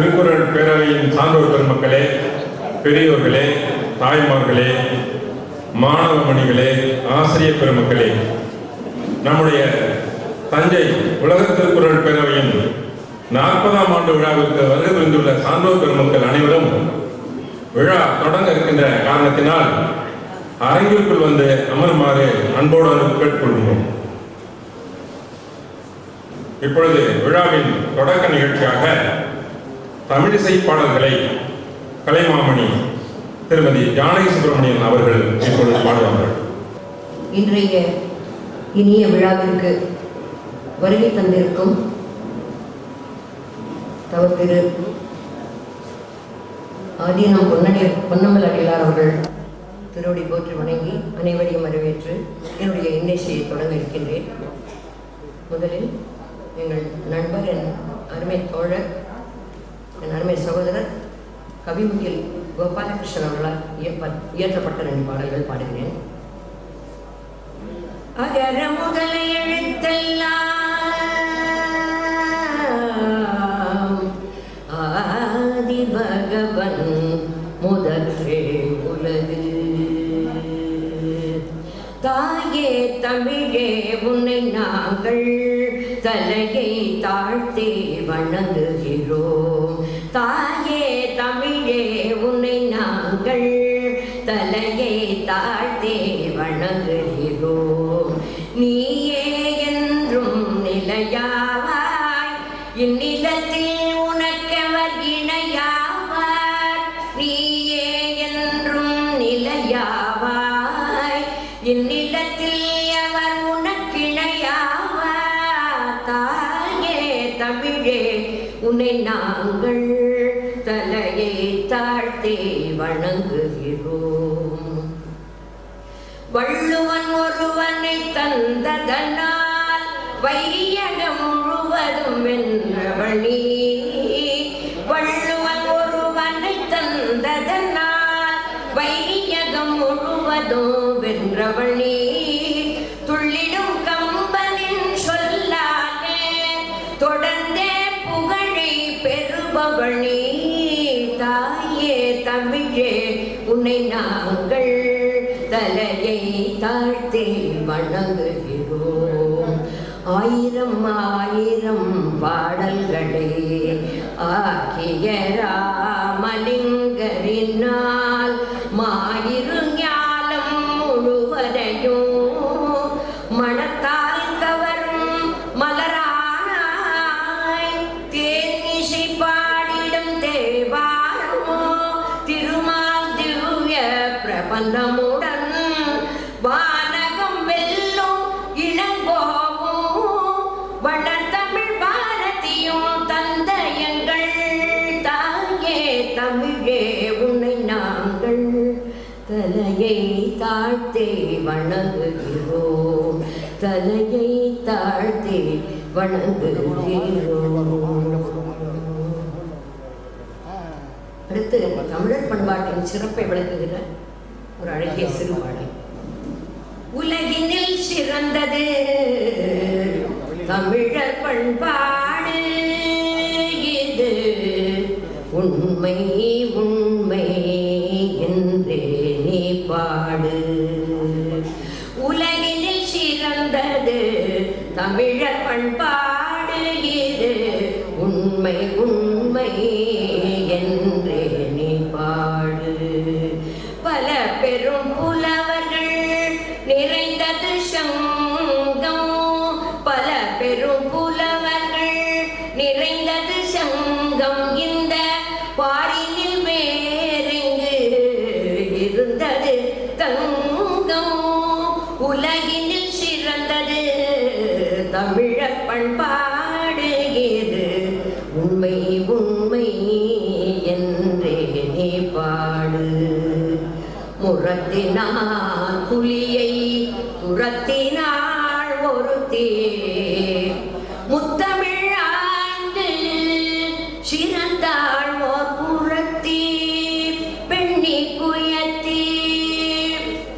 திருக்குறள் பேரவையின் சான்றோர் பெருமக்களே, பெரியோர்களே, தாய்மார்களே, மாணவ மணிகளே, ஆசிரியர் பெருமக்களே, நம்முடைய தஞ்சை உலக திருக்குறள் பேரவையின் 40ஆம் ஆண்டு விழாவிற்கு வருகை புரிந்துள்ள சான்றோர் பெருமக்கள் அனைவரும் விழா தொடங்க இருக்கின்ற காரணத்தினால் அரங்கிற்குள் வந்து அமருமாறு அன்போடு கேட்டுக்கொள்கிறோம். இப்பொழுது விழாவின் தொடக்க நிகழ்ச்சியாக தமிழிசை பாடல்களை கலைமாமணி திருமதி ஜானகி சுப்பிரமணியன் அவர்கள் இப்பொழுது பாடுவார்கள். இன்றைய இனிய விழாவிற்கு வருகை தந்திருக்கும் திரு ஆதீனம் பொன்னம்பல அடிகளார் அவர்கள் திருவடி போற்றி வணங்கி அனைவரையும் வரவேற்று என்னுடைய இன்னிசையை தொடங்க இருக்கின்றேன். முதலில் எங்கள் நண்பர், என் அருமை தோழர், என் அருமை சகோதரர் கவிமுகில் கோபாலகிருஷ்ணன் அவர்களால் இயற்றப்பட்ட 2 பாடல்கள் பாடுகிறேன். அகர முதல எழுத்தெல்லாம் ஆதி பகவன் முதற்றே உலகு. தாயே தமிழே உன்னை நாங்கள் தலையை தாழ்த்தே வணங்குகிறோம். தாயே தமிழே உன்னை நாங்கள் தலையை தாழ்த்தே வணங்குகிறோம். நீயே என்றும் நிலையாவாய், இந்நிலத்தில் உனக்கவர் இணையாவார். நீயே என்றும் நிலையாவாய், இந்நிலத்தில் அவர் உனக்கிணையாவார். தாயே தமிழே உன்னை நாங்கள் தலையை தாழ்த்தே வணங்குகிறோம். வள்ளுவன் ஒருவனை தந்ததனால் வையகம் முழுவதும் வென்றவனி. வள்ளுவன் ஒருவனை தந்ததனால் வையகம் முழுவதும் வென்றவனி. துள்ளிடும் கம்பனின் சொல்லானே தொடர்ந்தே புகழை பெறுபவனி. தாயே தமிழே உன்னை நாங்கள் தலையை தாழ்த்தே வணங்குகிறோம். 1000 1000 பாடல்களை ஆக்கிய ராமலிங்கரினால் மாயிரு ஞானம் முழுவதையும் மனத்தால் கவரும் மலரானாய். தேனிசை பாடிடும் தேவாரமோ திருமால் திவ்ய பிரபந்தமுடன் வானகம் வெல்லும் இளங்கோவும் வளர்த்தமிழ் பாரதியும் தந்த எங்கள் தாயே தமிழே உன்னை நாங்கள் தலையை தாழ்த்தே வணங்குகிறோம். தலையை தாழ்த்தே வணங்குகிறோம். அடுத்து தமிழர் பண்பாட்டின் சிறப்பை விளக்குகிற ஒரு அழகிய சிறு பாடல். உலகினில் சிறந்தது தமிழர் பண்பாடு, இது உண்மை உண்மை என்றே நீ பாடு. உலகினில் சிறந்தது தமிழர் பண்பாடு, இது உண்மை உண்மை என்றே நீ பாடு. பல பெரும் புலவர்கள் நிறைந்தது சங்கம், பல பெரும் புலவர்கள் நிறைந்தது சங்கம். இந்த பாரினில் வேறெங்கு இருந்தது தங்கம். உலகினில் சிறந்தது தமிழர் பண்பாடு, இது உண்மை உண்மை என்றே நீ பாடு. முரத்தினார் புலியை துரத்தினாள் ஒருத்தி, முத்தமிழாண்டு சிறந்தாள் ஓர் புறத்தி பெண்ணி குயத்தி.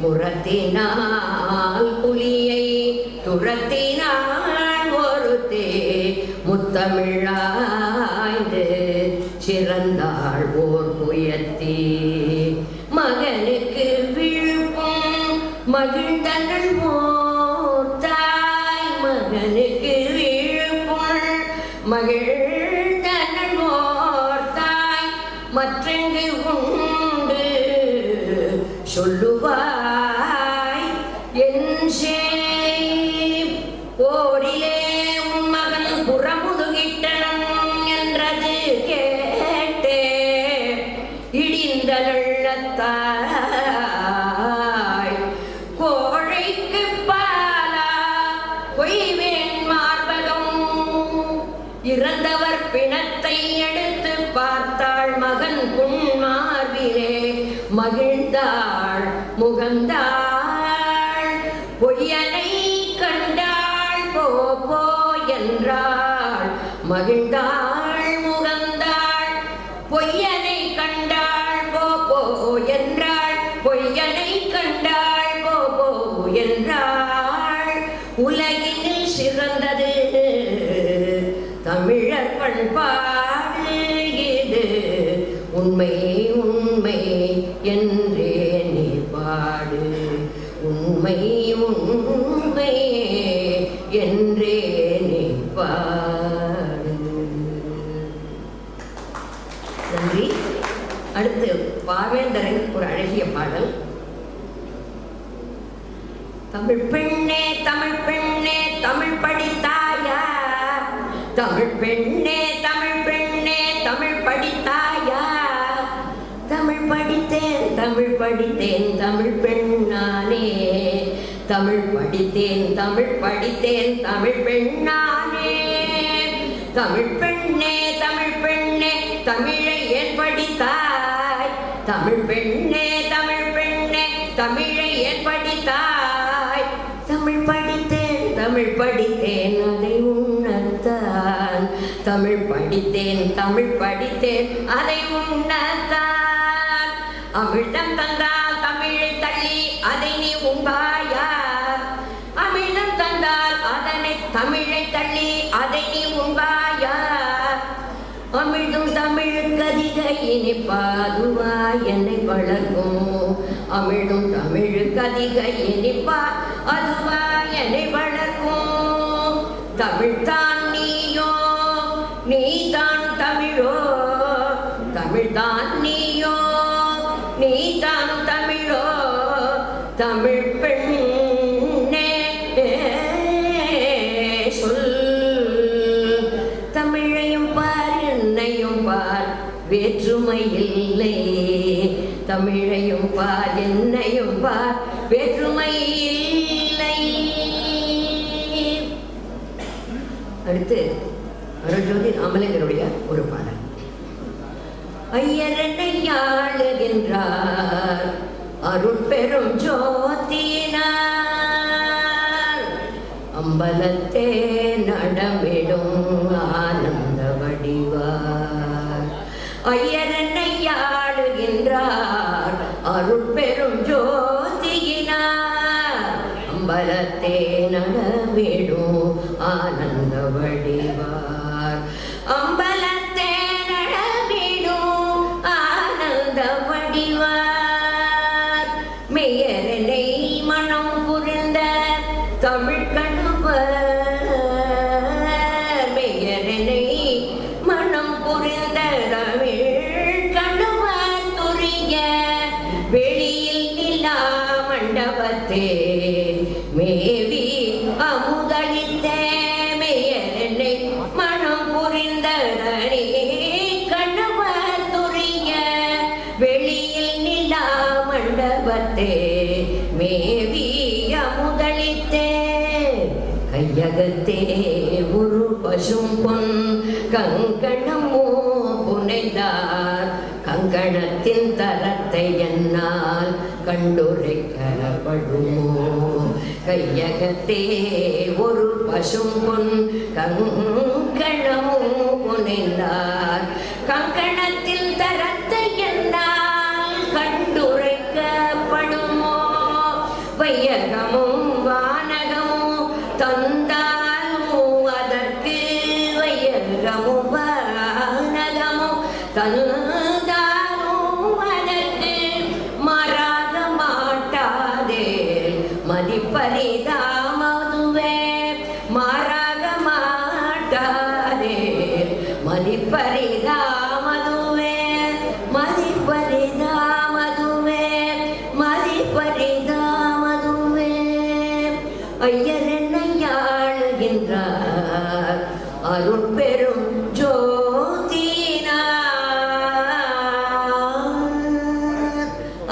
முரத்தினாள் புலியை துரத்தினாள் ஒருத்தி, முத்தமிழாண்டு புயத்தே மகனுக்கு விழுப்பும் மகிழ்ந்தனள் மோர்த்தாய் மகனுக்கு விழுப்பும் மகிழ்ந்தனள் மோர்த்தாய் மற்றெங்கு உண்டு சொல்லுவாய் என் போரிலே உன் மகன் புறமுதுகிட்டனன் என்றது கேட்டே இடிந்தனள்ளத்தாய் கோழைக்கு பாலா கொய்வேன் மார்பகம் இறந்தவர் பிணத்தை எடுத்து பார்த்தாள் மகன் புன்மார்பிலே மகிழ்ந்தாள் முகந்தாள் பொய்யனை கண்டாள் போ என்றாள் மகிழ்ந்தாள் முகந்தாள் பொய்யனை கண்டாள் போ என்றாள் பொய்யனை கண்டாள் போ என்றாள் உலகினில் சிறந்தது தமிழர் பண்பாடு இது உண்மை உண்மை என்றே நீ பாடு உண்மை உண்மை என்றே நீ பாடு. நன்றி. அடுத்து பாவேந்தரின் ஒரு அழகிய பாடல். தமிழ் பெண்ணே தமிழ் பெண்ணே தமிழ் படித்தாயா தமிழ் பெண்ணே தமிழ் பெண்ணே தமிழ் படித்தாயா தமிழ் படித்தேன் தமிழ் படித்தேன் தமிழ் பெண்ணானே தமிழ் படித்தேன் தமிழ் படித்தேன் தமிழ் பெண்ணானே தமிழ் பெண்ணே தமிழ் பெண்ணே தமிழை ஏன் படித்தாய் தமிழ் பெண்ணே தமிழ் பெண்ணே தமிழை ஏன் படித்தாய் தமிழ் படித்தேன் தமிழ் படித்தேன் அதை உணர்த்தான் தமிழ் படித்தேன் தமிழ் படித்தேன் அதை உணர்த்தான் அமிழ்தம் தந்தால் தமிழை தள்ளி அதை நீ உண்பாயா அமிழ்தம் தந்தால் அதனை தமிழை தள்ளி அதை நீ உண்பாயா அமிழ்தும் தமிழுக்கு அதிக இனிப்பாதுவா என்னை வளர்க்கும் அமிழ்தும் தமிழுக்கு அதிக இனிப்பா அதுவா என்னை வளர்க்கும் தமிழ்தான் நீயோ நீதான் தமிழோ தமிழ்தான் நீயோ நீதான் தமிழோ தமிழ் பெண்ணே சொல் தமிழையும் பார் என்னையும் பார் வேற்றுமை இல்லை தமிழையும் பார் என்னையும் பார் வேற்றுமை இல்லை. அடுத்து அருள்ஜோதி ராமலிங்கருடைய ஒரு பாடல். ஐயர் என்னை ஆளுகின்றார் அருட்பெரும் ஜோதினார் அம்பலத்தே நடமிடும் ஆனந்த வடிவார் ஐயர் என்னை ஆளுகின்றார் அருட்பெரும் ஜோதியினார் அம்பலத்தே நடமிடும் ஆனந்த வடிவார் அம்பலத்தே நடமிடும் ஆனந்த வடிவார் மெய்யரனை மனம் புரிந்த தமிழ் கணுவர் மெய்யரனை மனம் புரிந்த தமிழ் கணுவர் துரிய வெளியில் நிலா மண்டபத்தே மேவி அமுதளித்த மெய்யரனை மனம் புரிந்த கணுவர் துரிய வெளியில் நிலா மண்டபத்தே மேவி அமுதளித்தே கையகத்தே ஒரு பசும் பொன் கங்கணமோ புனைந்தார் கங்கணத்தின் தரத்தை என்னால் கண்டுரைக்கப்படுமோ கையகத்தே ஒரு பசும் பொன் கங்கணமோ புனைந்தார் கங்கணத்தின் தரத்தை என்னால் கண்டுரைக்கப்படுமோ வையகமும் வானகமும் தந்தாலும் அதற்கு வையகமும் வானகமும் தந்தாலும்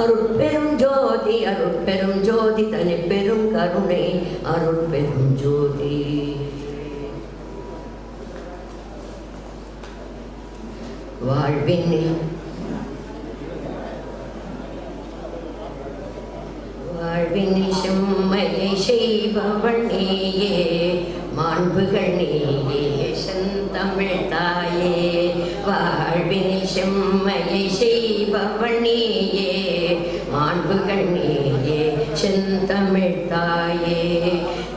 அருட்பெரும் ஜோதி அருட்பெரும் ஜோதி தனி பெரும் கருணை அருட்பெரும் ஜோதி. வாழ்வினில் செம்மையை செய்பவள் நீயே, மாண்புகள் நீயே செந்தமிழ் தாயே. வாழ்வினில் செம்மையை செய்பவள் நீயே, மாண்புகள் நீயே செந்தமிழ் தாயே.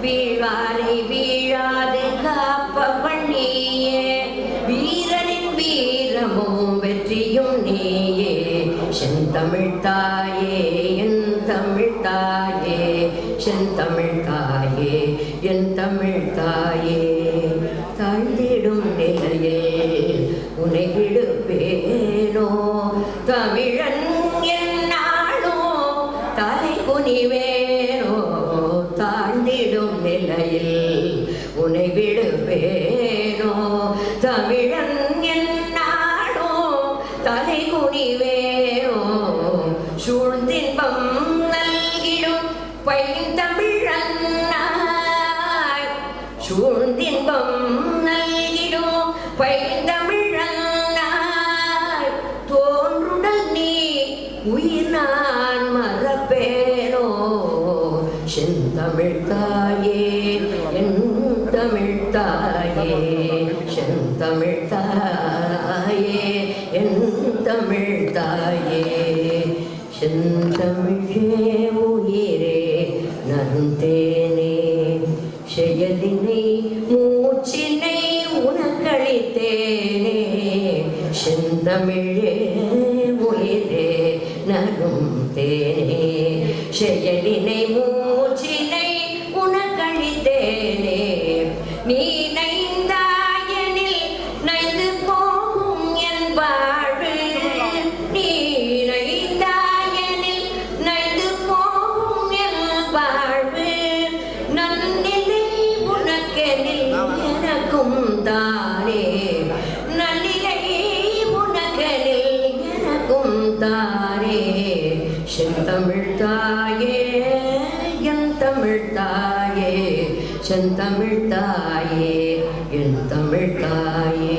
வீழ்வாரை வீழாது காப்பவள் நீயே, வீரனின் வீரமும் வெற்றியும் நீயே செந்தமிழ் தாயே. என் தமிழ் தாயே செந்தமிழ் தாயே என் தமிழ் தாயே. தாழ்ந்திடும் நிலையில் உனை விடுப்பேனோ, தமிழன் என்னாளோ தலை குனிவேனோ. தாழ்ந்திடும் நிலையில் உனை விடுப்பேனோ, தமிழன் என்னாளோ தலை குனிவேனோ. சூழ்ந்தின்பம் நல்கிடும் பைந்தமிழன்னாய், சூழ்ந்தின்பம் நல்கிடும் பைந்தமிழன்னாய். தோன்றுடல் நீ உயிர் நான் மறப்பேனோ செந்தமிழ் தாயே என் தமிழ் தாயே. செந்தமிழ் தாயே என் தமிழ் தாயே. செந்தமிழே உயிரே நருந்தேனே, செயலினை மூச்சினை உனக்களித்தேனே. செந்தமிழே உயிரே நருந்தேனே, செயலினை மூச்சினை உனக்களித்தேனே. நீ நைந்தாயனில் நைந்து போகும் என் வாழ்வு, நீ நைந்தாயனில் நைந்து போகும் என் வாழ்வு. நன்னிலை உனக்கெனில் எனக்கும் தானே, நன்னிலை உனக்கெனில் எனக்கும் தானே. செந்தமிழ் தாயே என் தமிழ் தாயே, செந்தமிழ் தாயே என் தமிழ் தாயே.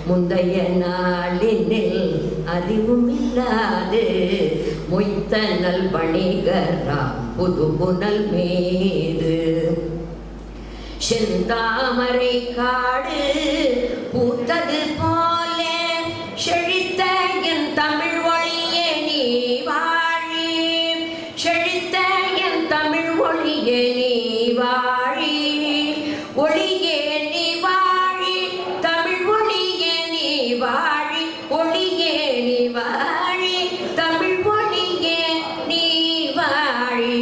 முந்தைய நாளினில் அறிவும் இல்லாது மொய்த்த நல் வணிகராம் புது புனல் மீது, செந்தாமரை காடு பூத்தது போல செழித்த என் தமிழ் ஒளியே நீ வாழி. செழித்த என் தமிழ் ஒளியே நீ வாழி, ஒளியே நீ வாழி, தமிழ் ஒளியே நீ வாழி, ஒளியே நீ வாழி, தமிழ் ஒளியே நீ வாழி.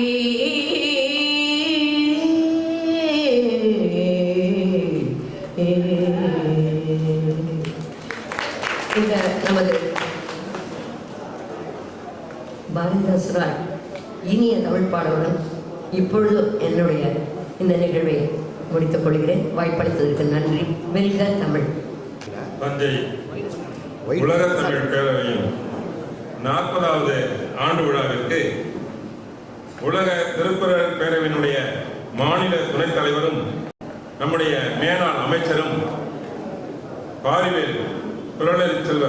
இந்த நமது பாரதிதாசரால் இனிய தமிழ் பாடலுடன் இப்பொழுது என்னுடைய இந்த நிகழ்வை முடித்துக் கொள்கிறேன். வாய்ப்பளித்ததற்கு நன்றி. வெல்க தமிழ். தஞ்சை உலக தமிழ் பேரவையின் 40வது ஆண்டு விழாவிற்கு உலக திருக்குறள் பேரவையினுடைய மாநில துணைத் தலைவரும் நம்முடைய மேலாண் அமைச்சரும் பாரிவேல் குழலரி செல்வ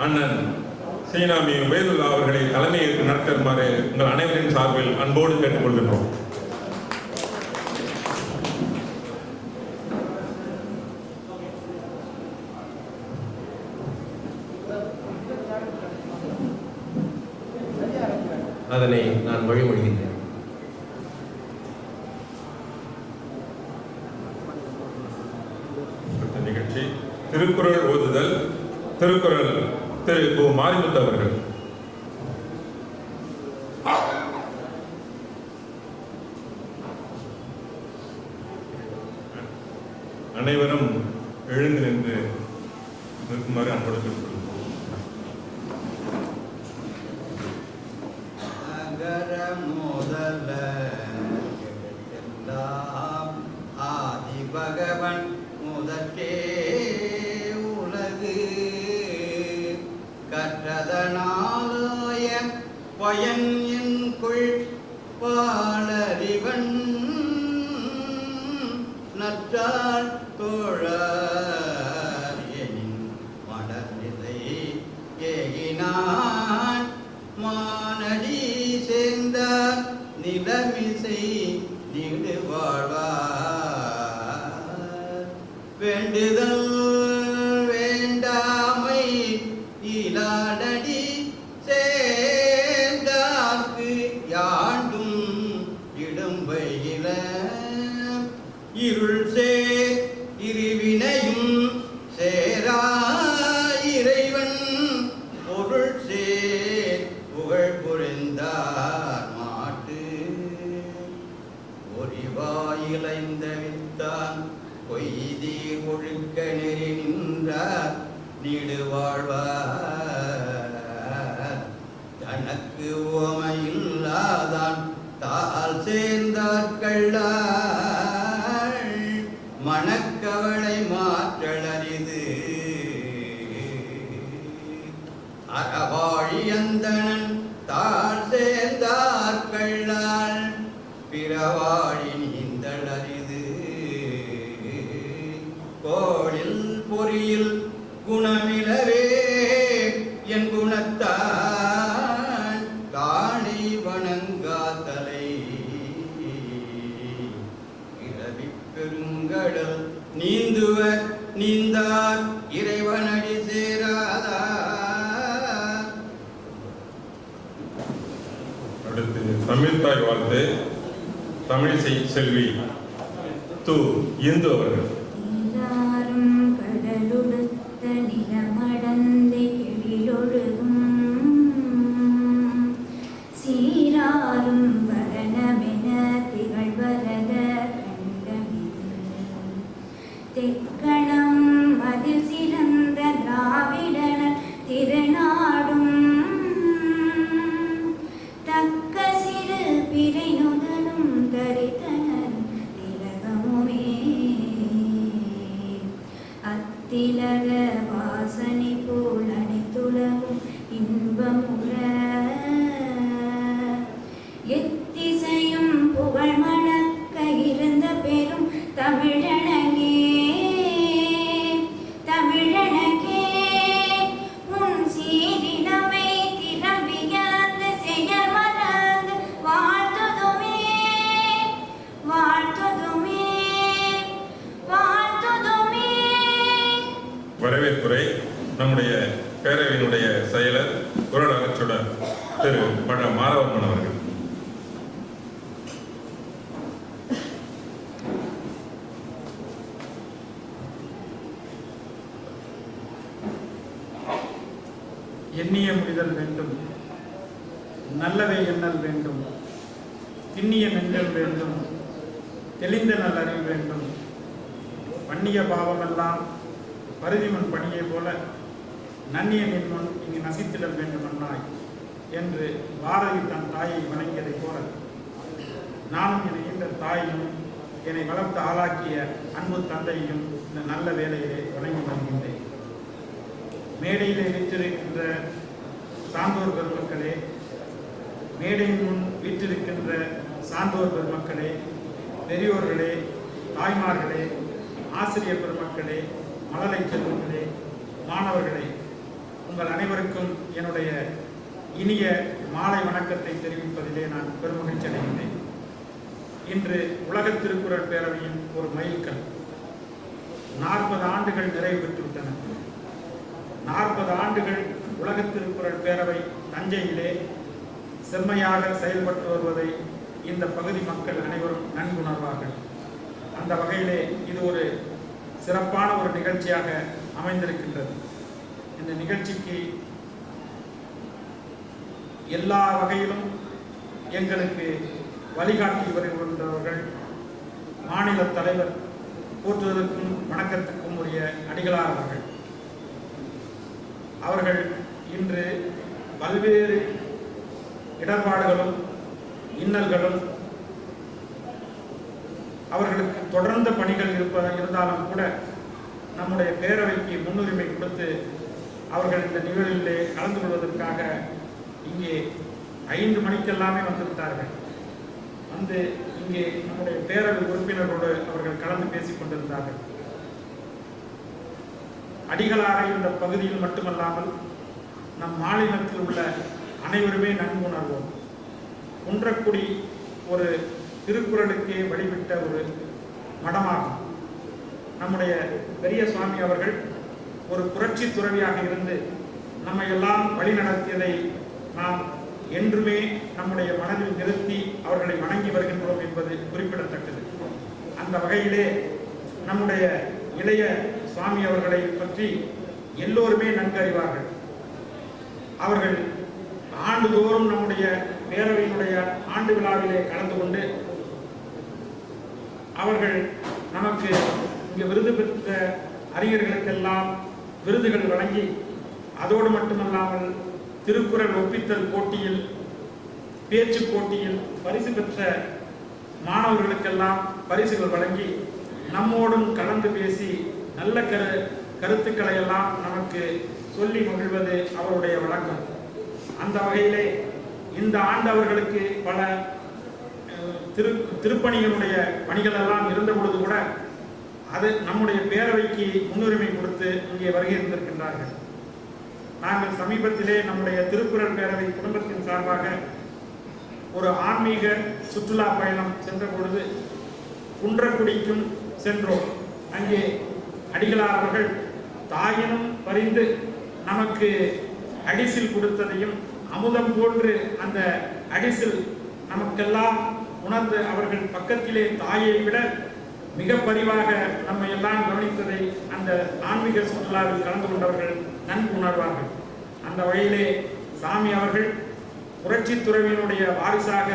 அண்ணன் சீனாமி உபேதுல்லா அவர்களை தலைமையேற்று நடத்துமாறு உங்கள் அனைவரின் சார்பில் அன்போடு கேட்டுக்கொள்கின்றோம். அதனை நான் வழிமொழிகின்றேன். நிகழ்ச்சி திருக்குறள் ஓதுதல். திருக்குறள் திரு கு மாரிமுத்து அவர்கள். அனைவரும் எழுந்து நின்று நிற்குமாறு அன்போடு கேட்டுக்கொள்கிறோம். முதல எல்லாம் ஆதி பகவன் முதற்கே உலகு கற்றதனாலய பயன் என்கொள் பாலறிவன் நற்றால் தோழர் எனின் மடநிலை ஏகினான் மானடி சேர்ந்தார் நிலமிசை நீடு வாழ்வார் வேண்டுதல் வேண்டாமை இலாடடி சேர்ந்தார்க்கு யாண்டும் இடும்பையில இருள் சேர் இருவினையும் சேரா இறைவன் பொருள் சேர் புகழ் புரிந்தார் மாட்டு ஒரிவாயிலைந்த வித்தான் பொய்தீர் ஒழுக்க நெறி நின்றார் நீடு வாழ்வார் தனக்கு உவமையில்லாதான் தால் சேர்ந்தார்கள் மணக்கவளை மாற்றலரிது அறவாழி அந்தணன் தால் சேர்ந்தார்கள் பிறவாழி நீந்தளரிது கோளில் பொறியில் குணமிலவே என் குணத்தான் காணி வணங்காத்தலை இரவி பெருங்கடல் நீந்துவர் நீந்தார் இறைவனடி சேராதார். அடுத்து தமிழ் தாய் வாழ்த்து தமிழிசை செல்வி து இந்து அவர்கள். நீராறும் கடலுடுத்த நிலமடந்தை எழிலொழுகும் சீராறும் வரணமென திகழ்வரத கண்டமிது தெக்கணம் அதில் சிறந்த திராவிடனர் திருநாடும் தக்க சிறு பிறை நுதலும் தரித்தனர் திலகமுமே அத்திலக வாசனை போல் அனைத்துலகும் இன்பமுற எத்திசையும் புகழ் மணக்க இருந்த பெரும் தமிழனகே தமிழனகே உன் சீரினமை திறம்பிய அந்த செயல் மறந்து வாழ்த்துதுமே வாழ்த்துதுமே வாழ்த்துதுமே. வரவேற்புரை நம்முடைய பேரவையினுடைய செயலர் குரல் அரசுடன் திரு பட மாதவன் அவர்கள். எண்ணிய முடிதல் வேண்டும், நல்லவை எண்ணல் வேண்டும், திண்ணிய மெஞ்சல் வேண்டும், தெளிந்த நல்லறிவு வேண்டும், பண்ணிய பாவமெல்லாம் பருதிமன் பணியை போல நன்னிய நின்மன் இங்கு நசித்திடல் வேண்டுமன்னாய் என்று பாரதி தன் தாயை வணங்கியதைப் போல நானும் என ஈன்ற தாயையும் என்னை வளர்த்து ஆளாக்கிய அன்பு தந்தையும் இந்த நல்ல வேலையிலே வணங்கி வருகின்றேன். மேடையிலே வீற்றிருக்கின்ற சான்றோர் பெருமக்களே, மேடையின் முன் வீற்றிருக்கின்ற சான்றோர் பெருமக்களே, பெரியோர்களே, தாய்மார்களே, ஆசிரியர் பெருமக்களே, மழலை செல்வங்களே, மாணவர்களே, உங்கள் அனைவருக்கும் என்னுடைய இனிய மாலை வணக்கத்தை தெரிவிப்பதிலே நான் பெருமகிழ்ச்சி அடைகின்றேன். இன்று உலக திருக்குறள் பேரவையின் ஒரு மைல்கல். 40 ஆண்டுகள் நிறைவு பெற்றுவிட்டன. 40 ஆண்டுகள் உலக திருக்குறள் பேரவை தஞ்சையிலே செம்மையாக செயல்பட்டு வருவதை இந்த பகுதி மக்கள் அனைவரும் நன்குணர்வார்கள். அந்த வகையிலே இது ஒரு சிறப்பான ஒரு நிகழ்ச்சியாக அமைந்திருக்கின்றது. இந்த நிகழ்ச்சிக்கு எல்லா வகையிலும் எங்களுக்கு வழிகாட்டி வருகின்றவர்கள் மாநில தலைவர் போற்றுவதற்கும் வணக்கத்துக்கும் உரிய அடிகளார் அவர்கள். அவர்கள் இன்று பல்வேறு இடர்பாடுகளும் இன்னல்களும் அவர்களுக்கு தொடர்ந்த பணிகள் இருந்தாலும் கூட நம்முடைய பேரவைக்கு முன்னுரிமை கொடுத்து அவர்கள் இந்த நிகழ்விலே கலந்து கொள்வதற்காக இங்கே 5 மணிக்கெல்லாமே வந்துவிட்டார்கள். வந்து இங்கே நம்முடைய பேரவை உறுப்பினரோடு அவர்கள் கலந்து பேசிக் கொண்டிருந்தார்கள். அடிகளாரை இந்த பகுதியில் மட்டுமல்லாமல் நம் மாநிலத்தில் உள்ள அனைவருமே நன்கு உணர்வோம். குன்றக்குடி ஒரு திருக்குறளுக்கே வழிவிட்ட ஒரு மடமாகும். நம்முடைய பெரிய சுவாமி அவர்கள் ஒரு புரட்சி துறவியாக இருந்து நம்மை எல்லாம் வழிநடத்தியதை நாம் என்றுமே நம்முடைய மனதில் நிறுத்தி அவர்களை வணங்கி வருகின்றோம் என்பது குறிப்பிடத்தக்கது. அந்த வகையிலே நம்முடைய இளைய சுவாமி அவர்களை பற்றி எல்லோருமே நன்கு அறிவார்கள். அவர்கள் ஆண்டுதோறும் நம்முடைய பேரவையினுடைய ஆண்டு விழாவிலே கலந்து கொண்டு அவர்கள் நமக்கு இங்கே விருது பெற்ற அறிஞர்களுக்கெல்லாம் விருதுகள் வழங்கி, அதோடு மட்டுமல்லாமல் திருக்குறள் ஒப்பித்தல் போட்டியில், பேச்சு போட்டியில் பரிசு பெற்ற மாணவர்களுக்கெல்லாம் பரிசுகள் வழங்கி நம்மோடும் கலந்து பேசி நல்ல கருத்துக்களை எல்லாம் நமக்கு சொல்லி மகிழ்வது அவருடைய வழக்கம். அந்த வகையிலே இந்த ஆண்டு அவர்களுக்கு பல திருப்பணிகளுடைய பணிகள் எல்லாம் இருந்த பொழுது கூட அது நம்முடைய பேரவைக்கு முன்னுரிமை கொடுத்து இங்கே வருகை இருந்திருக்கின்றார்கள். நாங்கள் சமீபத்திலே நம்முடைய திருக்குறள் பேரவை குடும்பத்தின் சார்பாக ஒரு ஆன்மீக சுற்றுலா பயணம் சென்ற பொழுது குன்றக்குடிக்கும் சென்றோம். அங்கே அடிகளார் அவர்கள் தாயினும் பறிந்து நமக்கு அடிசில் கொடுத்ததையும், அமுதம் போன்று அந்த அடிசில் நமக்கெல்லாம் உணர்ந்து அவர்கள் பக்கத்திலே தாயை விட மிக பரிவாக நம்மை எல்லாம் கவனித்ததை அந்த ஆன்மீக சுற்றுலாவில் கலந்து கொண்டவர்கள் நன்கு உணர்வார்கள். அந்த வகையிலே சாமி அவர்கள் புரட்சி துறவியினுடைய வாரிசாக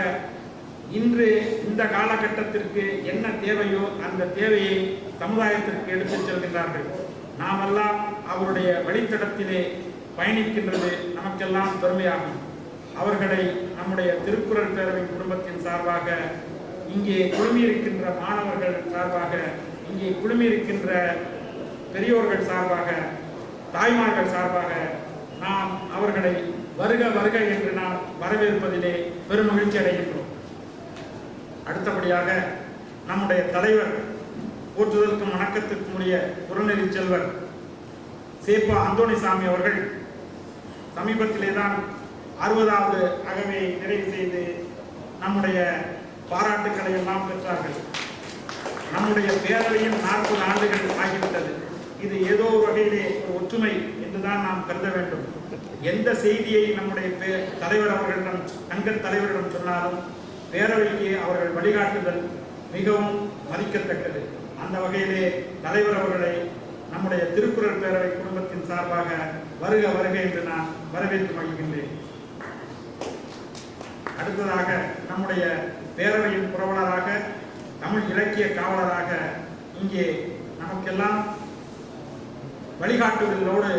இன்று இந்த காலகட்டத்திற்கு என்ன தேவையோ அந்த தேவையை சமுதாயத்திற்கு எடுத்துச் செல்கின்றார்கள். நாமெல்லாம் அவருடைய வழித்தடத்திலே பயணிக்கின்றது நமக்கெல்லாம் பெருமையாகும். அவர்களை நம்முடைய திருக்குறள் பேரவை குடும்பத்தின் சார்பாக, இங்கே குழுமியிருக்கின்ற மாணவர்கள் சார்பாக, இங்கே குழுமியிருக்கின்ற பெரியோர்கள் சார்பாக, தாய்மார்கள் சார்பாக நாம் அவர்களை வருக வருக என்று நாம் வரவேற்பதிலே பெருமகிழ்ச்சி அடைகின்றோம். அடுத்தபடியாக நம்முடைய தலைவர், போற்றுதலுக்கும் வணக்கத்திற்கும் உரிய புறநெறி செல்வர் சேப்பா அந்தோணிசாமி அவர்கள் சமீபத்திலே தான் 60வது அகவை நிறைவு செய்து நம்முடைய பாராட்டுக்களை எல்லாம் பெற்றார்கள். நம்முடைய பேரவையின் 40 ஆண்டுகள் ஆகிவிட்டது. இது ஏதோ ஒரு வகையிலே ஒரு ஒற்றுமை என்றுதான் நாம் கருத வேண்டும். எந்த செய்தியை நம்முடைய தலைவர் அவர்களிடம், தங்க தலைவரிடம் சொன்னாலும் பேரவைக்கு அவர்கள் வழிகாட்டுதல் மிகவும் மதிக்கத்தக்கது. அந்த வகையிலே தலைவர் அவர்களை நம்முடைய திருக்குறள் பேரவை குடும்பத்தின் சார்பாக வருக வருக என்று நான் வரவேற்று மகிழ்கின்றேன். அடுத்ததாக நம்முடைய பேரவையின் புரவலராக, தமிழ் இலக்கிய காவலராக இங்கே நமக்கெல்லாம் வழிகாட்டுதலோடு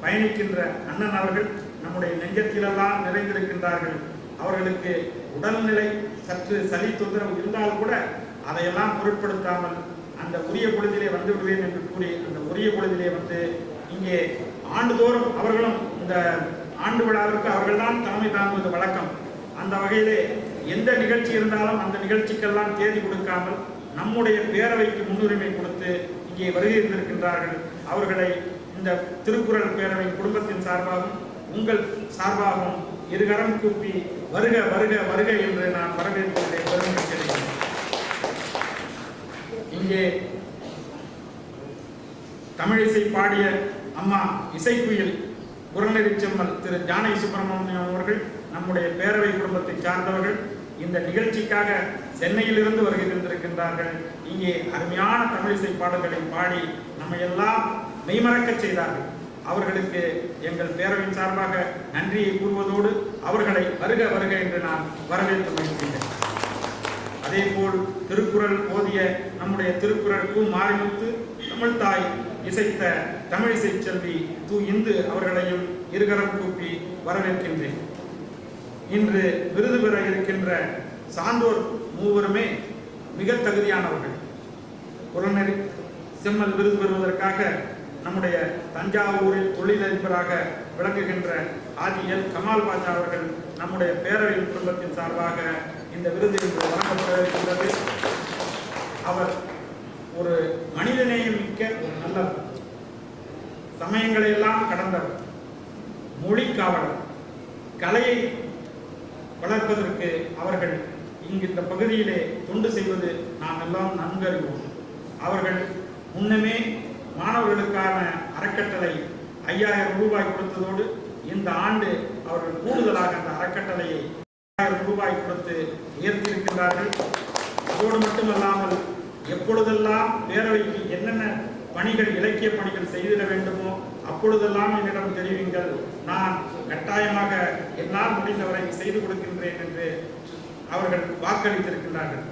பயணிக்கின்ற அண்ணன் அவர்கள் நம்முடைய நெஞ்சத்திலெல்லாம் நிறைந்திருக்கின்றார்கள். அவர்களுக்கு உடல்நிலை சற்று சளி தொந்தரவு இருந்தால் கூட அதையெல்லாம் பொருட்படுத்தாமல் அந்த உரிய பொழுதிலே வந்து விடுவேன் என்று கூறி அந்த உரிய பொழுதிலே வந்து இங்கே ஆண்டுதோறும் அவர்களும் இந்த ஆண்டு விழாவிற்கு அவர்கள்தான் தலைமை தாங்குவது வழக்கம். அந்த வகையிலே எந்த நிகழ்ச்சி இருந்தாலும் அந்த நிகழ்ச்சிக்கெல்லாம் தேதி கொடுக்காமல் நம்முடைய பேரவைக்கு முன்னுரிமை கொடுத்து இங்கே வருகை இருந்திருக்கின்றார்கள். அவர்களை இந்த திருக்குறள் பேரவை குடும்பத்தின் சார்பாகவும் உங்கள் சார்பாகவும் இருகரம் கூப்பி வருக வருக வருக என்று நான் வரவேற்பதை பெருமைக்கிறேன். இங்கே தமிழிசை பாடிய அம்மா இசைக்குயில் புறநெறி செம்மல் திரு ஜானகி சுப்பிரமணியம் அவர்கள் நம்முடைய பேரவை குடும்பத்தை சார்ந்தவர்கள் இந்த நிகழ்ச்சிக்காக சென்னையிலிருந்து வருகை தந்திருக்கின்றார்கள். இங்கே அருமையான தமிழிசை பாடல்களை பாடி நம்மை எல்லாம் மெய்மறக்க செய்தார்கள். அவர்களுக்கு எங்கள் பேரவையின் சார்பாக நன்றியை கூறுவதோடு அவர்களை வருக வருக என்று நான் வரவேற்று மகிழ்கின்றேன். அதேபோல் திருக்குறள் ஓதிய நம்முடைய திருக்குறள் கு மாரிமுத்து தமிழ்தாய் இசைத்த தமிழிசை செல்வி து இந்து அவர்களையும் இருகரம் கூப்பி வரவேற்கின்றேன். இன்று விருது பெற இருக்கின்ற சான்றோர் மூவருமே மிக தகுதியானவர்கள். புறநெறி செம்மல் விருது பெறுவதற்காக நம்முடைய தஞ்சாவூரில் தொழிலதிபராக விளங்குகின்ற ஆதியல் கமால் பாஜா அவர்கள் நம்முடைய பேரவை குடும்பத்தின் சார்பாக இந்த விருது இன்று வழங்கப்பட இருக்கின்றது. அவர் ஒரு மனிதநேயம் மிக்க ஒரு நல்லவர், சமயங்களை எல்லாம் கடந்தவர், மொழி காவலர், கலையை வளர்ப்பதற்கு அவர்கள் இங்கு இந்த பகுதியிலே தொண்டு செய்வது நாம் எல்லாம் நன்கறிவோம். அவர்கள் முன்னமே மாணவர்களுக்கான அறக்கட்டளை 5000 ரூபாய் கொடுத்ததோடு இந்த ஆண்டு அவர்கள் கூடுதலாக அந்த அறக்கட்டளையை 1000 ரூபாய் கொடுத்து உயர்த்தியிருக்கிறார்கள். அதோடு மட்டுமல்லாமல் எப்பொழுதெல்லாம் பேரவைக்கு என்னென்ன பணிகள், இலக்கிய பணிகள் செய்திட வேண்டுமோ அப்பொழுதெல்லாம் என்னிடம் தெரிவிங்கள், நான் கட்டாயமாக என்னால் முடிந்தவரை செய்து கொடுக்கின்றேன் என்று அவர்கள் வாக்களித்திருக்கின்றார்கள்.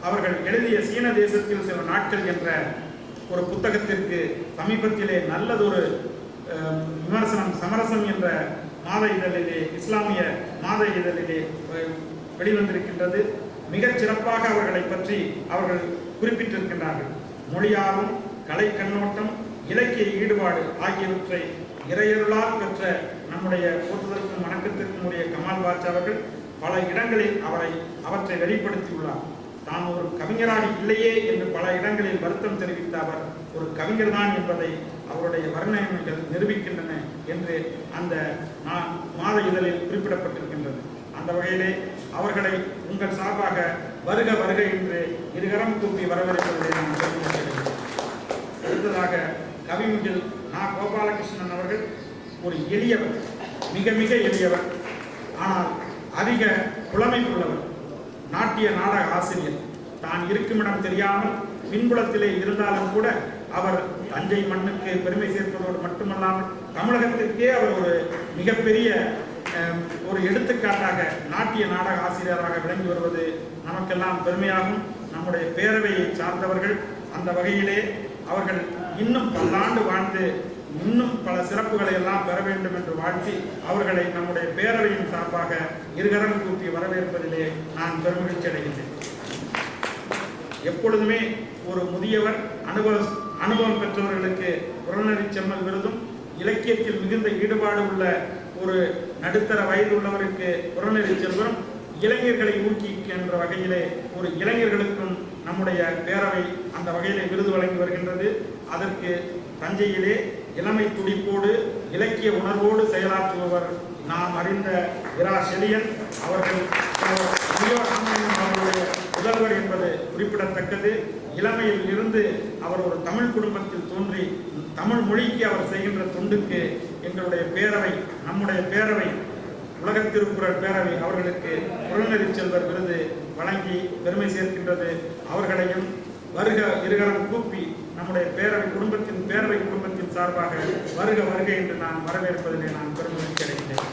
அவர்கள் எழுதிய சீன தேசத்தில் சில நாட்கள் என்ற ஒரு புத்தகத்திற்கு சமீபத்திலே நல்லதொரு விமர்சனம் சமரசம் என்ற மாத இதழிலே, இஸ்லாமிய மாத இதழிலே வெளிவந்திருக்கின்றது. மிகச் சிறப்பாக அவர்களை பற்றி அவர்கள் குறிப்பிட்டிருக்கின்றார்கள். மொழியாலும் கலை கண்ணோட்டம், இலக்கிய ஈடுபாடு ஆகியவற்றை இறையருளால் பெற்ற நம்முடைய போற்றுதலுக்கும் வணக்கத்திற்கும் உரிய கமால் பாட்சா அவர்கள் பல இடங்களில் அவற்றை வெளிப்படுத்தியுள்ளார். தான் ஒரு கவிஞராக இல்லையே என்று பல இடங்களில் வருத்தம் தெரிவித்த அவர் ஒரு கவிஞர் தான் என்பதை அவருடைய வர்ணனைகள் நிரூபிக்கின்றன என்று அந்த மாத இதழில் குறிப்பிடப்பட்டிருக்கின்றது. அந்த வகையிலே அவர்களை உங்கள் சார்பாக வருக வருக என்று இருகரம் கூப்பி வரவேற்பதிலே நான் தெரிவிக்கிறேன். அடுத்ததாக கவிமுகில் கோபாலகிருஷ்ணன் அவர்கள் ஒரு எளியவர், மிக மிக எளியவர், ஆனால் அதிக புலமைக்குள்ளவர், நாட்டிய நாடக ஆசிரியர். தான் இருக்குமிடம் தெரியாமல் பின்புலத்திலே இருந்தாலும் கூட அவர் தஞ்சை மண்ணுக்கு பெருமை சேர்ப்பதோடு மட்டுமல்லாமல் தமிழகத்திற்கே அவர் ஒரு மிகப்பெரிய ஒரு எடுத்துக்காட்டாக நாட்டிய நாடக ஆசிரியராக விளங்கி வருவது நமக்கெல்லாம் பெருமையாகும். நம்முடைய பேரவையை சார்ந்தவர்கள் அந்த வகையிலே அவர்கள் இன்னும் பல்லாண்டு வாழ்ந்து இன்னும் பல சிறப்புகளை எல்லாம் பெற வேண்டும் என்று வாழ்த்தி அவர்களை நம்முடைய பேரவையின் சார்பாக இருகரம் கூப்பி வரவேற்பதிலே நான் பெருமகிழ்ச்சி அடைகின்றேன். எப்பொழுதுமே ஒரு முதியவர், அனுபவம் பெற்றவர்களுக்கு புறநெறி செம்மல் விருதும், இலக்கியத்தில் மிகுந்த ஈடுபாடு உள்ள ஒரு நடுத்தர வயது உள்ளவருக்கு புறநெறி செல்வரும், இளைஞர்களை ஊக்குவிக்கின்ற வகையிலே ஒரு இளைஞர்களுக்கும் நம்முடைய பேரவை அந்த வகையிலே விருது வழங்கி வருகின்றது. அதற்கு தஞ்சையிலே இளமை துடிப்போடு இலக்கிய உணர்வோடு செயலாற்றுபவர் நாம் அறிந்த இரா செலியன் அவர்கள் அவருடைய முதல்வர் என்பது குறிப்பிடத்தக்கது. இளமையில் இருந்து அவர் ஒரு தமிழ் குடும்பத்தில் தோன்றி தமிழ் மொழிக்கு அவர் செய்கின்ற தொண்டுக்கு எங்களுடைய பேரவை, நம்முடைய பேரவை, உலக திருக்குறள் பேரவை அவர்களுக்கு புறநெறி செல்வர் விருது வழங்கி பெருமை சேர்க்கின்றது. அவர்களையும் வருக இருகரம் கூப்பி நம்முடைய பேரவை குடும்பத்தின் சார்பாக வருக வருக என்று நான் வரவேற்பதிலே நான் பெருமகிழ்ச்சி அடைகின்றேன்.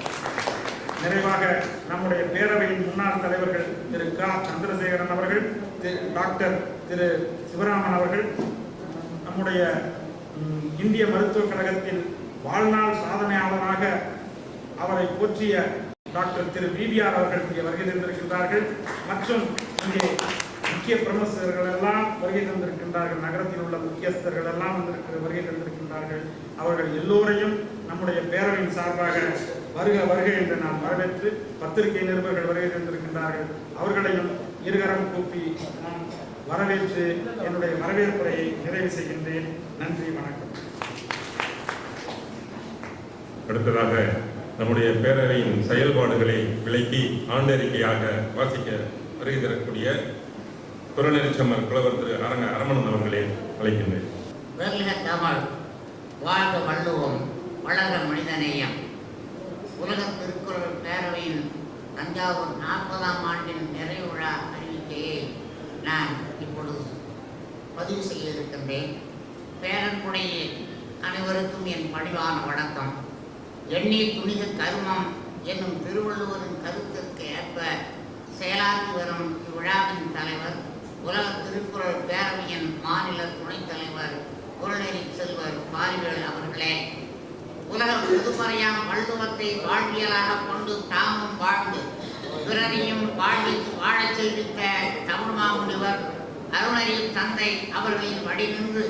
நிறைவாக நம்முடைய பேரவையின் முன்னாள் தலைவர்கள் திரு க. சந்திரசேகரன் அவர்கள், டாக்டர் திரு சிவராமன் அவர்கள், நம்முடைய இந்திய மருத்துவக் கழகத்தில் வாழ்நாள் சாதனையாளராக அவரை போற்றிய டாக்டர் திரு பிபிஆர் அவர்கள் இங்கே வருகை தந்திருக்கின்றார்கள். மற்றும் இங்கே முக்கிய பிரமுகர்கள் எல்லாம் வருகை தந்திருக்கின்றார்கள். நகரத்தில் உள்ள முக்கியஸ்தர்கள் எல்லாம் வருகை தந்திருக்கின்றார்கள். அவர்கள் எல்லோரையும் நம்முடைய பேரவையின் சார்பாக வருக வருக என்று நான் வரவேற்று, பத்திரிகை நிருபர்கள் வருகை தந்திருக்கின்றார்கள். அவர்களையும் இருகரம் கூப்பி நான் வரவேற்று என்னுடைய வரவேற்புரையை நிறைவு செய்கின்றேன். நன்றி, வணக்கம். அடுத்ததாக நம்முடைய பேரவையின் செயல்பாடுகளை விளக்கி ஆண்டறிக்கையாக வாசிக்க வருகை தரக்கூடிய புறநெறி செம்மல் புலவர் திரு அரங்க அரமணன் அவர்களே அழைக்கின்றேன். வெல்க தமிழ், வாழ்க வள்ளுவம், வளர மனிதநேயம். உலக திருக்குறள் பேரவையின் தஞ்சாவூர் 40ஆம் ஆண்டின் நிறைவு விழா அறிவிக்கையை நான் இப்பொழுது பதிவு செய்ய இருக்கின்றேன். பேரன்புடைய அனைவருக்கும் என் பணிவான வணக்கம். எண்ணி துணிக கருமம் என்னும் திருவள்ளுவரின் கருத்திற்கு ஏற்ப செயலாற்றி வரும் இவ்விழாவின் தலைவர், உலக திருக்குறள் பேரவையின் மாநில துணைத் தலைவர் குறநெறி செல்வர் பாரிவேல் அவர்களே, உலக பொதுமறையாம் வள்ளுவத்தை வாழ்வியலாக கொண்டு தாமும் வாழ்ந்து பிறரையும் வாழச் செய்வித்த தமிழ் மாமுனிவர் அருணறிவு தந்தை அவர்களின் வழி நின்று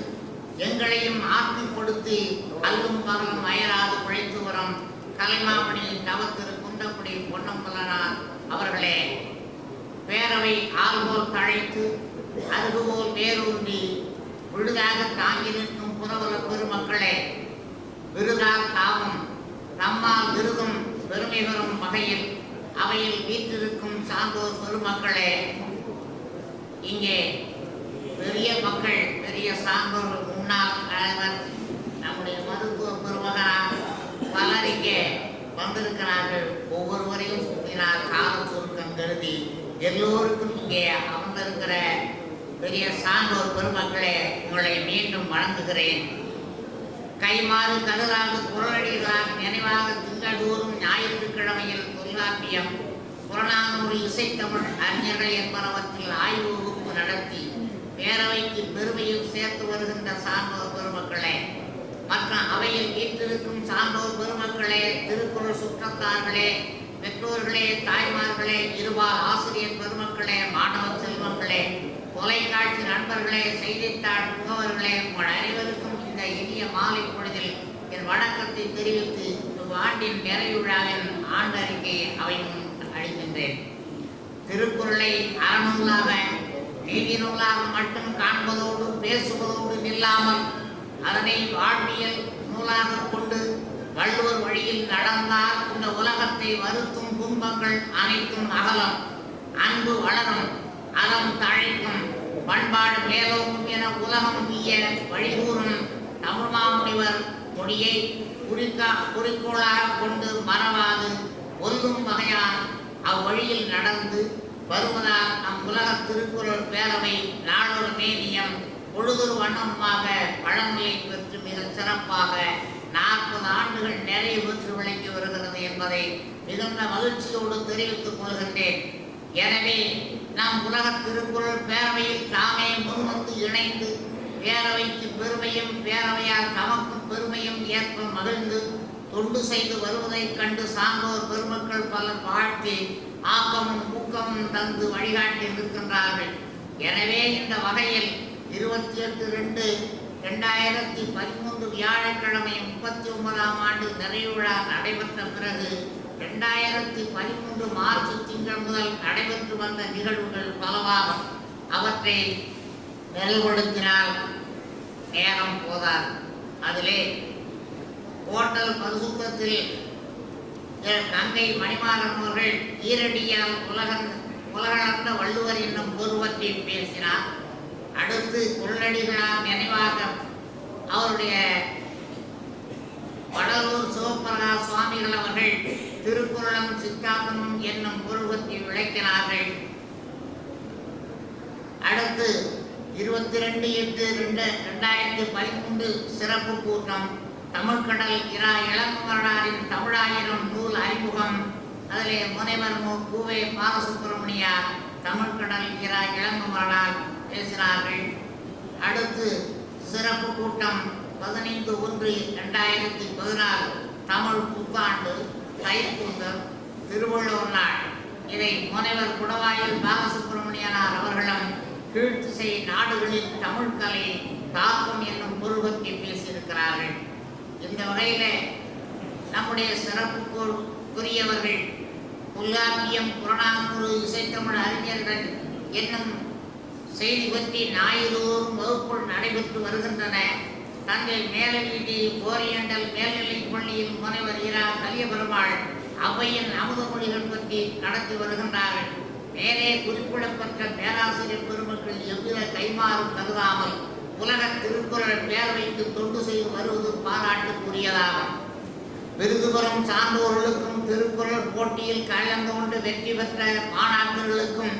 எங்களையும் ஆக்கி கொடுத்து அல்லும் பகலும் அயராது பிழைத்து வரும் கலைமாமணி தவத்திரு குன்றக்குடி பொன்னம்பலனார் அவர்களே, பேரவை ஆள்போல் தழைத்து அதுபோல் வேரூன்றி விழுதாக தாங்கி நிற்கும் புரவல பெருமக்களே, விருதால் தாவும் நம்மால் விருதும் பெருமை பெறும் வகையில் அவையில் வீற்றிருக்கும் சான்றோர் பெருமக்களே, இங்கே பெரிய மக்கள், பெரிய சான்றோர், முன்னாள் தலைவர், நம்முடைய மருத்துவ பெருமகனார் பலர் இங்கே வந்திருக்கிறார்கள். ஒவ்வொருவரையும் சொல்லினார் கால சுருக்கம் கருதி எல்லோருக்கும் இங்கே அமர்ந்திருக்கிற பெரிய சான்றோர் பெருமக்களே, உங்களை மீண்டும் வணங்குகிறேன். கைமாறு கருதாக குரலடிகளார் நினைவாக திங்கள்தோறும் ஞாயிற்றுக்கிழமையில் தொல்காப்பியம், புறநானூறு, இசைத்தமிழ் அறிஞர்கள் என்பனவற்றில் ஆய்வு வகுப்பு நடத்தி பேரவைக்கு பெருமையும் சேர்த்து வருகின்ற சான்றோர் பெருமக்களே, மற்ற அவையில் வீற்றிருக்கும் சான்றோர் பெருமக்களே, திருக்குறள் சுற்றத்தார்களே, பெற்றோர்களே, தாய்மார்களே, இருபால் ஆசிரியர் பெருமக்களே, மாணவ செல்வங்களே, தொலைக்காட்சி நண்பர்களே, செய்தித்தாள் முகவர்களே, உங்கள் அனைவருக்கும் இந்த இனிய மாலை பொழுதில் என் வணக்கத்தை தெரிவித்து இவ்வாண்டின் நிறைவு விழாவின் ஆண்டறிக்கையை அவை முன் அளிக்கின்றேன். திருக்குறளை அறநூலாக நீதி நூலாக மட்டும் காண்பதோடு பேசுவதோடு நில்லாமல் அதனை வாழ்வியல் நூலாக கொண்டு வள்ளுவர் வழியில் நடந்தால் இந்த உலகத்தை வருத்தும் துன்பங்கள் அனைத்தும் அகலம், அன்பு வளரும், அறம் தழைக்கும், பண்பாடு மேலோங்கும் என உலகம் உய்ய வழிகூறும் தமிழ்மாமுனிவர் மொழியை குறிக்கோளாக கொண்டு மறவாது ஒல்லும் வகையால் அவ்வழியில் நடந்து வருவதால் நம் உலக திருக்குறள் பேரவை நாளொரு மேனியம் பொழுதொரு வண்ணமாக பழமையை பெற்று மிக சிறப்பாக 40 ஆண்டுகள் நிறைவு பெற்று விளங்கி வருகிறது என்பதை மிகுந்த மகிழ்ச்சியோடு தெரிவித்துக் கொள்கின்றேன். எனவே நம் உலக திருக்குறள் பேரவையில் தாமே முன்வந்து இணைந்து பேரவைக்கு பெருமையும் பேரவையால் தமக்கும் பெருமையும் ஏற்ப மகிழ்ந்து தொண்டு செய்து வருவதைக் கண்டு சான்றோர் பெருமக்கள் பலர் வாழ்த்தி ஆக்கமும் ஊக்கமும் தந்து வழிகாட்டி இருக்கின்றார்கள். எனவே இந்த வகையில் 28/2/2013 வியாழக்கிழமை 39ஆம் ஆண்டு நிறைவு விழா நடைபெற்ற பிறகு 2013 மார்ச் திங்கள் முதல் நடைபெற்று வந்த நிகழ்வுகள் பலவாகும். அவற்றை நெல்படுத்தினால் நேரம் போதாது. அதிலே ஓட்டல் பரிசுத்தத்தில் கங்கை மணிமாறன் அவர்கள் ஈரடியால் உலகளந்த வள்ளுவர் என்னும் பொருவத்தை பேசினார். அடுத்து கொள்ளடிகளார் நினைவாக அவருடைய வடலூர் சிவபிரகாஷ் சுவாமிகள் அவர்கள் திருக்குறளும் சித்தாந்தமும் என்னும் பொருவத்தை விளக்கினார்கள். அடுத்து 22/8/2013 சிறப்பு கூட்டம், தமிழ்கடல் இரா இளங்குமரனாரின் தமிழாயிரம் நூல் அறிமுகம். அதிலே முனைவர் கூவே பாலசுப்பிரமணியார் தமிழ்கடல் இரா இளங்குமரனார் பேசினார்கள். அடுத்து சிறப்பு கூட்டம் 15/1/2014 தமிழ் புத்தாண்டு, தைப்பொங்கல், திருவள்ளுவர் நாள். இதை முனைவர் குடவாயில் பாலசுப்பிரமணியனார் அவர்களும் கீழ்த்திசை நாடுகளில் தமிழ் கலை தாக்கம் என்னும் பொருள்பற்றி பேசியிருக்கிறார்கள். இந்த வகையில நம்முடைய சிறப்புக்குரியவர்கள் தொல்காப்பியம், புறநானூறு, இசைத்தமிழ் அறிஞர்கள் என்னும் செய்தி பற்றி ஞாயிறுதோறும் வகுப்புகள் நடைபெற்று வருகின்றன. தஞ்சை மேலவீதி ஓரியண்டல் மேல்நிலைப் பள்ளியில் முனைவர் இரா கலியபெருமாள் அவ்வையின் அமுதமொழிகள் பற்றி நடத்தி வருகின்றார்கள். மேலே குறிப்பிடப்பட்ட பேராசிரியர் பெருமக்கள் எவ்வித கைமாறும் கருதாமல் உலக திருக்குறள் பேரவைக்கு தொண்டு செய்து வருவது பாராட்டுக்குரியதாகும். விருது பெறும் சான்றோர்களுக்கும் திருக்குறள் போட்டியில் கலந்து கொண்டு வெற்றி பெற்ற மாணாக்கர்களுக்கும்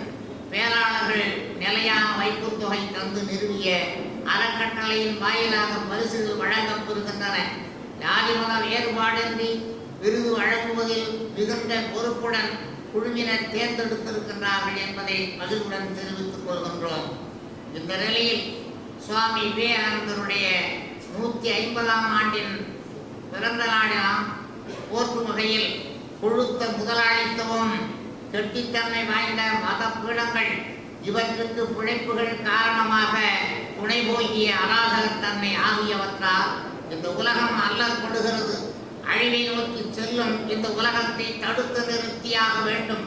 பேராளர்கள் நிலையான வைப்புத் தொகை தந்து நிறுவிய அறக்கட்டளையின் வாயிலாக பரிசுகள் வழங்கப்பெறுகின்றன. ஜாதி மத வேறுபாடின்றி விருது வழங்குவதில் மிகுந்த பொறுப்புடன் குழுவினர் தேர்ந்தெடுத்திருக்கின்றார்கள் என்பதை மகிழ்வுடன் தெரிவித்துக் கொள்கின்றோம். இந்த நிலையில் சுவாமி விவேகானந்தருடைய 150ஆம் ஆண்டின் பிறந்த நாளாம் போற்றும் வகையில் கொழுத்த முதலாளித்துவம், கெட்டித்தன்மை வாய்ந்த மத பீடங்கள் இவற்றுக்கு பிழைப்புகள் காரணமாக துணை போகிய அராஜகத்தன்மை ஆகியவற்றால் இந்த உலகம் அல்லற்படுகிறது. அழிவை நோக்கி செல்லும் இந்த உலகத்தை தடுத்து நிறுத்தியாக வேண்டும்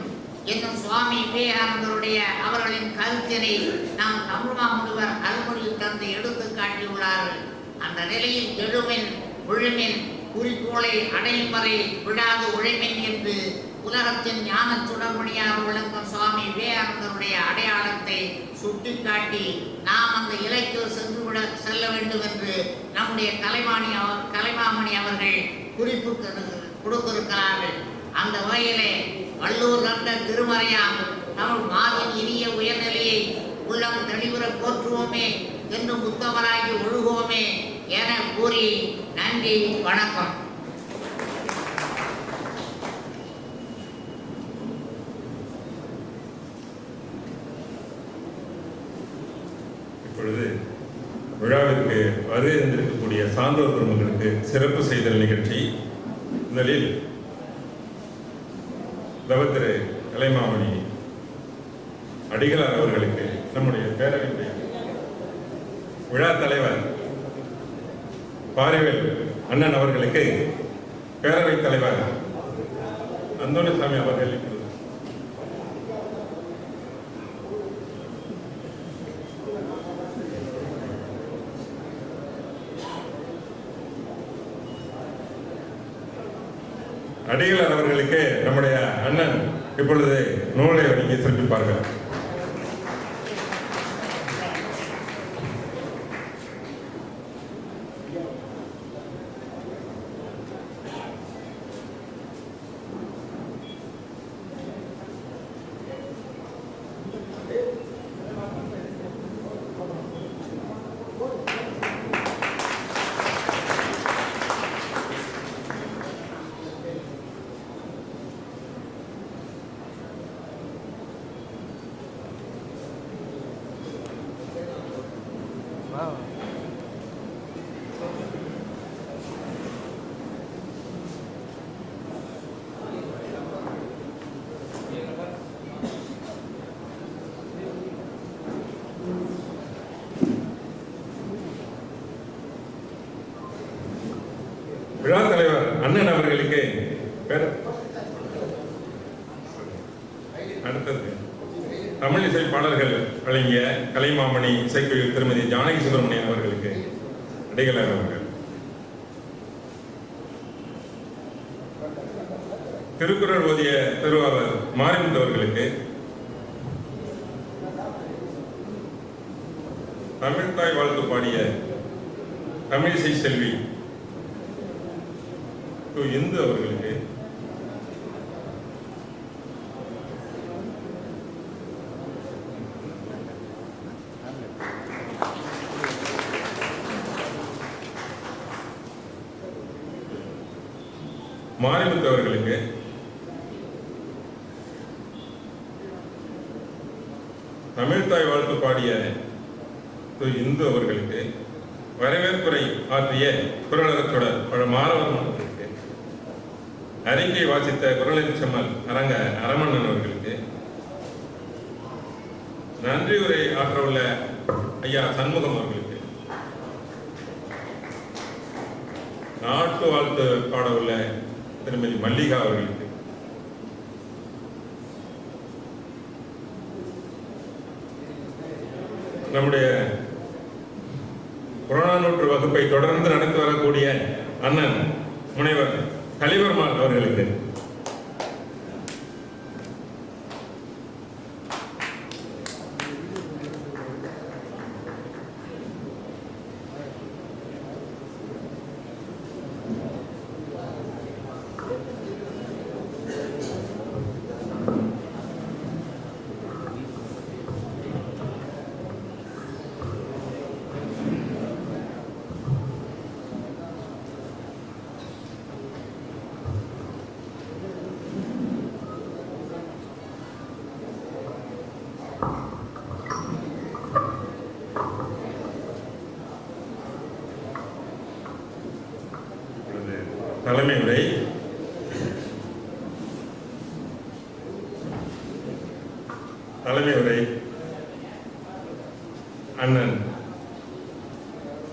என்னும் சுவாமி விவேகானந்தருடைய அவர்களின் கருத்தினை நாம் தமிழ்மா முனிவர் அருள்மொழியில் தந்து எடுத்து காட்டியுள்ளார்கள். அந்த நிலையில் எழுமின் விழுமின் குறிக்கோளை அடையும் வரை விடாது உழைமின் என்று உலகத்தின் ஞான சுடர்மணியாக விளங்கும் சுவாமி விவேகானந்தருடைய அடையாளத்தை சுட்டிக்காட்டி நாம் அந்த இலக்கில் செல்ல வேண்டும் என்று நம்முடைய கலைமாமணி அவர்கள் குறிப்பு கொடுத்திருக்கிறார்கள். அந்த வகையிலே வள்ளூர் கண்ட திருமறையாம் தமிழ் மாதின் இனிய உயர்நிலையை உள்ளம் தெளிவுற போற்றுவோமே என்று முத்தவராகி ஒழுகுவோமே என கூறி நன்றி, வணக்கம். இப்பொழுது விழாவிற்கு வருகை தந்திருக்கக்கூடிய சான்றோர் பெருமக்களுக்கு சிறப்பு செய்தல் நிகழ்ச்சி. முதலில் தவத்திரு கலைமாமணி அடிகளார் அவர்களுக்கு நம்முடைய பேரவையுடைய விழா தலைவர் பாரிவேல் அண்ணன் அவர்களுக்கு பேரவைத் தலைவர் அந்தோணிசாமி அவர்கள் அடிகளார் அவர்களுக்கு நம்முடைய அண்ணன் இப்பொழுது நூலை வழங்கி சிறப்பிப்பார்கள். விழா தலைவர் அண்ணன் அவர்களுக்கு அடுத்தது தமிழ் இசை பாடல்கள் வழங்கிய கலைமாமணி இசைக்குழு திருமதி ஜானகி சுப்பிரமணியன் அவர்களுக்கு அடிகளார் அவர்கள், திருக்குறள் ஓதிய திருவாளர் மாரிமுத்து அவர்களுக்கு, தமிழ்தாய் வாழ்த்து பாடிய தமிழிசை செல்வி இந்து அவர்களுக்கு, மாரிமுத்து அவர்களுக்கு, தமிழ்தாய் வாழ்த்து பாடிய இந்து அவர்களுக்கு, வரவேற்புரை ஆற்றிய குரலகத்தொடர் பழ மாறவன் அவர்களுக்கு, அறிக்கை வாசித்த குரலெச்சம்மல் அரங்க அரமண்ணன் அவர்களுக்கு, நன்றி உரை ஆற்றவுள்ள ஐயா சண்முகம் அவர்களுக்கு, நாட்டு வாழ்த்து பாடவுள்ள திருமதி மல்லிகா அவர்களுக்கு, நம்முடைய புறநானூற்று வகுப்பை தொடர்ந்து நடத்தி வரக்கூடிய அண்ணன் முனைவர் கலிவர்மான் அவர்களுக்கு, தலைமை உரை அண்ணன்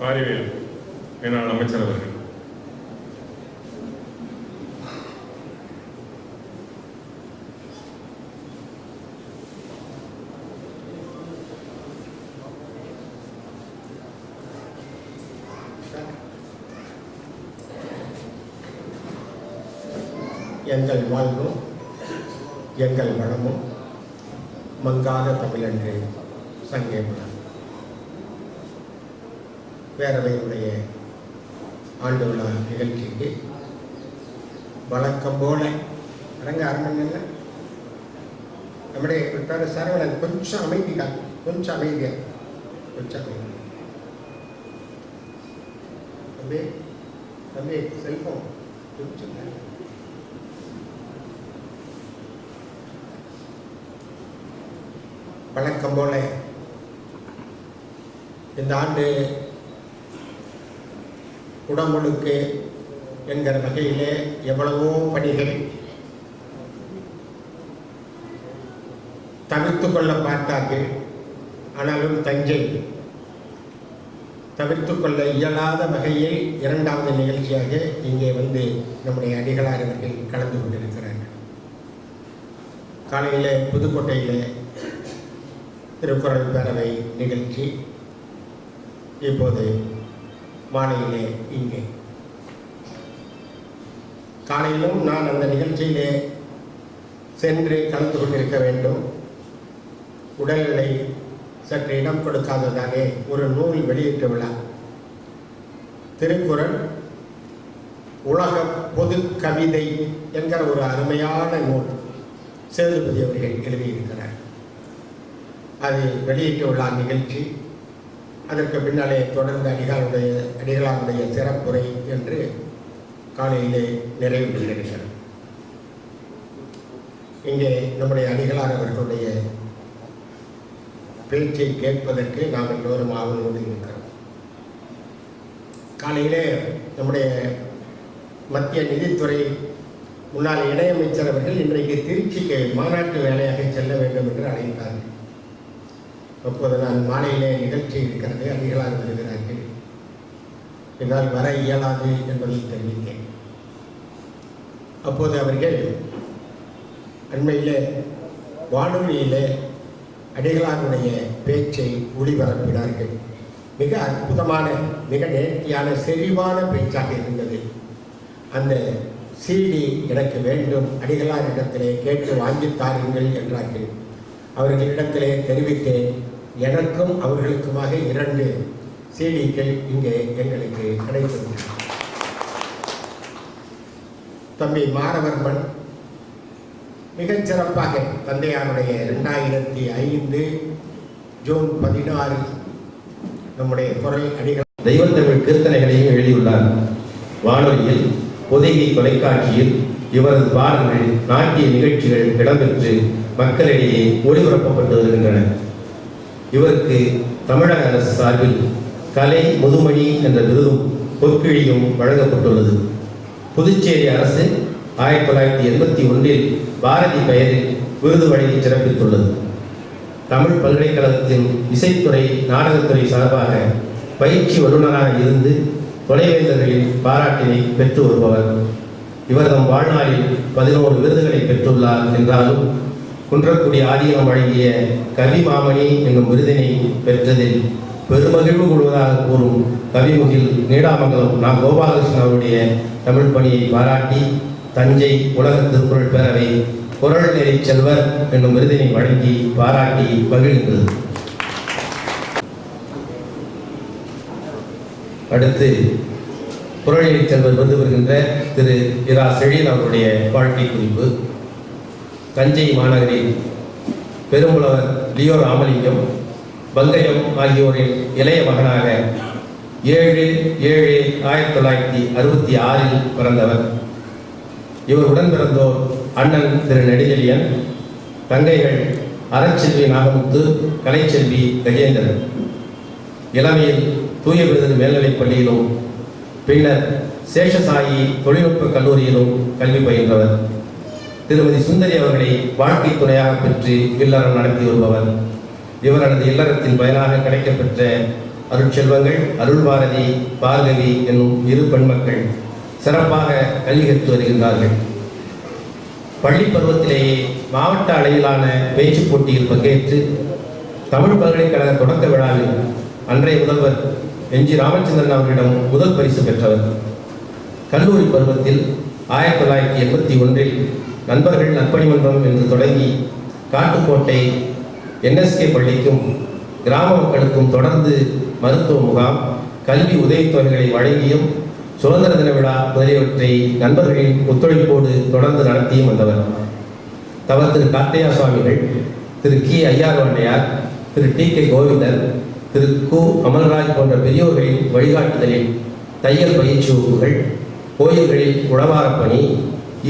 பாரிவேல் மேலாள் அமைச்சர் அவர்கள். எங்கள் வாழ்வும் எங்கள் வளமும் மங்காத தமிழன்று சங்கே மலர். பேரவையினுடைய ஆண்டு விழா நிகழ்ச்சிக்கு வழக்கம் போல அடங்க அரங்கல்ல நம்முடைய விட்டார சரவணன் கொஞ்சம் அமைதியா தம்பி தம்பி செல்போன் கொஞ்சம் வழக்கம் போல இந்த ஆண்டு உடம்புழுக்கு என்கிற வகையிலே எவ்வளவோ பணிகள் தவிர்த்து கொள்ள பார்த்தார்கள். ஆனாலும் தஞ்சை தவிர்த்து கொள்ள இயலாத வகையில் இரண்டாவது நிகழ்ச்சியாக இங்கே வந்து நம்முடைய அடிகளார் அவர்கள் கலந்து கொண்டிருக்கிறார்கள். காலையிலே புதுக்கோட்டையிலே திருக்குறள் பேரவை நிகழ்ச்சி, இப்போது மாலையிலே இங்கே. காலையிலும் நான் அந்த நிகழ்ச்சியிலே சென்று கலந்து கொண்டிருக்க வேண்டும். உடல்நிலை சற்று இடம் கொடுக்காததாலே ஒரு நூல் வெளியிட்ட விழா, திருக்குறள் உலக பொது கவிதை என்கிற ஒரு அருமையான நூல் சேதுபதி அவர்கள் எழுதியிருக்கிறார். அது வெளியிட்ட விழா நிகழ்ச்சி. அதற்கு பின்னாலே தொடர்ந்து அடிகளாருடைய சிறப்புரை என்று காலையிலே நிறைவு பெறுகிறது. இங்கே நம்முடைய அடிகளார் அவர்களுடைய பேச்சை கேட்பதற்கு நாம் எல்லோரும் ஆவலோடு இருக்கிறோம். காலையிலே நம்முடைய மத்திய நிதித்துறை முன்னாள் இணையமைச்சர் அவர்கள் இன்றைக்கு திருச்சிக்கு மாநாட்டு வேலையாக செல்ல வேண்டும் என்று அழைத்தார்கள். அப்போது நான் மாலையிலே நிகழ்ச்சி இருக்கிறது, அடிகளார் வருகிறார்கள், என்னால் வர இயலாது என்பதை தெரிவித்தேன். அப்போது அவர்கள் அண்மையிலே வானொலியிலே அடிகளாருடைய பேச்சை ஒளிபரப்பினார்கள். மிக அற்புதமான, மிக நேர்த்தியான, செறிவான பேச்சாக இருந்தது. அந்த CD எனக்கு வேண்டும், அடிகளாரிடத்திலே கேட்டு வாங்கி தாருங்கள் என்றார்கள். அவர்களிடத்திலே தெரிவித்தேன். எனக்கும் அவர்களுக்குமாக 2 CDக்கள் இங்கே எங்களுக்கு கிடைத்தது. தம்பி மாரவர்மன் மிகச்சிறப்பாக தந்தையாருடைய 2005 ஜூன் 16 நம்முடைய குரல் அடிகள் தெய்வத்தமிழ் கீர்த்தனைகளையும் எழுதியுள்ளார். வானொலியில், பொதிகை தொலைக்காட்சியில் இவரது பாடல்கள், நாட்டிய நிகழ்ச்சிகள் இடம்பெற்று மக்களிடையே ஒளிபரப்பப்பட்டு வருகின்றன. இவருக்கு தமிழக அரசு சார்பில் கலை முதுமணி என்ற விருதும் பொற்கிழியும் வழங்கப்பட்டுள்ளது. புதுச்சேரி அரசு 1981 பாரதி பெயரில் விருது வழங்கி சிறப்பித்துள்ளது. தமிழ் பல்கலைக்கழகத்தின் இசைத்துறை நாடகத்துறை சார்பாக பயிற்சி வல்லுநராக இருந்து துணைவேந்தர்களின் பாராட்டினை பெற்று வருபவர். இவர் தம் வாழ்நாளில் 11 விருதுகளை பெற்றுள்ளார் என்றாலும் குன்றக்குடி ஆதீனம் வழங்கிய கவிமாமணி என்னும் விருதினை பெற்றதில் பெருமகிழ்வு கொள்வதாக கூறும் கவிமுகில் நீடாமங்கலம் நா. கோபாலகிருஷ்ணன் அவருடைய தமிழ் பணியை பாராட்டி தஞ்சை உலக திருக்குறள் பேரவை குறள் நெறி செல்வர் என்னும் விருதினை வழங்கி பாராட்டி மகிழ்ந்தது. அடுத்து குறள் நெறி செல்வர் விருது பெறுகின்ற திரு இரா. செழியன் அவருடைய வாழ்க்கை குறிப்பு. தஞ்சை மாநகரில் பெரும்புலவர் லியோ ராமலிங்கம், பங்கயம் ஆகியோரின் இளைய மகனாக 7/7/1966 பிறந்தவர். இவர் உடன் பிறந்தோர் அண்ணன் திரு நெடுஞ்செழியன், தங்கைகள் அறச்செல்வி நாகமுத்து, கலைச்செல்வி கஜேந்திரன். இளமையில் தூய விருது மேல்நிலைப் பள்ளியிலும் பின்னர் சேஷசாயி தொழில்நுட்ப கல்லூரியிலும் கல்வி பயின்றவர். திருமதி சுந்தரி அவர்களை வாழ்க்கை துணையாக பெற்று இல்லறம் நடத்தி வருபவர். இவரது இல்லறத்தின் பயனாக கிடைக்கப்பெற்ற அருட்செல்வங்கள் அருள்பாரதி, பார்கவி என்னும் 2 பெண்மக்கள் சிறப்பாக கல்வி கற்று வருகின்றார்கள். பள்ளி பருவத்திலேயே மாவட்ட அளவிலான பேச்சு போட்டியில் பங்கேற்று தமிழ் பல்கலைக்கழக தொடக்க விழாவில் அன்றைய முதல்வர் NG ராமச்சந்திரன் அவர்களிடம் முதல் பரிசு பெற்றவர். கல்லூரி பருவத்தில் 1981 நண்பர்கள் நற்பணி மன்றம் என்று தொடங்கி காட்டுக்கோட்டை NSK பள்ளிக்கும் கிராம மக்களுக்கும் தொடர்ந்து மருத்துவ முகாம், கல்வி உதவித்தொகைகளை வழங்கியும் சுதந்திர தின விழா முதலியவற்றை நண்பர்களின் ஒத்துழைப்போடு தொடர்ந்து நடத்தியும் வந்தவர். தவர் திரு கார்த்தையா சுவாமிகள், திரு கி ஐயார்வாண்டையார், திரு TK கோவிந்தன், திரு கு அமல்ராஜ் போன்ற பெரியோர்களின் வழிகாட்டுதலில் தையல் பயிற்சி வகுப்புகள், கோயில்களில் உழவாரப் பணி,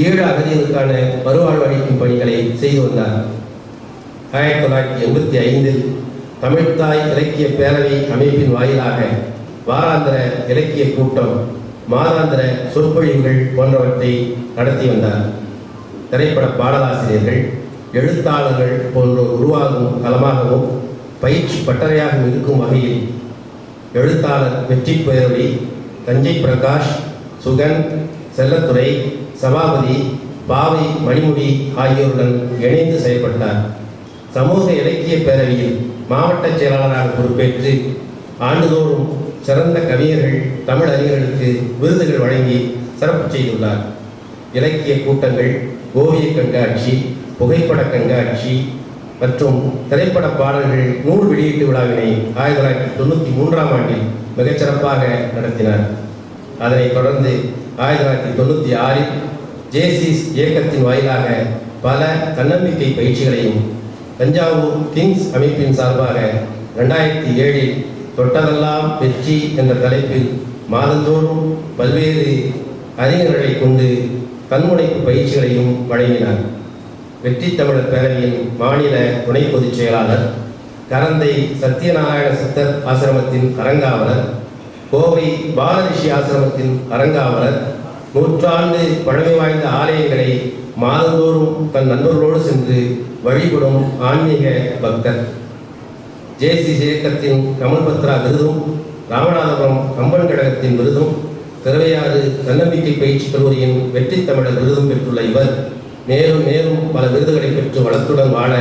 7 அகதிகளுக்கான மறுவாழ்வு அளிக்கும் பணிகளை செய்து வந்தார். 1985 தமிழ்த்தாய் இலக்கிய பேரவை அமைப்பின் வாயிலாக வாராந்திர இலக்கிய கூட்டம், மாதாந்திர சொற்பொழிவுகள் போன்றவற்றை நடத்தி வந்தார். திரைப்பட பாடலாசிரியர்கள், எழுத்தாளர்கள் போன்றோர் உருவாகும் களமாகவும் பயிற்சி பட்டறையாகவும் இருக்கும் வகையில் எழுத்தாளர் வெற்றி பேரவை, தஞ்சை பிரகாஷ், சுகன், செல்லத்துறை, சபாபதி, பாவை மணிமுடி ஆகியோருடன் இணைந்து செயல்பட்டார். சமூக இலக்கிய பேரவையில் மாவட்ட செயலாளராக பொறுப்பேற்று ஆண்டுதோறும் சிறந்த கவிஞர்கள், தமிழ் அறிஞர்களுக்கு விருதுகள் வழங்கி சிறப்பு செய்துள்ளார். இலக்கிய கூட்டங்கள், ஓவிய கண்காட்சி, புகைப்பட கண்காட்சி மற்றும் திரைப்பட பாடல்கள் நூல் வெளியீட்டு விழாவினை 1993ஆம் ஆண்டில் மிகச்சிறப்பாக நடத்தினார். அதனைத் தொடர்ந்து 1996இல் ஜேசிஸ் இயக்கத்தின் வாயிலாக பல தன்னம்பிக்கை பயிற்சிகளையும், தஞ்சாவூர் கிங்ஸ் அமைப்பின் சார்பாக 2007இல் தொட்டதெல்லாம் வெற்றி என்ற தலைப்பில் மாதந்தோறும் பல்வேறு அறிஞர்களை கொண்டு தன்முனைப்பு பயிற்சிகளையும் வழங்கினார். வெற்றி தமிழர் பேரவையின் மாநில துணை பொதுச் செயலாளர், கரந்தை சத்யநாராயண சித்தர் ஆசிரமத்தின் அறங்காவலர், கோவை பாலரிஷி ஆசிரமத்தின் அறங்காவலர், 100 ஆண்டு பழமை வாய்ந்த ஆலயங்களை மாதந்தோறும் தன் நண்பர்களோடு சென்று வழிபடும் ஆன்மீக பக்தர். ஜேசிஸ் இயக்கத்தின் கமல்பத்ரா விருதும், ராமநாதபுரம் கம்பன் கழகத்தின் விருதும், திருவையாறு தன்னம்பிக்கை பயிற்சி கல்லூரியின் வெற்றி தமிழர் விருதும் பெற்றுள்ள இவர் மேலும் மேலும் பல விருதுகளை பெற்று வளத்துடன் வாழ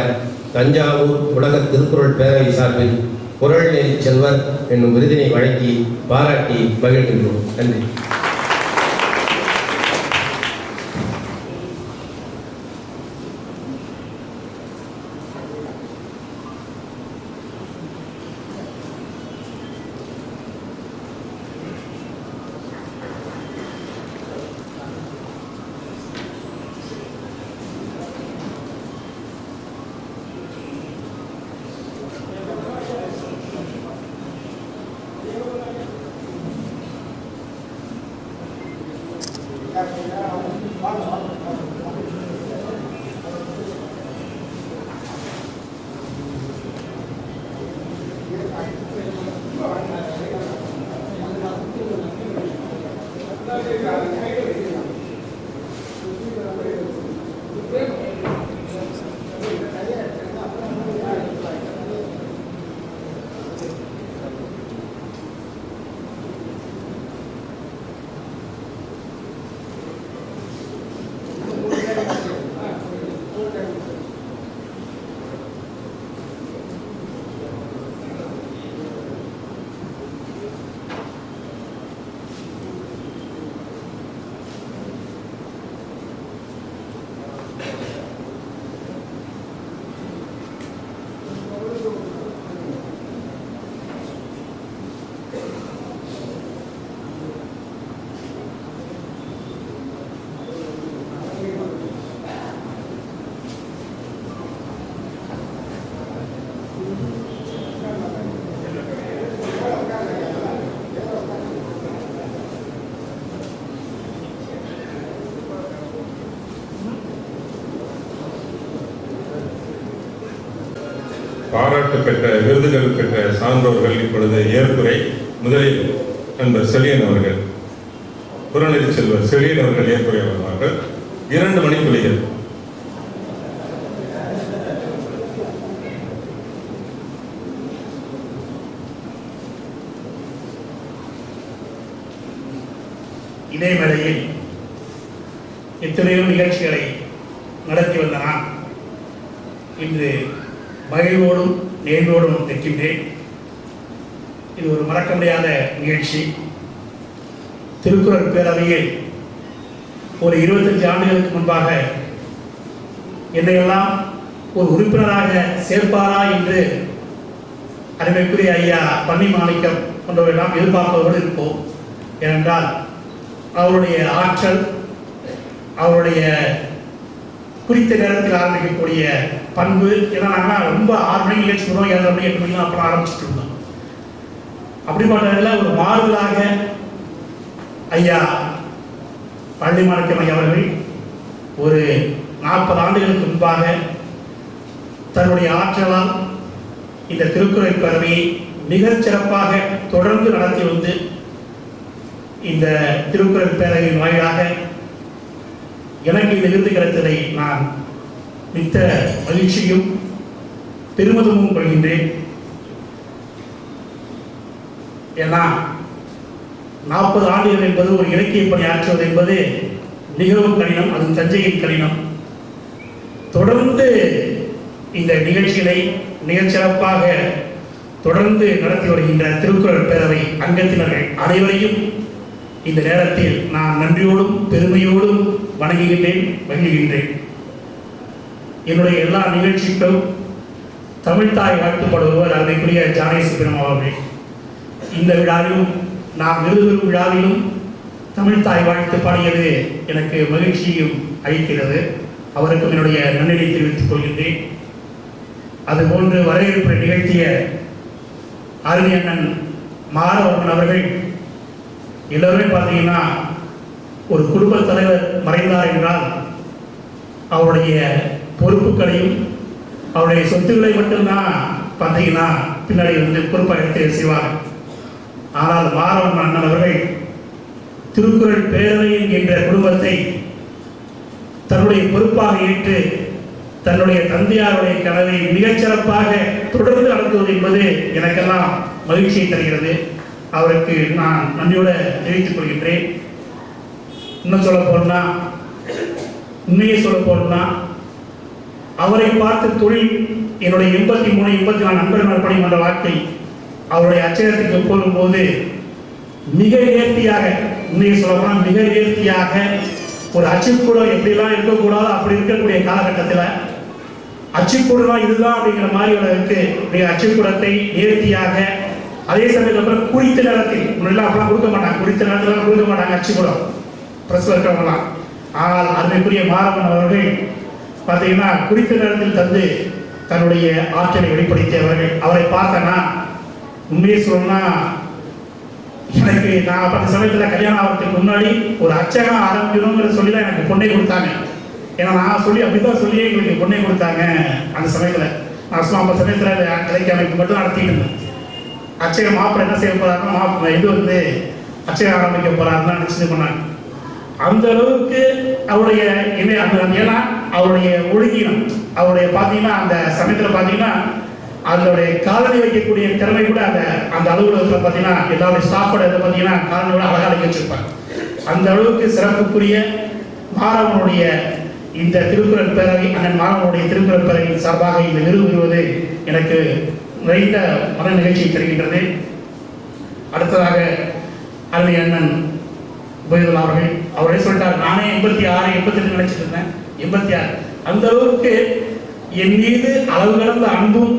தஞ்சாவூர் உலக திருக்குறள் பேரவை சார்பில் குறள் நெறி செல்வர் என்னும் விருதினை வழங்கி பாராட்டி மகிழ்கின்றோம். நன்றி. பாராட்டு பெற்ற, விருதுகள் பெற்ற சான்றோர்கள் இப்பொழுது ஏற்புரை. முதலில் நண்பர் செழியன் அவர்கள், புறநெறி செல்வர் செழியன் அவர்கள் ஏற்புரை வருவார்கள். 2 மணித்துளிகள். இதே வேளையில் எத்தனையோ நிகழ்ச்சிகளை நடத்தி வந்த நான் இன்று மகிழ்வோடும் நேர்வோடும் இருக்கின்றேன். இது ஒரு மறக்க முடியாத நிகழ்ச்சி. திருக்குறள் பேரவையில் ஒரு 25 ஆண்டுகளுக்கு முன்பாக என்னையெல்லாம் ஒரு உறுப்பினராக சேர்ப்பாரா என்று அருமைக்குரிய ஐயா பன்னி மாணிக்கம் போன்றவர்களெல்லாம் எதிர்பார்ப்பதோடு இருப்போம். ஏனென்றால் அவருடைய ஆற்றல், அவருடைய குறித்த நேரத்தில் ஆரம்பிக்கக்கூடிய பண்பு, ஏன்னா நாங்கள் ரொம்ப 6 மணி நிகழ்ச்சி விடுவோம், 7 மணி 8 மணிலாம் அப்புறம் ஆரம்பிச்சுட்டு இருந்தோம். அப்படிப்பட்டதில் ஒரு மாறுதலாக ஐயா பழனி மாணிக்கம் ஐயா அவர்கள் ஒரு 40 ஆண்டுகளுக்கு முன்பாக தன்னுடைய ஆற்றலால் இந்த திருக்குறள் பேரவையை மிகச் சிறப்பாக தொடர்ந்து நடத்தி வந்து இந்த திருக்குறள் பேரவையின் வாயிலாக எனக்கு இந்த விருது கிடைத்ததை நான் மிக்க மகிழ்ச்சியும் பெருமிதமும் கொள்கின்றேன். ஏன்னா 40 ஆண்டுகள் என்பது ஒரு இலக்கிய பணி ஆற்றுவது என்பது மிகவும் கடினம். அது தஞ்சையின் கடினம். தொடர்ந்து இந்த நிகழ்ச்சிகளை மிகச்சிறப்பாக தொடர்ந்து நடத்தி வருகின்ற திருக்குறள் பேரவை அங்கத்தினர்கள் அனைவரையும் இந்த நேரத்தில் நான் நன்றியோடும் பெருமையோடும் வணங்குகின்றேன், மகிழ்கின்றேன். என்னுடைய எல்லா நிகழ்ச்சிக்கும் தமிழ்தாய் வாழ்த்துப்படுபவர் அருமைக்குரிய ஜானை சுப்பிரமணியம் அவர்கள். இந்த விழாவிலும் நாம் விருது விழாவிலும் தமிழ்தாய் வாழ்த்து பாடியது எனக்கு மகிழ்ச்சியும் அளிக்கிறது. அவருக்கும் என்னுடைய நன்றியை தெரிவித்துக் கொள்கின்றேன். அதுபோன்று வரவேற்பை நிகழ்த்திய அருமை அண்ணன் மாறவன் அவர்கள் எல்லோருமே பார்த்தீங்கன்னா ஒரு குடும்பத் தலைவர் மறைந்தார் என்றால் அவருடைய பொறுப்புகளையும் அவருடைய சொத்துக்களை மட்டும்தான் பார்த்தீங்கன்னா பின்னாடி வந்து பொறுப்பாக எடுத்து செய்வார். ஆனால் மாறவன் அண்ணன் அவர்கள் திருக்குறள் பேரவை என்ற குடும்பத்தை தன்னுடைய பொறுப்பாக ஏற்று தன்னுடைய தந்தையாருடைய கனவை மிகச்சிறப்பாக தொடர்ந்து நடத்துவது என்பது எனக்கெல்லாம் மகிழ்ச்சியை தருகிறது. அவருக்கு நான் நன்றியோடு தெரிவித்துக் கொள்கின்றேன். இன்னும் சொல்ல போனா, உண்மையை சொல்ல போனா, அவரை பார்த்து தொழில் என்னுடைய 83, 84 நண்பர்கள் பணி என்ற வார்த்தை அவருடைய அச்சகத்துக்கு போகும்போது மிக நேர்த்தியாக, உண்மையை சொல்ல போனால் மிக நேர்த்தியாக ஒரு அச்சுக்கூடம் எப்படிலாம் இருக்கக்கூடாது அப்படி இருக்கக்கூடிய காலகட்டத்தில் அச்சுக்கூடலாம் இதுதான் அப்படிங்கிற மாதிரி இருக்கு. அச்சுக்கூடத்தை நேர்த்தியாக அதே சமயத்தில் அப்புறம் குறித்த நேரத்தில் முன்னெல்லாம் அப்படிலாம் கொடுக்க மாட்டாங்க, குறித்த நேரத்தில் கொடுக்க மாட்டாங்க அச்சுக்கூடம் பிரஸ் இருக்கிறவங்களாம். ஆனால் அருமைக்குரிய மாறவன் அவர்கள் பார்த்தீங்கன்னா குறித்த நேரத்தில் தந்து தன்னுடைய ஆற்றலை வெளிப்படுத்தியவர்கள். அவரை பார்த்தனா உண்மையை சொல்லணும்னா எனக்கு நான் அந்த சமயத்தில் கல்யாணம் ஆகிறதுக்கு முன்னாடி ஒரு அச்சகம் ஆரம்பிக்கணுங்கிற சொல்லி தான் எனக்கு பொண்ணை கொடுத்தாங்க. ஏன்னா நான் சொல்லி அப்படிதான் சொல்லி எங்களுக்கு பொண்ணை கொடுத்தாங்க. அந்த சமயத்தில் நான் சும்மா அந்த சமயத்தில் கலைக்கு அமைப்பு மட்டும் நடத்திட்டு இருந்தேன். அச்சகம் மாப்பிள்ளை என்ன செய்ய போறாருன்னா இது வந்து அச்சகம் ஆரம்பிக்க போறாருன்னு நினைச்சு பண்ணாங்க. அந்த அளவுக்கு அவருடைய ஏன்னா அவருடைய ஒழுங்கினம், அவருடைய பார்த்தீங்கன்னா அந்த சமயத்தில் பார்த்தீங்கன்னா அதனுடைய காலனி வைக்கக்கூடிய திறமை கூட அந்த அலுவலகத்தில் பார்த்தீங்கன்னா எல்லாருடைய ஸ்டாஃபோட இதை பார்த்தீங்கன்னா காலனியோட அழகாக அடக்கி வச்சிருப்பாங்க. அந்த அளவுக்கு சிறப்புக்குரிய மாறவனுடைய இந்த திருக்குறள் பேரவை, அண்ணன் மாறவனுடைய திருக்குறள் பேரவையின் சார்பாக இந்த விருது பெறுவது எனக்கு நிறைந்த மன நிகழ்ச்சியை தருகின்றது. அடுத்ததாக அருமை அண்ணன் உபயோகம் அவர்கள் அவரே சொல்லிட்டார், நானே 86, 88 நினைச்சிட்டு இருந்தேன். 86 அந்த அளவுக்கு என் மீது அளவு கடந்த அன்பும்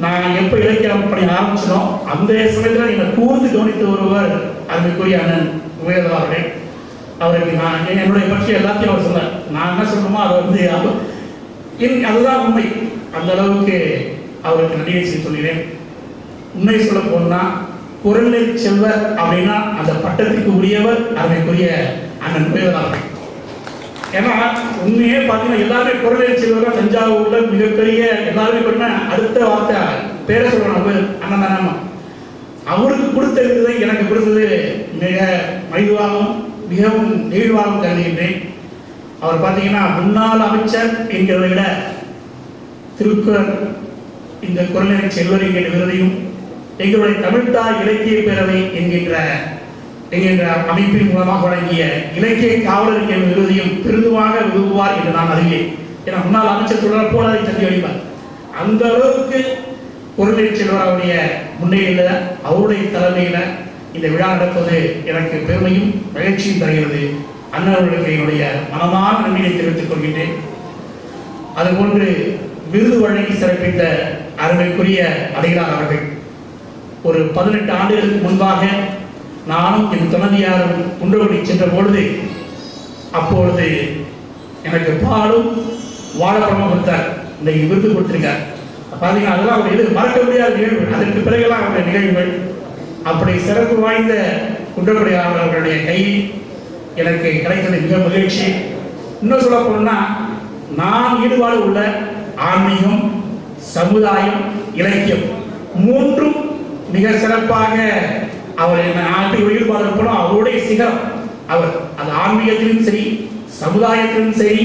நான் எப்போ இலக்கிய பணி ஆரம்பிச்சனோ அந்த சமயத்தில் என்னை கூர்ந்து கவனித்து ஒருவர் அருமைக்குரிய அண்ணன் உபயோகம் அவர்கள். அவருக்கு நான் என்னுடைய பற்றி எல்லாத்தையும் அவர் சொன்னார். நான் என்ன சொல்லணுமோ அதை வந்து அதுதான் உண்மை. அந்த அளவுக்கு அவருக்கு நன்றியை செய்து சொல்கிறேன். உண்மை சொல்ல போனா குரலை செல்வர் அப்படின்னா அந்த பட்டத்துக்கு உரியவர் அருமைக்குரிய அண்ணன் உபயோகம் அவர்கள். ஏன்னா உண்மையே பார்த்தீங்கன்னா எல்லாருமே குரலை செல்வர் தஞ்சாவூர்ல மிகப்பெரிய எல்லாருமே பண்ண அடுத்த வார்த்தை பேரை சொல்லணும் அண்ணன் தானம்மா. அவருக்கு கொடுத்த விருதை எனக்கு கொடுத்தது மிக மகிழ்வாகவும் மிகவும் நெகிழ்வாகவும் கருதுகின்றேன். அவர் பார்த்தீங்கன்னா முன்னாள் அமைச்சர் என்கிறதை விட திருக்குறள் இந்த குரலை செல்வர் என்கிற விருதையும் எங்களுடைய தமிழ்தாய் இலக்கிய பேரவை என்கின்ற அமைப்பின் மூலமாக வழங்கிய இலக்கிய காவலர் என்கிற விருதையும் பெருதுவாக விரும்புவார் என்று நான் அறிவேன். ஏன்னா முன்னாள் அமைச்சர் சொல்ற போல அதை தந்தி அளிப்பார். அந்த அளவுக்கு குரலை செல்வர் அவருடைய முன்னிலையில அவருடைய தலைமையில இந்த விழா நடப்பது எனக்கு பெருமையும் மகிழ்ச்சியும் தருகிறது. அண்ணவர்களுக்கு என்னுடைய மனமான நன்றியை தெரிவித்துக் கொள்கின்றேன். அதுபோன்று விருது வழங்கி சிறப்பித்த அருமைக்குரிய அடிகளார் அவர்கள் ஒரு 18 ஆண்டுகளுக்கு முன்பாக நானும் என் துணைவியாரும் குன்றக்குடி சென்ற பொழுது அப்பொழுது எனக்கு பாலும் வாழைப்பழமும் கொடுத்தார். இன்னைக்கு விருது கொடுத்திருக்கார். பார்த்தீங்கன்னா அதெல்லாம் ஒரு இது மறக்க முடியாத நிகழ்வு. அதற்கு பிறகுலாம் அவருடைய நிகழ்வுகள் அப்படி சிறப்பு வாய்ந்த குன்றக்குடி அவர்களுடைய கையில் எனக்கு கிடைத்தது மிக மகிழ்ச்சி. இன்னும் சொல்ல போனா நான் ஈடுபாடு உள்ள ஆன்மீகம், சமுதாயம், இலக்கியம் மூன்றும் மிக சிறப்பாக அவர் ஈடுபாடு இருப்போம். அவருடைய சிகரம் அவர் அது ஆன்மீகத்திலும் சரி, சமுதாயத்திலும் சரி,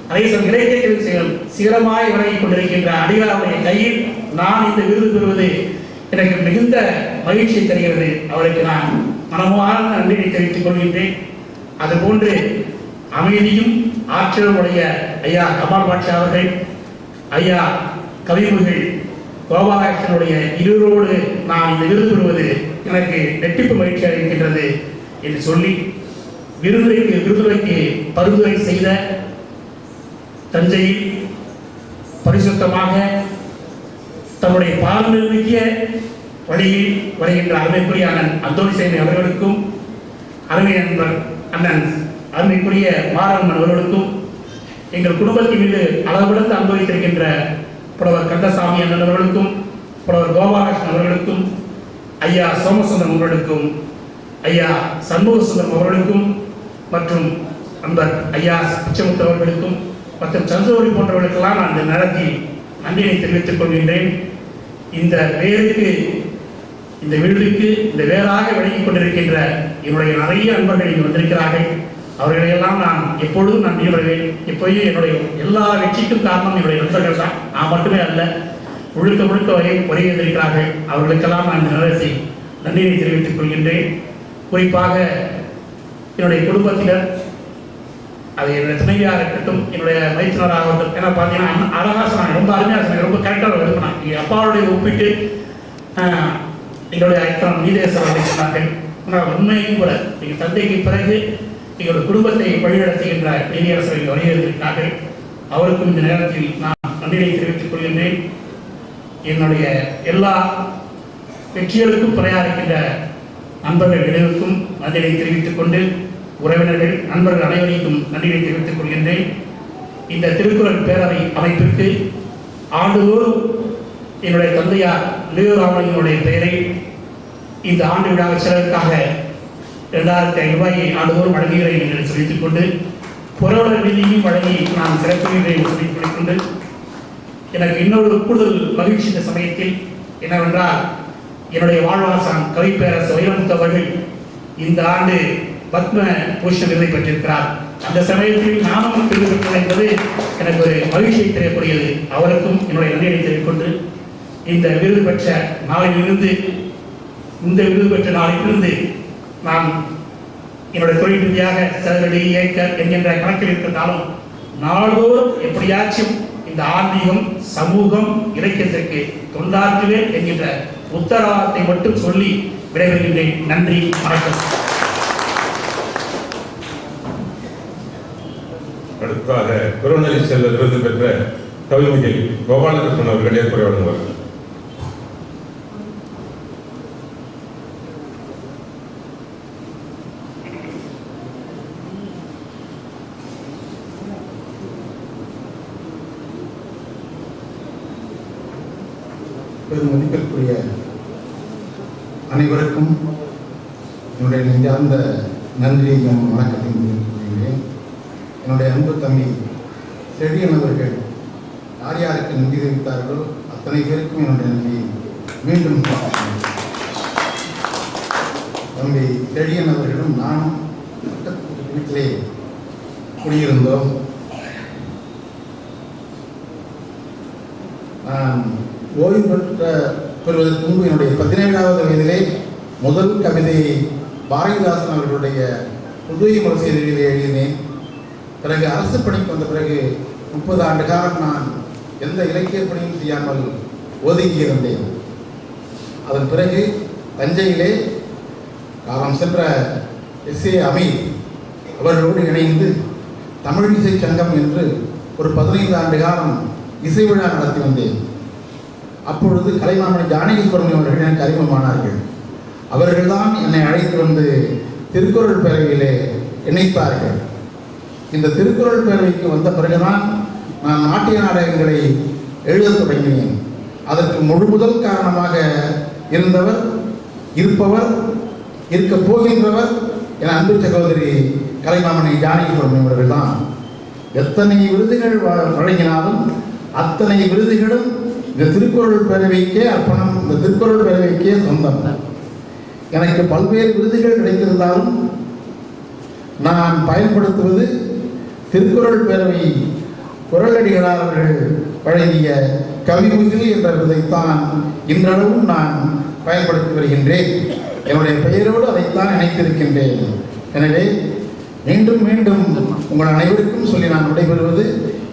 அதே சமயம் இலக்கியத்திலும் சிகரமாய் விளங்கிக் கொண்டிருக்கின்ற அடிகளாருடைய கையில் நான் இந்த விருது பெறுவது எனக்கு மிகுந்த மகிழ்ச்சி தருகிறது. அவருக்கு நான் மனமார்ந்த நன்றியை தெரிவித்துக் கொள்கின்றேன். அதுபோன்று அமைதியும் ஆற்றலும் உடைய ஐயா கமால் பாட்ஷா அவர்கள், ஐயா கவிமுகள் கோபாலகிருஷ்ணனுடைய இருவரோடு நான் இந்த விருது பெறுவது எனக்கு ரெட்டிப்பு மகிழ்ச்சி அளிக்கின்றது என்று சொல்லி விருதுரைக்கு பரிந்துரை செய்த தஞ்சையில் பரிசுத்தமாக தன்னுடைய பாரம்பரிய வழியில் வருகின்ற அருமைக்குரிய அண்ணன் அந்தோணிசாமி அவர்களுக்கும், அருமை நண்பர் அண்ணன் அருமைக்குரிய மாரம்மன் அவர்களுக்கும், எங்கள் குடும்பத்தின் மீது அளவிடந்து அன்பு வைத்திருக்கின்ற புலவர் கந்தசாமி அண்ணன் அவர்களுக்கும், புலவர் கோபாலகிருஷ்ணன் அவர்களுக்கும், ஐயா சோமசுந்தரம் அவர்களுக்கும், ஐயா சண்முகசுந்தரம் அவர்களுக்கும், மற்றும் நண்பர் ஐயா பிச்சமுத்து அவர்களுக்கும் மற்றும் சந்திரவரி போன்றவர்களுக்கெல்லாம் நான் இந்த நேரத்தில் நன்றியை தெரிவித்துக் கொள்கின்றேன். இந்த வேருக்கு, இந்த விருதுக்கு இந்த வேறாக விளங்கிக் கொண்டிருக்கின்ற என்னுடைய நிறைய நண்பர்கள் இங்கு வந்திருக்கிறார்கள். அவர்களையெல்லாம் நான் எப்பொழுதும் நன்றி வருவேன். இப்போயும் என்னுடைய எல்லா வெற்றிக்கும் காரணம் என்னுடைய நண்பர்கள் தான், நான் மட்டுமே அல்ல. முழுக்க வருகின்றிருக்கிறார்கள். அவர்களுக்கெல்லாம் நான் இந்த நேரத்தில் நன்றியை தெரிவித்துக் கொள்கின்றேன். குறிப்பாக என்னுடைய குடும்பத்தினர், அது என்னுடைய துணைவியாக இருக்கட்டும், என்னுடைய மைத்தினராக இருக்கட்டும். ஏன்னா பார்த்தீங்கன்னா அழகாக சொன்னாங்க, ரொம்ப அருமையாக சொன்னாங்க, ரொம்ப கரெக்டாக எழுப்பினாங்க. எங்கள் அப்பாவுடைய ஒப்பிட்டு எங்களுடைய ஐத்தனம் நீதேசர் அவர்கள் சொன்னார்கள். ஆனால் உண்மையும் கூட எங்கள் தந்தைக்கு பிறகு எங்களுடைய குடும்பத்தை வழிநடத்துகின்ற நீதியரசர்கள் வருகிறார்கள். அவருக்கும் இந்த நேரத்தில் நான் நன்றியை தெரிவித்துக் கொள்கின்றேன். என்னுடைய எல்லா வெற்றிகளுக்கும் துணையாருக்கின்ற நண்பர்கள் இடைவருக்கும் நன்றியை தெரிவித்துக் கொண்டு, உறவினர்கள் நண்பர்கள் அனைவருக்கும் நன்றியை தெரிவித்துக் கொள்கின்றேன். இந்த திருக்குறள் பேரவை அமைப்பிற்கு ஆண்டுதோறும் என்னுடைய தந்தையார் லியோ ராமலிங்கனுடைய பெயரை இந்த ஆண்டு விழா செலவுக்காக 2500 ரூபாயை ஆண்டுதோறும் வழங்குகிறேன் என்று சொல்லித்துக் கொண்டு, புறவலர் நிதியையும் வழங்கி நான் சிறப்புகிறேன் என்று சொல்லிக் கொண்டு, எனக்கு இன்னொரு கூடுதல் மகிழ்ச்சி இந்த சமயத்தில் என்னவென்றால், என்னுடைய வாழ்வாசான் கவிப்பேரரசு வைரமுத்து அவர்கள் இந்த ஆண்டு பத்ம பூஷன் விருதை பெற்றிருக்கிறார். அந்த சமயத்தில் நானும் விருது பெற்றேன் என்பது எனக்கு ஒரு மகிழ்ச்சியை தெரியக்கூடியது. அவருக்கும் என்னுடைய நன்றியை தெரிவிக்கொண்டு, இந்த விருது பெற்ற நாளிலிருந்து நான் என்னுடைய தொழில் ரீதியாக சதுரடி ஏக்கர் என்கின்ற கணக்கில் இருக்கிறாலும் நாள்தோறும் எப்படியாச்சும் இந்த ஆன்மீகம், சமூகம், இலக்கியத்திற்கு தொண்டாற்றுவேன் என்கின்ற உத்தரவாதத்தை மட்டும் சொல்லி விடைபெறுகின்றேன். நன்றி, வணக்கம். அடுத்ததாக குருநெறி செல்வர் விருது பெற்ற கவிமுகில் கோபாலகிருஷ்ணன் அவர்கள் ஏற்புரை வழங்குவார்கள். மதிப்பிற்குரிய அனைவருக்கும் என்னுடைய நெஞ்சார்ந்த நன்றியையும் வணக்கத்தையும் தெரிவித்துக் என்னுடைய அன்பு தம்பி செழியன் அவர்கள் யார் யாருக்கு நன்றி தெரிவித்தார்களோ அத்தனை பேருக்கும் என்னுடைய நன்றியை மீண்டும் தம்பி செழியன் அவர்களும் நானும் வீட்டிலே குடியிருந்தோம். நான் ஓய்வு பெறுவதற்கு முன்பு என்னுடைய 17வது வயதிலே முதல் கவிதையை பாரதிதாசன் அவர்களுடைய புதுவை மலசேரியிலே எழுதினேன். பிறகு அரசு பணிக்கு வந்த பிறகு 30 ஆண்டு காலம் நான் எந்த இலக்கிய பணியும் செய்யாமல் ஒதுங்கியிருந்தேன். அதன் பிறகு தஞ்சையிலே காலம் சென்ற எஸ்.ஏ. அமீர் அவர்களோடு இணைந்து தமிழ் இசை சங்கம் என்று ஒரு 15 ஆண்டு காலம் இசை விழா நடத்தி வந்தேன். அப்பொழுது கலைமாமணி ஜானகி சுப்பிரமணியம் அவர்கள் எனக்கு அறிமுகமானார்கள். அவர்கள்தான் என்னை அழைத்து வந்து திருக்குறள் பேரவையிலே இணைத்தார்கள். இந்த திருக்குறள் பேரவைக்கு வந்த பிறகுதான் நான் நாட்டிய நாடகங்களை எழுதத் தொடங்கினேன். அதற்கு முதல் காரணமாக இருப்பவர் இருக்கப் போகின்றவர் என் அன்பு சகோதரி கலைமாமணி ஜானகி சுப்பிரமணியம் அவர்கள் தான். எத்தனை விருதுகள் வழங்கினாலும் அத்தனை விருதுகளும் இந்த திருக்குறள் பேரவைக்கே அர்ப்பணம், இந்த திருக்குறள் பேரவைக்கே சொந்தம். எனக்கு பல்வேறு விருதுகள் கிடைத்திருந்தாலும் நான் பயன்படுத்துவது திருக்குறள் பேரவை குறளடிகளார் அவர்கள் வழங்கிய கவிமுகில் என்ற விதைத்தான் இன்றளவும் நான் பயன்படுத்தி வருகின்றேன். என்னுடைய பெயரோடு அதைத்தான் இணைத்திருக்கின்றேன். எனவே மீண்டும் மீண்டும் உங்கள் அனைவருக்கும் சொல்லி நான் விடைபெறுவது,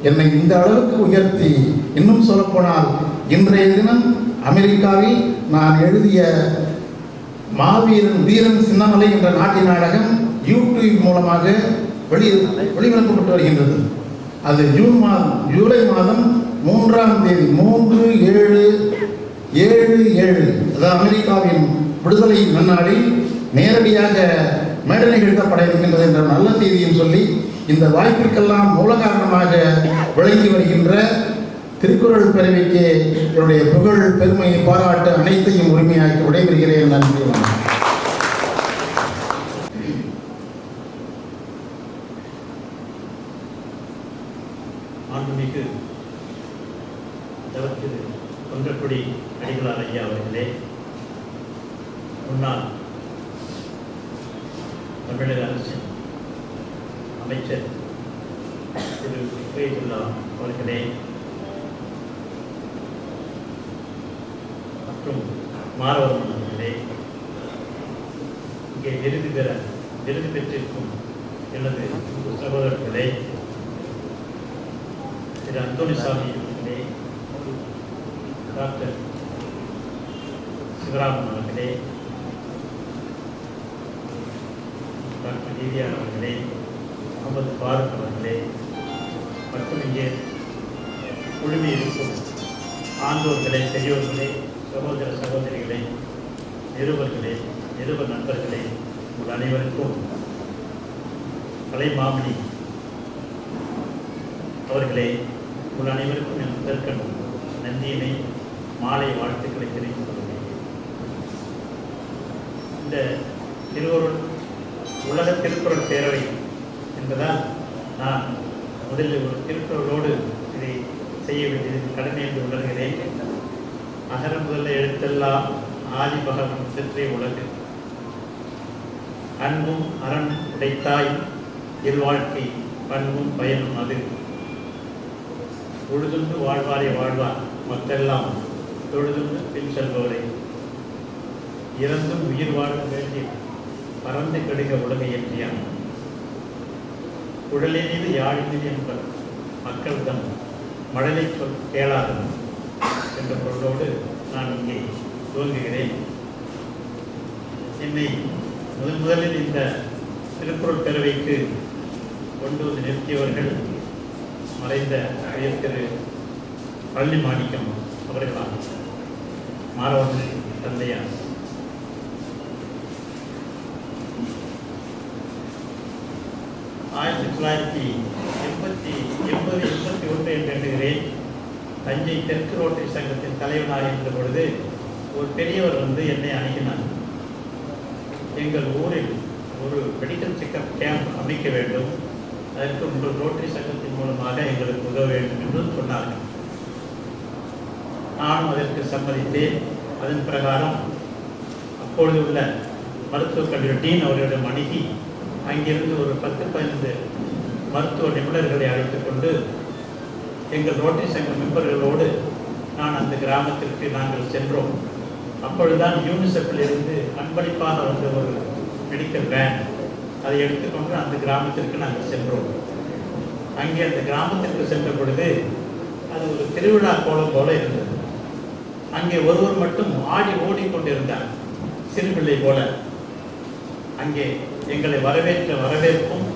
என்னை இந்த அளவுக்கு உயர்த்தி, இன்னும் சொல்லப்போனால் இன்றைய தினம் அமெரிக்காவில் நான் எழுதிய மாவீரன் வீரன் சின்னமலை என்ற நாட்டிய நாடகம் யூடியூப் மூலமாக வெளிநடப்பப்பட்டு வருகின்றது. அது ஜூலை மாதம் 3ஆம் தேதி 3/7/7 அதாவது அமெரிக்காவின் விடுதலை நன்னாளில் நேரடியாக மேடை நிகழ்த்தப்பட இருக்கின்றது என்ற நல்ல செய்தியும் சொல்லி, இந்த வாய்ப்பிற்கெல்லாம் மூல காரணமாக விளங்கி வருகின்ற திருக்குறள் பேரவைக்கு என்னுடைய புகழ் பெருமையை பாராட்டு அனைத்தையும் உரிமையாக்கி விடைபெறுகிறேன். நன்றி. மாண்புமிகு திரு தொண்டக்குடி அடிகளார் ஐயா அவர்களே, முன்னாள் தமிழக அரசின் அமைச்சர் திரு ஃபைதுல்லா அவர்களே மற்றும் மாரவர்மன் அவர்களே, இங்கே விருது பெற்றிருக்கும் எனது சகோதரர்களே, திரு அந்தோணிசாமி அவர்களே, டாக்டர் சிவராமன் அவர்களே, டாக்டர் நீதியார் அவர்களே, முகமது ஃபாரூக் அவர்களே மற்றும் இங்கே குழுமி இருக்கும் ஆண்டோர்களே, பெரியோர்களே, சகோதர சகோதரிகளே, நிருபர் நண்பர்களே, உங்கள் அனைவருக்கும் கலைமாமணி அவர்களே, உங்கள் அனைவருக்கும் என் முதற்கண் நன்றியினை மாலை வாழ்த்துக்களை தெரிவித்துக் கொள்கிறேன். இந்த உலக திருக்குறள் பேரவை என்பதால் நான் முதலில் ஒரு திருக்குறளோடு இதை செய்ய வேண்டியது கடமை என்று உணர்கிறேன். அகர முதல்ல எழுத்தெல்லாம் ஆதி பகவன் சிற்றை உலகு, அன்பும் அரண் உடைத்தாய் இல்வாழ்க்கை பண்பும் பயனும் அது, உழுதுண்டு வாழ்வாரை வாழ்வார் மற்றெல்லாம் தொழுதுண்டு பின் செல்பவரை, இறந்தும் உயிர் வாழ வேண்டிய பறந்து கெடுக உலகை என்றியான், உடலினிது யாழினிது என்பர் மக்கள் தம் மழலை சொல் கேளாதன் என்ற பொருளோடு நான் இங்கே துவங்குகிறேன். என்னை முதலில் இந்த திருக்குறள் பேரவைக்கு கொண்டு வந்து நிறுத்தியவர்கள் மறைந்த திரு பள்ளி மாணிக்கம் அவர்களால் மாறவர்கள் தந்தையார். ஆயிரத்தி 1981 என்று எண்ணுகிறேன். தஞ்சை தெற்கு ரோட்டரி சங்கத்தின் தலைவனாக இருந்த பொழுது ஒரு பெரியவர் வந்து என்னை அணுகினார். எங்கள் ஊரில் ஒரு மெடிக்கல் செக்அப் கேம்ப் அமைக்க வேண்டும், அதற்கு உங்கள் ரோட்டரி சங்கத்தின் மூலமாக எங்களுக்கு உதவ வேண்டும் என்று சொன்னார்கள். நானும் அதற்கு சம்மதித்தேன். அதன் பிரகாரம் அப்பொழுது உள்ள மருத்துவக் கல்லூரி டீன் அவர்களிடம் அணுகி அங்கிருந்து ஒரு 10-15 மருத்துவ நிபுணர்களை அழைத்துக் கொண்டு எங்கள் ரோட்டரி சங்க மெம்பர்களோடு நான் அந்த கிராமத்திற்கு நாங்கள் சென்றோம். அப்பொழுதுதான் யூனிசெஃபிலிருந்து அன்பளிப்பாக வந்த ஒரு மெடிக்கல் வேன், அதை எடுத்துக்கொண்டு அந்த கிராமத்திற்கு நாங்கள் சென்றோம். அங்கே அந்த கிராமத்திற்கு சென்ற பொழுது அது ஒரு திருவிழா கோலம் போல இருந்தது. அங்கே ஒருவர் மட்டும் ஆடி ஓடிக்கொண்டிருந்தார், சிறுபிள்ளை போல. அங்கே எங்களை வரவேற்பும்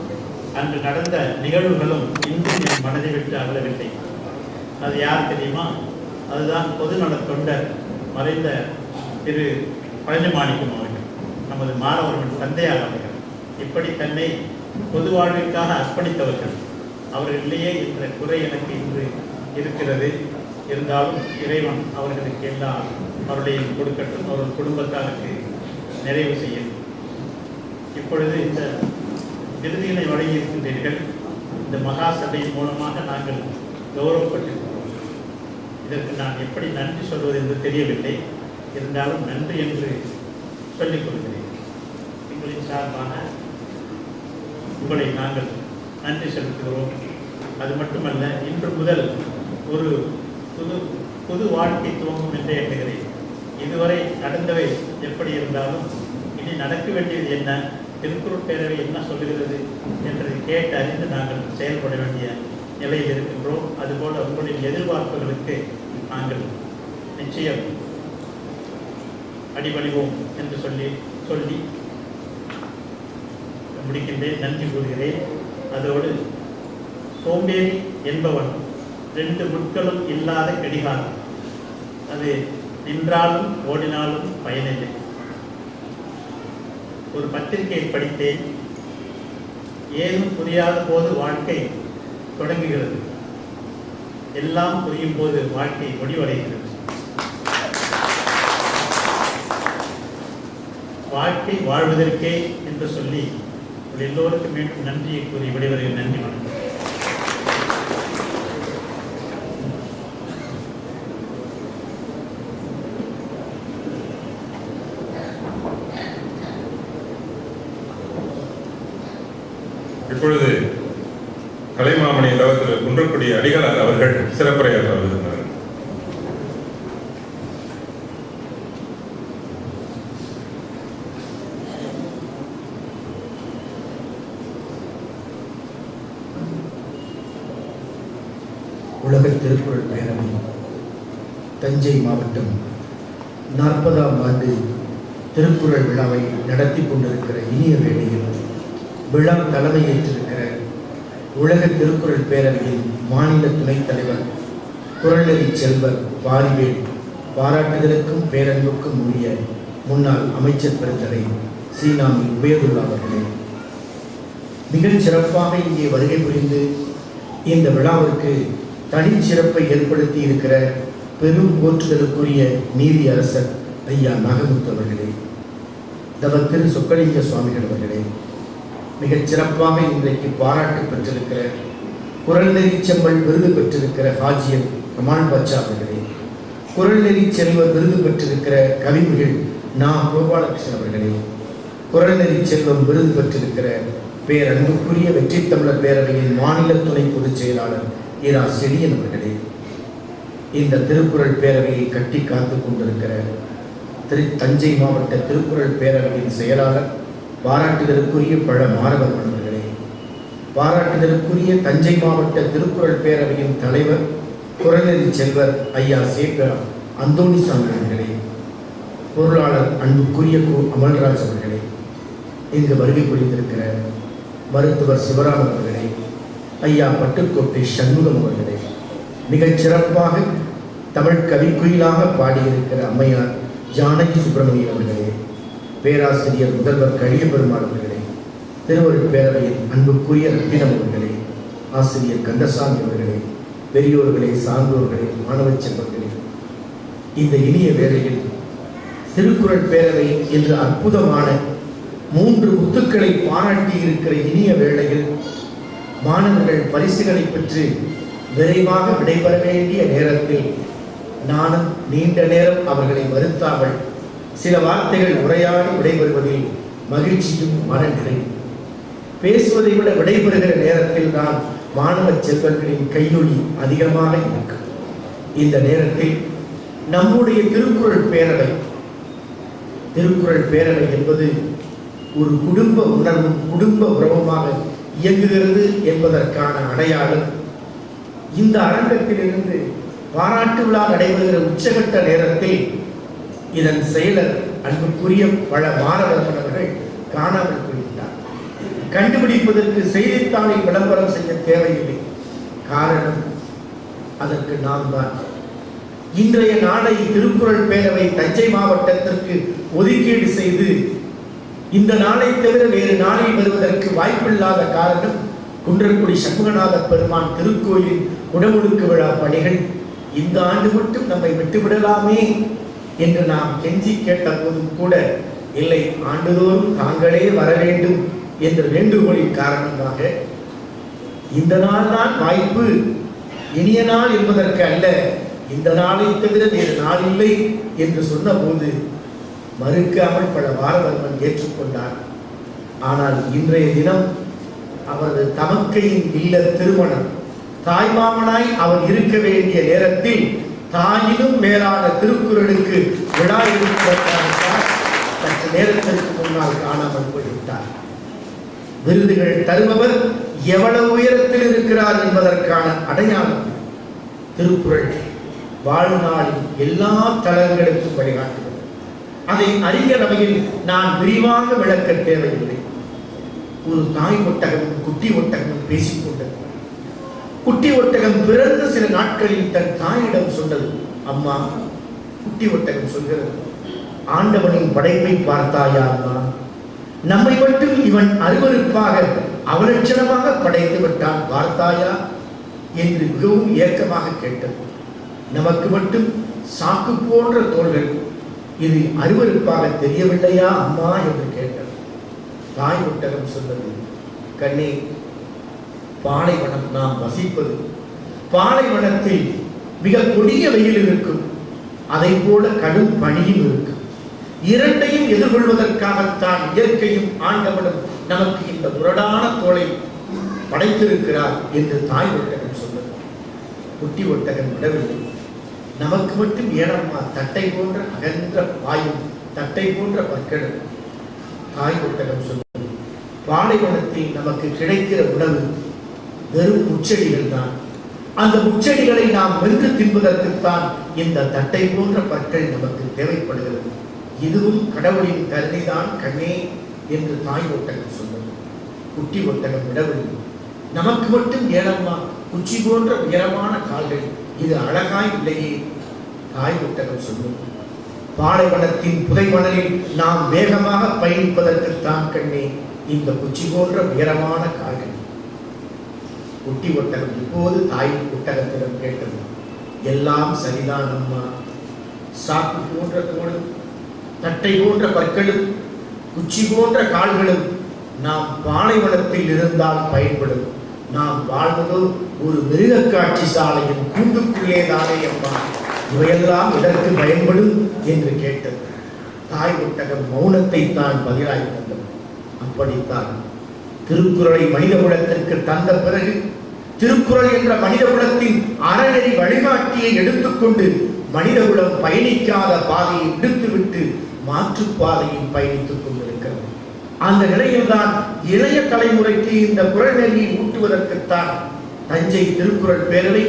அன்று நடந்த நிகழ்வுகளும் இன்றும் என் மனதை விட்டு அகலவில்லை. அது யார் தெரியுமா? அதுதான் பொதுநலத் தொண்டர் மறைந்த திரு பழனிமாணிக்கம் அவர்கள், நமது மாணவர்கள் தந்தையார் அவர்கள். இப்படி தன்னை பொது வாழ்விற்காக அர்ப்பணித்தவர்கள். அவர்களிலேயே என்ற குறை எனக்கு இன்று இருக்கிறது. இருந்தாலும் இறைவன் அவர்களுக்கு எல்லாம் அவர்களையும் கொடுக்கட்டும், அவர்கள் குடும்பத்தாருக்கு நிறைவு செய்யும். இப்பொழுது இந்த விருதுகளை வழங்கியிருக்கின்றீர்கள். இந்த மகா சபையின் மூலமாக நாங்கள் கௌரவப்பட்டிருக்கிறோம். இதற்கு நான் எப்படி நன்றி சொல்வது என்று தெரியவில்லை. இருந்தாலும் நன்றி என்று சொல்லிக் கொள்கிறேன். எங்களின் சார்பாக உங்களை நாங்கள் நன்றி செலுத்துகிறோம். அது மட்டுமல்ல, இன்று முதல் ஒரு புது வாழ்க்கை துவங்கும் என்றே எண்ணுகிறேன். இதுவரை நடந்தவை எப்படி இருந்தாலும் இனி நடக்க வேண்டியது என்ன, திருக்குறள் பேரவை என்ன சொல்லுகிறது என்பதை கேட்டு அறிந்து நாங்கள் செயல்பட வேண்டிய நிலையில் இருக்கின்றோம். அதுபோல உங்களின் எதிர்பார்ப்புகளுக்கு நாங்கள் நிச்சயம் அடிபணிவோம் என்று சொல்லி முடிக்கின்றேன். நன்றி கூறுகிறேன். அதோடு சோம்பேறி என்பவன் 2 முட்களும் இல்லாத கடிகாரம், அது நின்றாலும் ஓடினாலும் பயனில்லை. ஒரு பத்திரிகையை படித்தேன். ஏதும் புரியாத போது வாழ்க்கை தொடங்குகிறது, எல்லாம் புரியும் போது வாழ்க்கை முடிவடைகிறது. வாழ்க்கை வாழ்வதற்கே என்று சொல்லி எல்லோருக்கும் மீண்டும் நன்றியை கூறி விடைவர்கள். நன்றி, வணக்கம். இப்பொழுது கலைமாமணி தவத்தில் குன்றக்குடி அடிகளார் அவர்கள் சிறப்புரையாற்ற வருகின்றனர். உலக திருக்குறள் பேரவை தஞ்சை மாவட்டம் 40ஆம் ஆண்டு திருக்குறள் விழாவை நடத்தி கொண்டிருக்கிற இனிய வேளையில் விழா தலைமையேற்றிருக்கிற உலக திருக்குறள் பேரவையின் மாநில துணைத் தலைவர் குறள்நெறி செல்வர் பாரிவேல், பாராட்டுதலுக்கும் பேரன்புக்கும் உரிய முன்னாள் அமைச்சர் பெருந்தகை சீனாமி உபயதுல்லா அவர்களே, மிகச் சிறப்பாக இங்கே வருகை புரிந்து இந்த விழாவிற்கு தனிச்சிறப்பை ஏற்படுத்தி இருக்கிற பெரும் போற்றுதலுக்குரிய நீதி அரசர் ஐயா நாகமுத்து அவர்களே, திரு சொக்கலிங்க சுவாமிகள் அவர்களே, மிகச் சிறப்பாக இன்றைக்கு பாராட்டு பெற்றிருக்கிற குறள்நெறி செம்மல் விருது பெற்றிருக்கிற ஹாஜியர் கமால் பாட்சா அவர்களே, குறள்நெறி செல்வர் விருது பெற்றிருக்கிற கவிஞர்கள் நா கோபாலகிருஷ்ணன் அவர்களே, குறள்நெறி செல்வம் விருது பெற்றிருக்கிற பேரன்புக்குரிய வெற்றி தமிழர் பேரவையின் மாநில துணை பொதுச் செயலாளர் இரா செழியன் அவர்களே, இந்த திருக்குறள் பேரவையை கட்டி காத்து கொண்டிருக்கிற தஞ்சை மாவட்ட திருக்குறள் பேரவையின் செயலாளர் பாராட்டுதலுக்குரிய பழ மாணவர்கள் அவர்களே, பாராட்டுதலுக்குரிய தஞ்சை மாவட்ட திருக்குறள் பேரவையின் தலைவர் குறள்நெறி செல்வர் ஐயா சேகர் அந்தோணிசாமி அவர்களே, பொருளாளர் அன்புக்குரிய அமல்ராஜ் அவர்களே, இங்கு வருகை புரிந்திருக்கிற மருத்துவர் சிவராமன் அவர்களே, ஐயா பட்டுக்கோட்டை சண்முகம் அவர்களே, மிகச் சிறப்பாக தமிழ் கவிக்குயிலாக பாடியிருக்கிற அம்மையார் ஜானகி சுப்பிரமணியன் அவர்களே, பேராசிரியர் முதல்வர் கழிய பெருமாள் அவர்களே, திருவருட் பேரவையின் அன்புக்குரிய ரத்தினம் அவர்களே, ஆசிரியர் கந்தசாமி அவர்களே, பெரியோர்களே, சான்றோர்களே, மாணவ செல்வர்களே, இந்த இனிய வேளையில் திருக்குறள் பேரவை என்று அற்புதமான 3 முத்துக்களை பாராட்டி இருக்கிற இனிய வேளையில் மாணவர்கள் பரிசுகளை பெற்று விரைவாக விடைபெற வேண்டிய நேரத்தில் நானும் நீண்ட நேரம் அவர்களை மறுத்தாமல் சில வார்த்தைகள் உரையாடி விடைபெறுவதில் மகிழ்ச்சியும் மனநிறைவும். பேசுவதை விட விடைபெறுகிற நேரத்தில் தான் மாணவ செல்வர்களின் கையொலி அதிகமாக இருக்கும். இந்த நேரத்தில் நம்முடைய திருக்குறள் பேரவை என்பது ஒரு குடும்ப உணர்வும் குடும்ப உறவுமாக இயங்குகிறது என்பதற்கான அடையாளம். இந்த அரங்கத்திலிருந்து பாராட்டு விழா நடைபெறுகிற உச்சகட்ட நேரத்தில் இதன் செயலர் அன்புக்குரிய பல மாணவர்கள் அவர்கள் காணாமல் போய்விட்டார். கண்டுபிடிப்பதற்கு செய்தித்தாளை விளம்பரம் செய்ய தேவையில்லை. காரணம் அதற்கு நாம் தான். இன்றைய நாளை திருக்குறள் பேரவை தஞ்சை மாவட்டத்திற்கு ஒதுக்கீடு செய்து இந்த நாளை தவிர வேறு நாளில் வருவதற்கு வாய்ப்பில்லாத காரணம் குன்றக்குடி சண்முகநாத பெருமான் திருக்கோயில் குடமுழுக்கு விழா பணிகள் இந்த ஆண்டு மட்டும் நம்மை விட்டுவிடலாமே என்று நாம் கெஞ்சி கேட்ட போதும் கூட இல்லை, ஆண்டுதோறும் தாங்களே வர வேண்டும் என்ற வேண்டுகோளின் காரணமாக இந்த நாள் தான் வாய்ப்பு, இனிய நாள் என்பதற்கு அல்ல, இந்த நாளை தவிர வேறு நாள் இல்லை என்று சொன்னபோது மறுக்காமல் பல பாரதவர்மன் ஏற்றுக்கொண்டார். ஆனால் இன்றைய தினம் அவரது தமக்கையின் இல்ல திருமணம், தாய்மாமனாய் அவர் இருக்க வேண்டிய நேரத்தில் தாயினும் மேலான திருக்குறளுக்கு விழா எடுப்பதற்காக சற்று நேரத்திற்கு முன்னால் காணாமல் போய்விட்டார். விருதுகள் தருபவர் எவ்வளவு உயரத்தில் இருக்கிறார் என்பதற்கான அடையாளம் திருக்குறள் வாழ்நாளின் எல்லா தளங்களுக்கும் வழிகாட்டுகிறது. அதை அறிய வகையில் நான் விரிவாக விளக்க தேவையில்லை. ஒரு தாய் ஒட்டகமும் குட்டி ஒட்டகமும் பேசிக்கொண்டது. குட்டி ஒட்டகம் பிறந்த சில நாட்களில் தன் தாயிடம் சொன்னது, அம்மா, குட்டி ஒட்டகம் சொல்கிறது, ஆண்டவனின் படைப்பை பார்த்தாயா அம்மா, நம்மை மட்டும் இவன் அருவருப்பாக அவலட்சணமாக படைத்து விட்டான் பார்த்தாயா என்று மிகவும் ஏக்கமாக கேட்டது. நமக்கு மட்டும் சாக்கு போன்ற தோள்கள், இது அருவருப்பாக தெரியவில்லையா அம்மா என்று கேட்டது. தாய் ஒட்டகம் சொன்னது, கண்ணே, பாலைவனம் நாம் வசிப்பது, பாலைவனத்தில் மிக கொடிய வெயில் இருக்கும், அதை போல கடும் பனியும் இருக்கும். இரண்டையும் எதிர்கொள்வதற்காகத்தான் இயற்கையும் ஆண்டவனும் நமக்கு இந்த முரடான தோளை படைத்திருக்கிறார் என்று தாய் ஒட்டகம் சொன்னது. குட்டி ஒட்டகம் விடவில்லை, நமக்கு மட்டும் ஏனம்மா தட்டை போன்ற அகன்ற வாயும் தட்டை போன்ற பற்களும். தாய் ஒட்டகம் சொன்னது, பாலைவனத்தில் நமக்கு கிடைக்கிற உணவு வெறும் முச்செடிகள் தான். அந்த முச்செடிகளை நாம் வென்று தின்பதற்குத்தான் இந்த தட்டை போன்ற பற்கள் நமக்கு தேவைப்படுகிறது. இதுவும் கடவுளின் கருணைதான் கண்ணே என்று தாய் ஒட்டகம் சொன்னது. குட்டி ஒட்டகம் விடவில்லை, நமக்கு மட்டும் ஏனம்மா குச்சி போன்ற உயரமான கால்கள், இது அழகாய் இல்லையே. தாய் ஒட்டகம் சொன்னது, பாலைவனத்தின் புதைமணலில் நாம் வேகமாக பயணிப்பதற்குத்தான் கண்ணே இந்த குச்சி போன்ற உயரமான கால்கள். குட்டி ஒட்டகம் இப்போது தாய் ஒட்டகத்திடம் கேட்டது, எல்லாம் சரிதான் அம்மா, சாக்கு போன்ற தோளும் தட்டை போன்ற பற்களும் குச்சி போன்ற கால்களும் நாம் பாலைவனத்தில் இருந்தால் பயன்படும். நாம் வாழ்வதோ ஒரு மிருக காட்சி சாலையின் கூண்டுக்குள்ளே தானே அம்மா, இவையெல்லாம் இதற்கு பயன்படும் என்று கேட்டது. தாய் ஒட்டகம் மௌனத்தை தான் பதிலாய் தந்தது. அப்படித்தான் திருக்குறளை மனித குலத்திற்கு தந்த பிறகு திருக்குறள் என்ற மனித குலத்தின் அறநெறி வழிகாட்டியை எடுத்துக்கொண்டு மனித குலம் பயணிக்காத பாதையை விடுத்துவிட்டு மாற்றுப்பாதையில் பயணித்துக் கொண்டிருக்கிறது. அந்த நிலையில்தான் இளைய தலைமுறைக்கு இந்த குறள் நெறியை ஊட்டுவதற்குத்தான் தஞ்சை திருக்குறள் பேரவை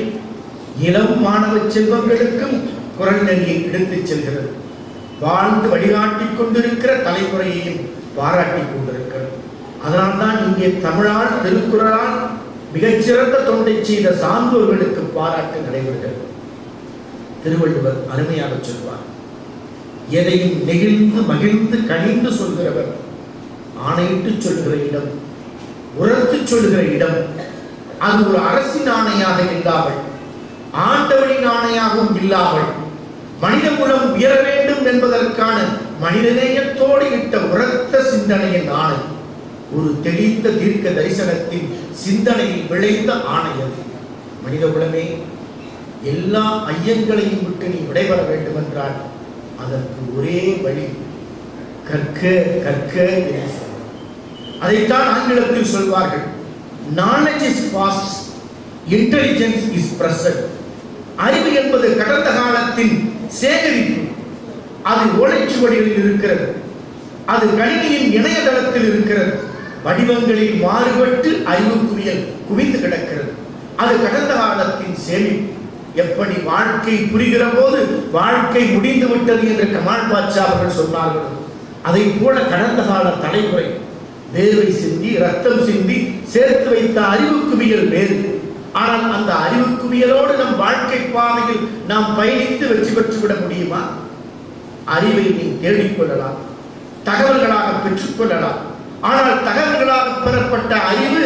இளம் மாணவ செல்வங்களுக்கும் குறள் நெறியை எடுத்துச் செல்கிறது. வாழ்ந்து வழிகாட்டிக் கொண்டிருக்கிற தலைமுறையையும் பாராட்டிக் கொண்டிருக்கிறது. அதனால்தான் இங்கே தமிழால் திருக்குறளால் மிகச்சிறந்த தொண்டை செய்த சான்றோர்களுக்கு பாராட்டு நடைபெறுகிறது. திருவள்ளுவர் அருமையாக சொல்வார், எதையும் நெகிழ்ந்து மகிழ்ந்து கனிந்து சொல்கிறவர், ஆணையிட்டு சொல்கிற இடம், உரத்து சொல்கிற இடம், அது ஒரு அரசின் ஆணையாக இல்லாமல் ஆண்டவனின் ஆணையாகவும் இல்லாமல் மனித குலம் உயர வேண்டும் என்பதற்கான மனிதநேயத்தோடு இட்ட உரத்த சிந்தனையின் ஆணை, ஒரு தெளிந்த தீர்க்க தரிசனத்தின் சிந்தனையில் விளைந்த ஆணையம். மனித குலமே, எல்லா ஐயங்களையும் விட்டு நீ விடைபெற வேண்டும் என்றால் அதற்கு ஒரே வழி கற்க கற்க என்று சொல்வார். அதைத்தான் ஆங்கிலத்தில் சொல்வார்கள், knowledge is past, intelligence is present. அறிவு என்பது கடந்த காலத்தின் சேகரிப்பு, அது ஓலைச்சுவடிகளில் இருக்கிறது, அது கணினியின் இணையதளத்தில் இருக்கிறது, வடிவங்களில் மாறுபட்டு அறிவு குவியல் குவிந்து கிடக்கிறது. அது கடந்த காலத்தின் சேமிப்பு. எப்படி வாழ்க்கை புரிகிற போது வாழ்க்கை முடிந்து விட்டது என்று கமால் பாட்சா அவர்கள் சொன்னார்கள், அதை போல கடந்த கால தலைமுறை வேர்வை சிந்தி ரத்தம் சிந்தி சேர்த்து வைத்த அறிவு குவியல் வேறு. ஆனால் அந்த அறிவு குவியலோடு நம் வாழ்க்கை பாதையில் நாம் பயணித்து வெற்றி பெற்றுவிட முடியுமா? அறிவை நீ தேடிக்கொள்ளலாம், தகவல்களாக பெற்றுக்கொள்ளலாம். ஆனால் தகவல்களாக பெறப்பட்ட அறிவு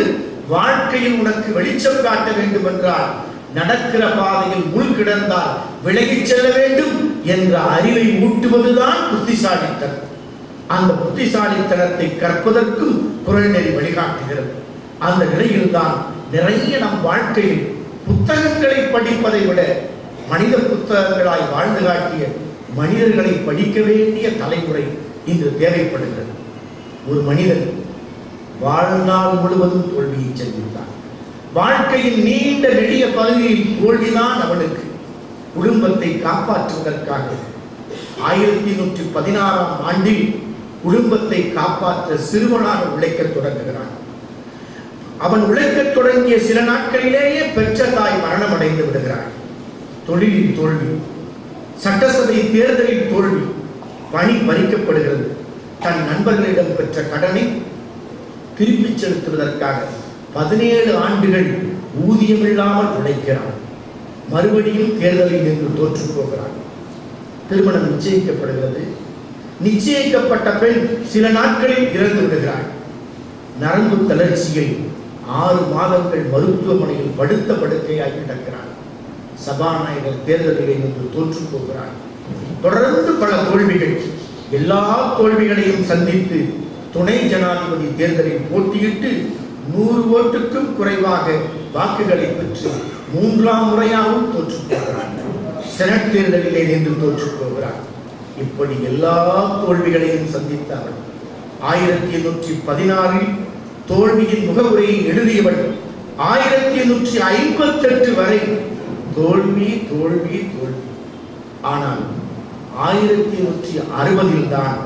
வாழ்க்கையில் உனக்கு வெளிச்சம் காட்ட வேண்டும் என்றால், நடக்கிற பாதையில் முள் கிடந்தால் விலகிச் செல்ல வேண்டும் என்ற அறிவை ஊட்டுவதுதான் புத்திசாலித்தனம். அந்த புத்திசாலித்தனத்தை கற்பதற்கும் குறள் நெறி வழிகாட்டுகிறது. அந்த நிலையில்தான் நிறைய நம் வாழ்க்கையில் புத்தகங்களை படிப்பதை விட மனித புத்தகங்களாய் வாழ்ந்து காட்டிய மனிதர்களை படிக்க வேண்டிய தலைமுறை இன்று தேவைப்படுகிறது. ஒரு மனிதன் வாழ்நாள் முழுவதும் தோல்வியை சந்தித்தான். வாழ்க்கையின் நீண்ட நெடிய பகுதியில் தோல்விதான் அவனுக்கு. குடும்பத்தை காப்பாற்றுவதற்காக 1116ஆம் ஆண்டில் குடும்பத்தை காப்பாற்ற சிறுவனாக உழைக்கத் தொடங்குகிறான். அவன் உழைக்கத் தொடங்கிய சில நாட்களிலேயே பெற்ற தாய் மரணம் அடைந்து விடுகிறான். தொழிலில் தோல்வி, சட்டசபை தேர்தலில் தோல்வி, பணி பறிக்கப்படுகிறது. தன் நண்பர்களிடம் பெற்ற கடனை திருப்பிச் செலுத்துவதற்காக 17 ஆண்டுகள் ஊதியமில்லாமல் உழைக்கிறான். மறுபடியும் தேர்தலில் நின்று தோற்று போகிறான். திருமணம் நிச்சயிக்கப்படுகிறது. நிச்சயிக்கப்பட்ட பெண் சில நாட்களில் இறந்து விடுகிறாள். நரம்பு தளர்ச்சியில் 6 மாதங்கள் மருத்துவமனையில் படுத்த படுக்கையாய் கிடக்கிறான். சபாநாயகர் தேர்தலில் நின்று தோற்று போகிறான். தொடர்ந்து பல தோல்விகள். எல்லா தோல்விகளையும் சந்தித்து துணை ஜனாதிபதி தேர்தலில் போட்டியிட்டு 100 ஓட்டுக்கும் குறைவாக வாக்குகளை பெற்று 3ஆம் முறையாகவும் தோற்று போகிறான். செனட் தேர்தலிலே நின்று தோற்று போகிறான். இப்படி எல்லா தோல்விகளையும் சந்தித்தவன் 1816இல் தோல்வியின் முகவுரையை எழுதியவன் 1858 வரை தோல்வி தோல்வி தோல்வி. ஆனால் 1860இல் தான்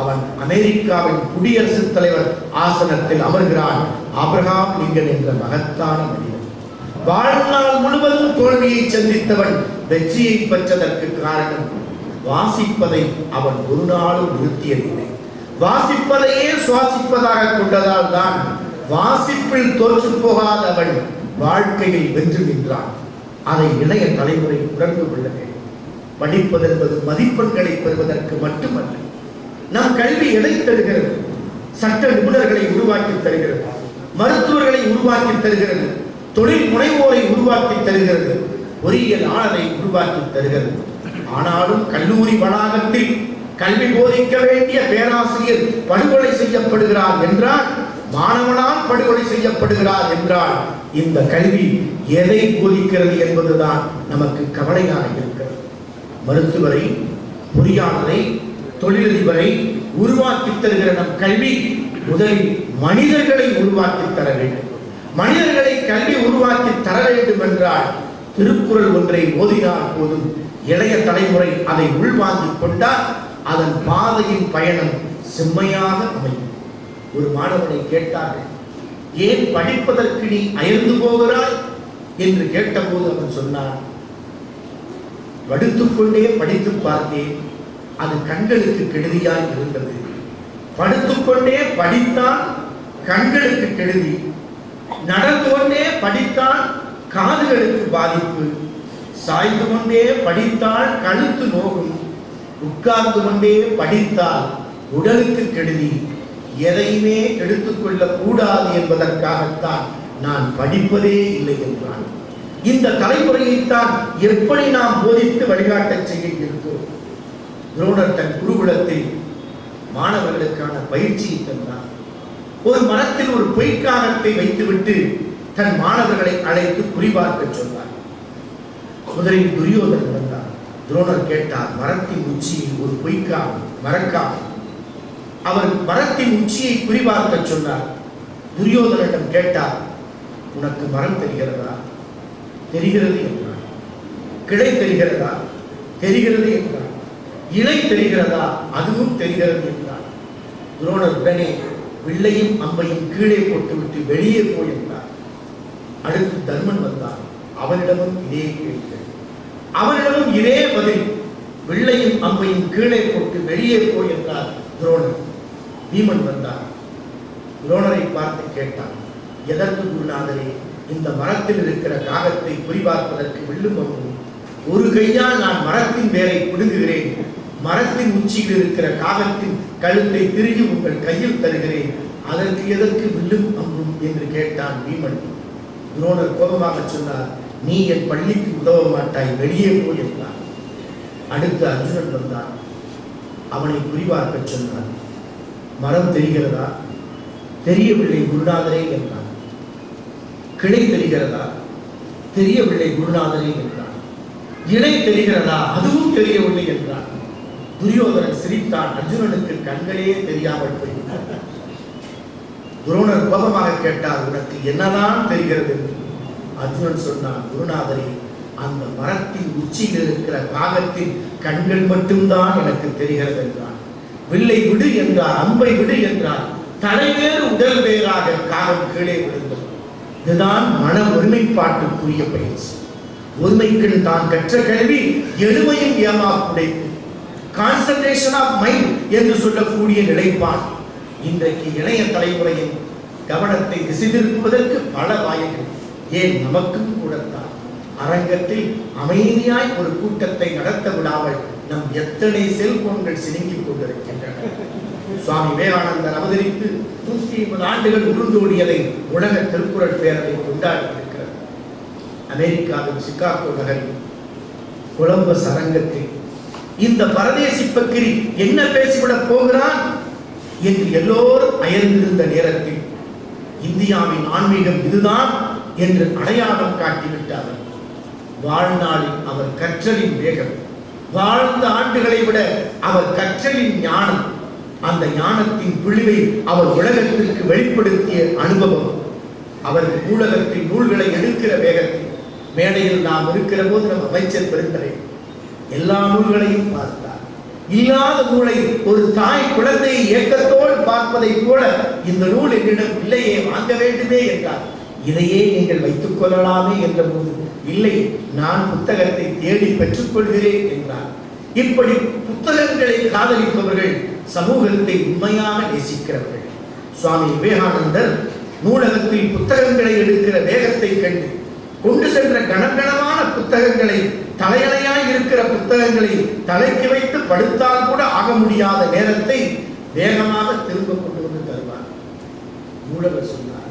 அவன் அமெரிக்காவின் குடியரசுத் தலைவர் ஆசனத்தில் அமர்கிறான். ஆபிரகாம் லிங்கன் என்ற மகத்தான மனிதன். வாழ்நாள் முழுவதும் தோல்வியை சந்தித்தவன் வெற்றியை பெற்றதற்கு காரணம் வாசிப்பதை அவன் ஒரு நாளும் நிறுத்தியதில்லை. வாசிப்பதையே சுவாசிப்பதாக கொண்டதால் தான் வாசிப்பில் தோற்று போகாத அவன் வாழ்க்கையில் வென்று நின்றான். அதை இளைய தலைமுறை உணர்ந்து கொள்ள வேண்டும். படிப்பது என்பது மதிப்பெண்களை பெறுவதற்கு மட்டுமல்ல. நம் கல்வி எதை தருகிறது? சட்ட நிபுணர்களை உருவாக்கி தருகிறது, மருத்துவர்களை உருவாக்கி தருகிறது, தொழில் முனைவோரை உருவாக்கி தருகிறது, பொறியியலாளரை உருவாக்கி தருகிறது. ஆனாலும் கல்லூரி வளாகத்தில் கல்வி போதிக்க வேண்டிய பேராசிரியர் படுகொலை செய்யப்படுகிறார் என்றால், மாணவனால் படுகொலை செய்யப்படுகிறார் என்றால், இந்த கல்வி எதை போதிக்கிறது என்பதுதான் நமக்கு கவலையாக இருக்கிறது. மருத்துவரை, பொறியாளரை, தொழிலதிபரை உருவாக்கி தருகிற நம் கல்வி முதலில் மனிதர்களை உருவாக்கி தர வேண்டும். மனிதர்களை கல்வி உருவாக்கி தர வேண்டும் என்றால் திருக்குறள் ஒன்றை ஓதினால் போதும். இளைய தலைமுறை அதை உள்வாங்கிக் கொண்டால் அதன் பாதையின் பயணம் செம்மையாக அமையும். ஒரு மாணவனை கேட்டார்கள், ஏன் படிப்பதற்கு நீ அயர்ந்து போகிறாய் என்று கேட்டபோது அவன் சொன்னான், படுத்துக்கொண்டே படித்து பார்த்தேன், அது கண்களுக்கு கெடுதியாய் இருந்தது. படுத்துக்கொண்டே படித்தால் கண்களுக்கு கெடுதி, நடந்து கொண்டே படித்தால் காதுகளுக்கு பாதிப்பு, சாய்ந்து கொண்டே படித்தால் கழுத்து நோகும், உட்கார்ந்து கொண்டே படித்தால் உடலுக்கு கெடுதி. எதையுமே எடுத்துக்கொள்ள கூடாது என்பதற்காகத்தான் நான் படிப்பதே இல்லை என்றான். இந்த தலைமுறையைத்தான் எப்படி நாம் போதித்து வழிகாட்டச் செய்ய இருக்கிறோம். துரோணர் தன் குருகுலத்தில் மாணவர்களுக்கான பயிற்சியை தந்தார். ஒரு மரத்தில் ஒரு பொய்க்காகத்தை வைத்துவிட்டு தன் மாணவர்களை அழைத்து குறிபார்க்க சொன்னார். முதலில் துரியோதன் வந்தார். துரோணர் கேட்டார், மரத்தின் உச்சியில் ஒரு பொய்க்காகம், மரக்காகம். அவர் மரத்தின் உச்சியை குறிபார்க்க சொன்னார். துரியோதனிடம் கேட்டார், உனக்கு மரம் தெரிகிறதா? தெரிகிறது என்றார். கிளை தெரிகிறதா? தெரிகிறது என்றார். இலை தெரிகிறதா? அதுவும் தெரிகிறது என்றார். துரோணர் உடனே வில்லையும் அம்பையும் கீழே போட்டுவிட்டு வெளியே போய் என்றார். அடுத்து தர்மன் வந்தார். அவனிடமும் இதே கேள்வி, அவனிடமும் இதே பதில். வில்லையும் அம்பையும் கீழே போட்டு வெளியே போய் என்றார் துரோணர். பீமன் வந்தார். துரோணரை பார்த்து கேட்டான், எதற்கு குருநாதரே இந்த மரத்தில் இருக்கிற காகத்தை குறிபார்ப்பதற்கு வில்லும் அம்பும்? ஒரு கையால் நான் மரத்தின் வேரை பிடுங்குகிறேன், மரத்தின் உச்சியில் இருக்கிற காகத்தின் கழுத்தை திருகி உங்கள் கையில் தருகிறேன், அதற்கு எதற்கு வில்லும் அம்பும் என்று கேட்டான் பீமன். துரோணர் கோபமாக சொன்னார், நீ என் பள்ளிக்கு உதவ மாட்டாய், வெளியே போய் என்றார். அடுத்து அர்ஜுனன் வந்தான். அவனை குறிபார்க்க சொன்னான். மரம் தெரிகிறதா? தெரியவில்லை குருநாதரே என்றான். கிளை தெரிகிறதா? தெரியவில்லை குருநாதரே என்றான். இலை தெரிகிறதா? அதுவும் தெரியவில்லை என்றான். துரியோதனன் சிரித்தான். அர்ஜுனனுக்கு கண்களே தெரியாமல் போய்விட்டான். துரோணர் கோபமாக கேட்டார், உனக்கு என்னதான் தெரிகிறது என்று. அர்ஜுனன் சொன்னான், குருநாதரே அந்த மரத்தின் உச்சியில் இருக்கிற காகத்தின் கண்கள் மட்டும்தான் எனக்கு தெரிகிறது என்றான். வில்லை விடு என்றார், அம்பை விடு என்றார். தலைவேறு உடல் வேறாக காகம் கீழே விழுந்தது. இதுதான் மன ஒருமைப்பாட்டுக்குரிய பயிற்சி. ஒருமைக்கு தான் கற்ற கல்வி எளிமையும் ஏமாப்புடைத்து, கான்சன்ட்ரேஷன் ஆஃப் மைண்ட் என்று சொல்லக்கூடிய நிலைப்பாடு இன்றைக்கு இளைய தலைமுறையின் கவனத்தை திசை திருப்புவதற்கு பல வாய்கள். ஏன் நமக்கும் கூடத்தான் அரங்கத்தில் அமைதியாய் ஒரு கூட்டத்தை நடத்த விடாமல் நம் எத்தனை செல்போன்கள் சினுங்கிக் கொண்டிருக்கின்றன. சுவாமி விவேகானந்தர் அவதரித்து 150 ஆண்டுகள் உருண்டோடியதை உலக திருக்குறள் பேரவை கொண்டாடி இருக்கிறது. அமெரிக்காவின் சிகாகோ நகரில் கொலம்பஸ் அரங்கத்தில் இந்த பரதேசி பக்கிரி என்ன பேசிவிடப் போகிறான் என்று எல்லோரும் அயர்ந்திருந்த நேரத்தில் இந்தியாவின் ஆன்மீகம் இதுதான் என்று அடையாளம் காட்டிவிட்டார்கள். வாழ்நாளில் அவர் கற்றலின் வேகம், வாழ்ந்த ஆண்டுகளை விட அவர் கற்றலின் ஞானம், அந்த ஞானத்தின் பிழிவை அவர் உலகத்திற்கு வெளிப்படுத்திய அனுபவம், அவர் நூலகத்தில் நூல்களை எடுக்கிற வேகத்தில், மேடையில் நாம் இருக்கிற போது நம் அமைச்சர் பெருந்தரை எல்லா நூல்களையும் பார்த்தார். இல்லாத நூலை ஒரு தாய் குழந்தையை ஏக்கத்தோடு பார்ப்பதை போல இந்த நூல் என்னிடம் இல்லையே, வாங்க வேண்டுமே என்றார். இதையே நீங்கள் வைத்துக் கொள்ளலாமே என்ற போது, இல்லை நான் புத்தகத்தை தேடி பெற்றுக் கொள்கிறேன் என்றார். இப்படி புத்தகங்களை காதலிப்பவர்கள் சமூகத்தை உண்மையாக நேசிக்கிறவர்கள். சுவாமி விவேகானந்தர் நூலகத்தில் புத்தகங்களை எடுக்கிற வேகத்தை கண்டு கொண்டு சென்ற கனகனமான புத்தகங்களை, தலையணையாய் இருக்கிற புத்தகங்களை தலைக்கு வைத்து படுத்தால் கூட ஆக முடியாத நேரத்தை வேகமாக திரும்ப கொண்டு வந்து தருவார். நூலகர் சொன்னார்,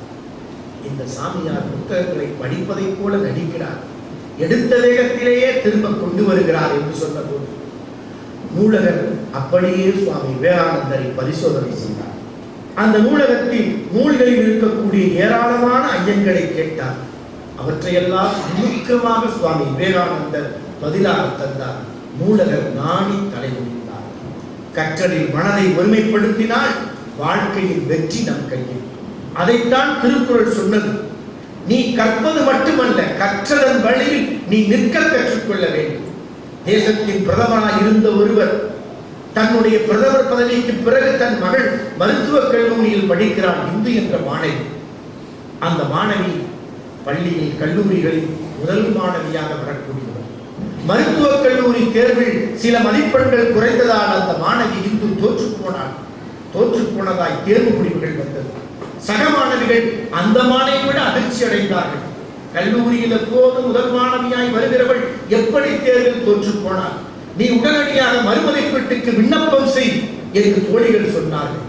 இந்த சாமியார் புத்தகங்களை படிப்பதை போல நடிக்கிறார், எடுத்த வேகத்திலேயே திரும்ப கொண்டு வருகிறார் என்று சொன்ன போது நூலகர் அப்படியே சுவாமி விவேகானந்தரை பரிசோதனை செய்தார். அந்த நூலகத்தில் நூல்களில் இருக்கக்கூடிய ஏராளமான ஐயங்களை கேட்டார். அவற்றையெல்லாம் நுணுக்கமாக சுவாமி விவேகானந்தர் பதிலாக தந்தார். நூலகர் நாணி தலைமுடிந்தார். கற்றலில் மனதை ஒருமைப்படுத்தினால் வாழ்க்கையில் வெற்றி நம் கையில். அதைத்தான் திருக்குறள் சொன்னது. நீ கற்பது மட்டுமல்ல, கற்றதன் வழியில் நீ நிற்க கற்றுக்கொள்ள வேண்டும். தேசத்தின் பிரதமராக இருந்த ஒருவர் தன்னுடைய பிரதமர் பதவிக்கு பிறகு தன் மகள் மருத்துவக் கல்லூரியில் படிக்கிறார், இந்து என்ற மாணவி. அந்த மாணவி பள்ளியில் கல்லூரிகளில் முதல் மாணவியாக வரக்கூடியவர். மருத்துவக் கல்லூரி தேர்வில் சில மதிப்பெண்கள் குறைந்ததால் அந்த மாணவி இந்து தோற்று போனதாய் தேர்வு முடிவுகள் வந்தது. சக மாணவிகள் அந்த மாணவியை விட அதிர்ச்சி அடைந்தார்கள். கல்லூரியில் எப்போது முதல் மாணவியாய் வருகிறவள் எப்படி தேர்வில் தோற்று போனார்? நீ உடனடியாக மறுமதிப்பீட்டுக்கு விண்ணப்பம் செய் என்று தோழிகள் சொன்னார்கள்.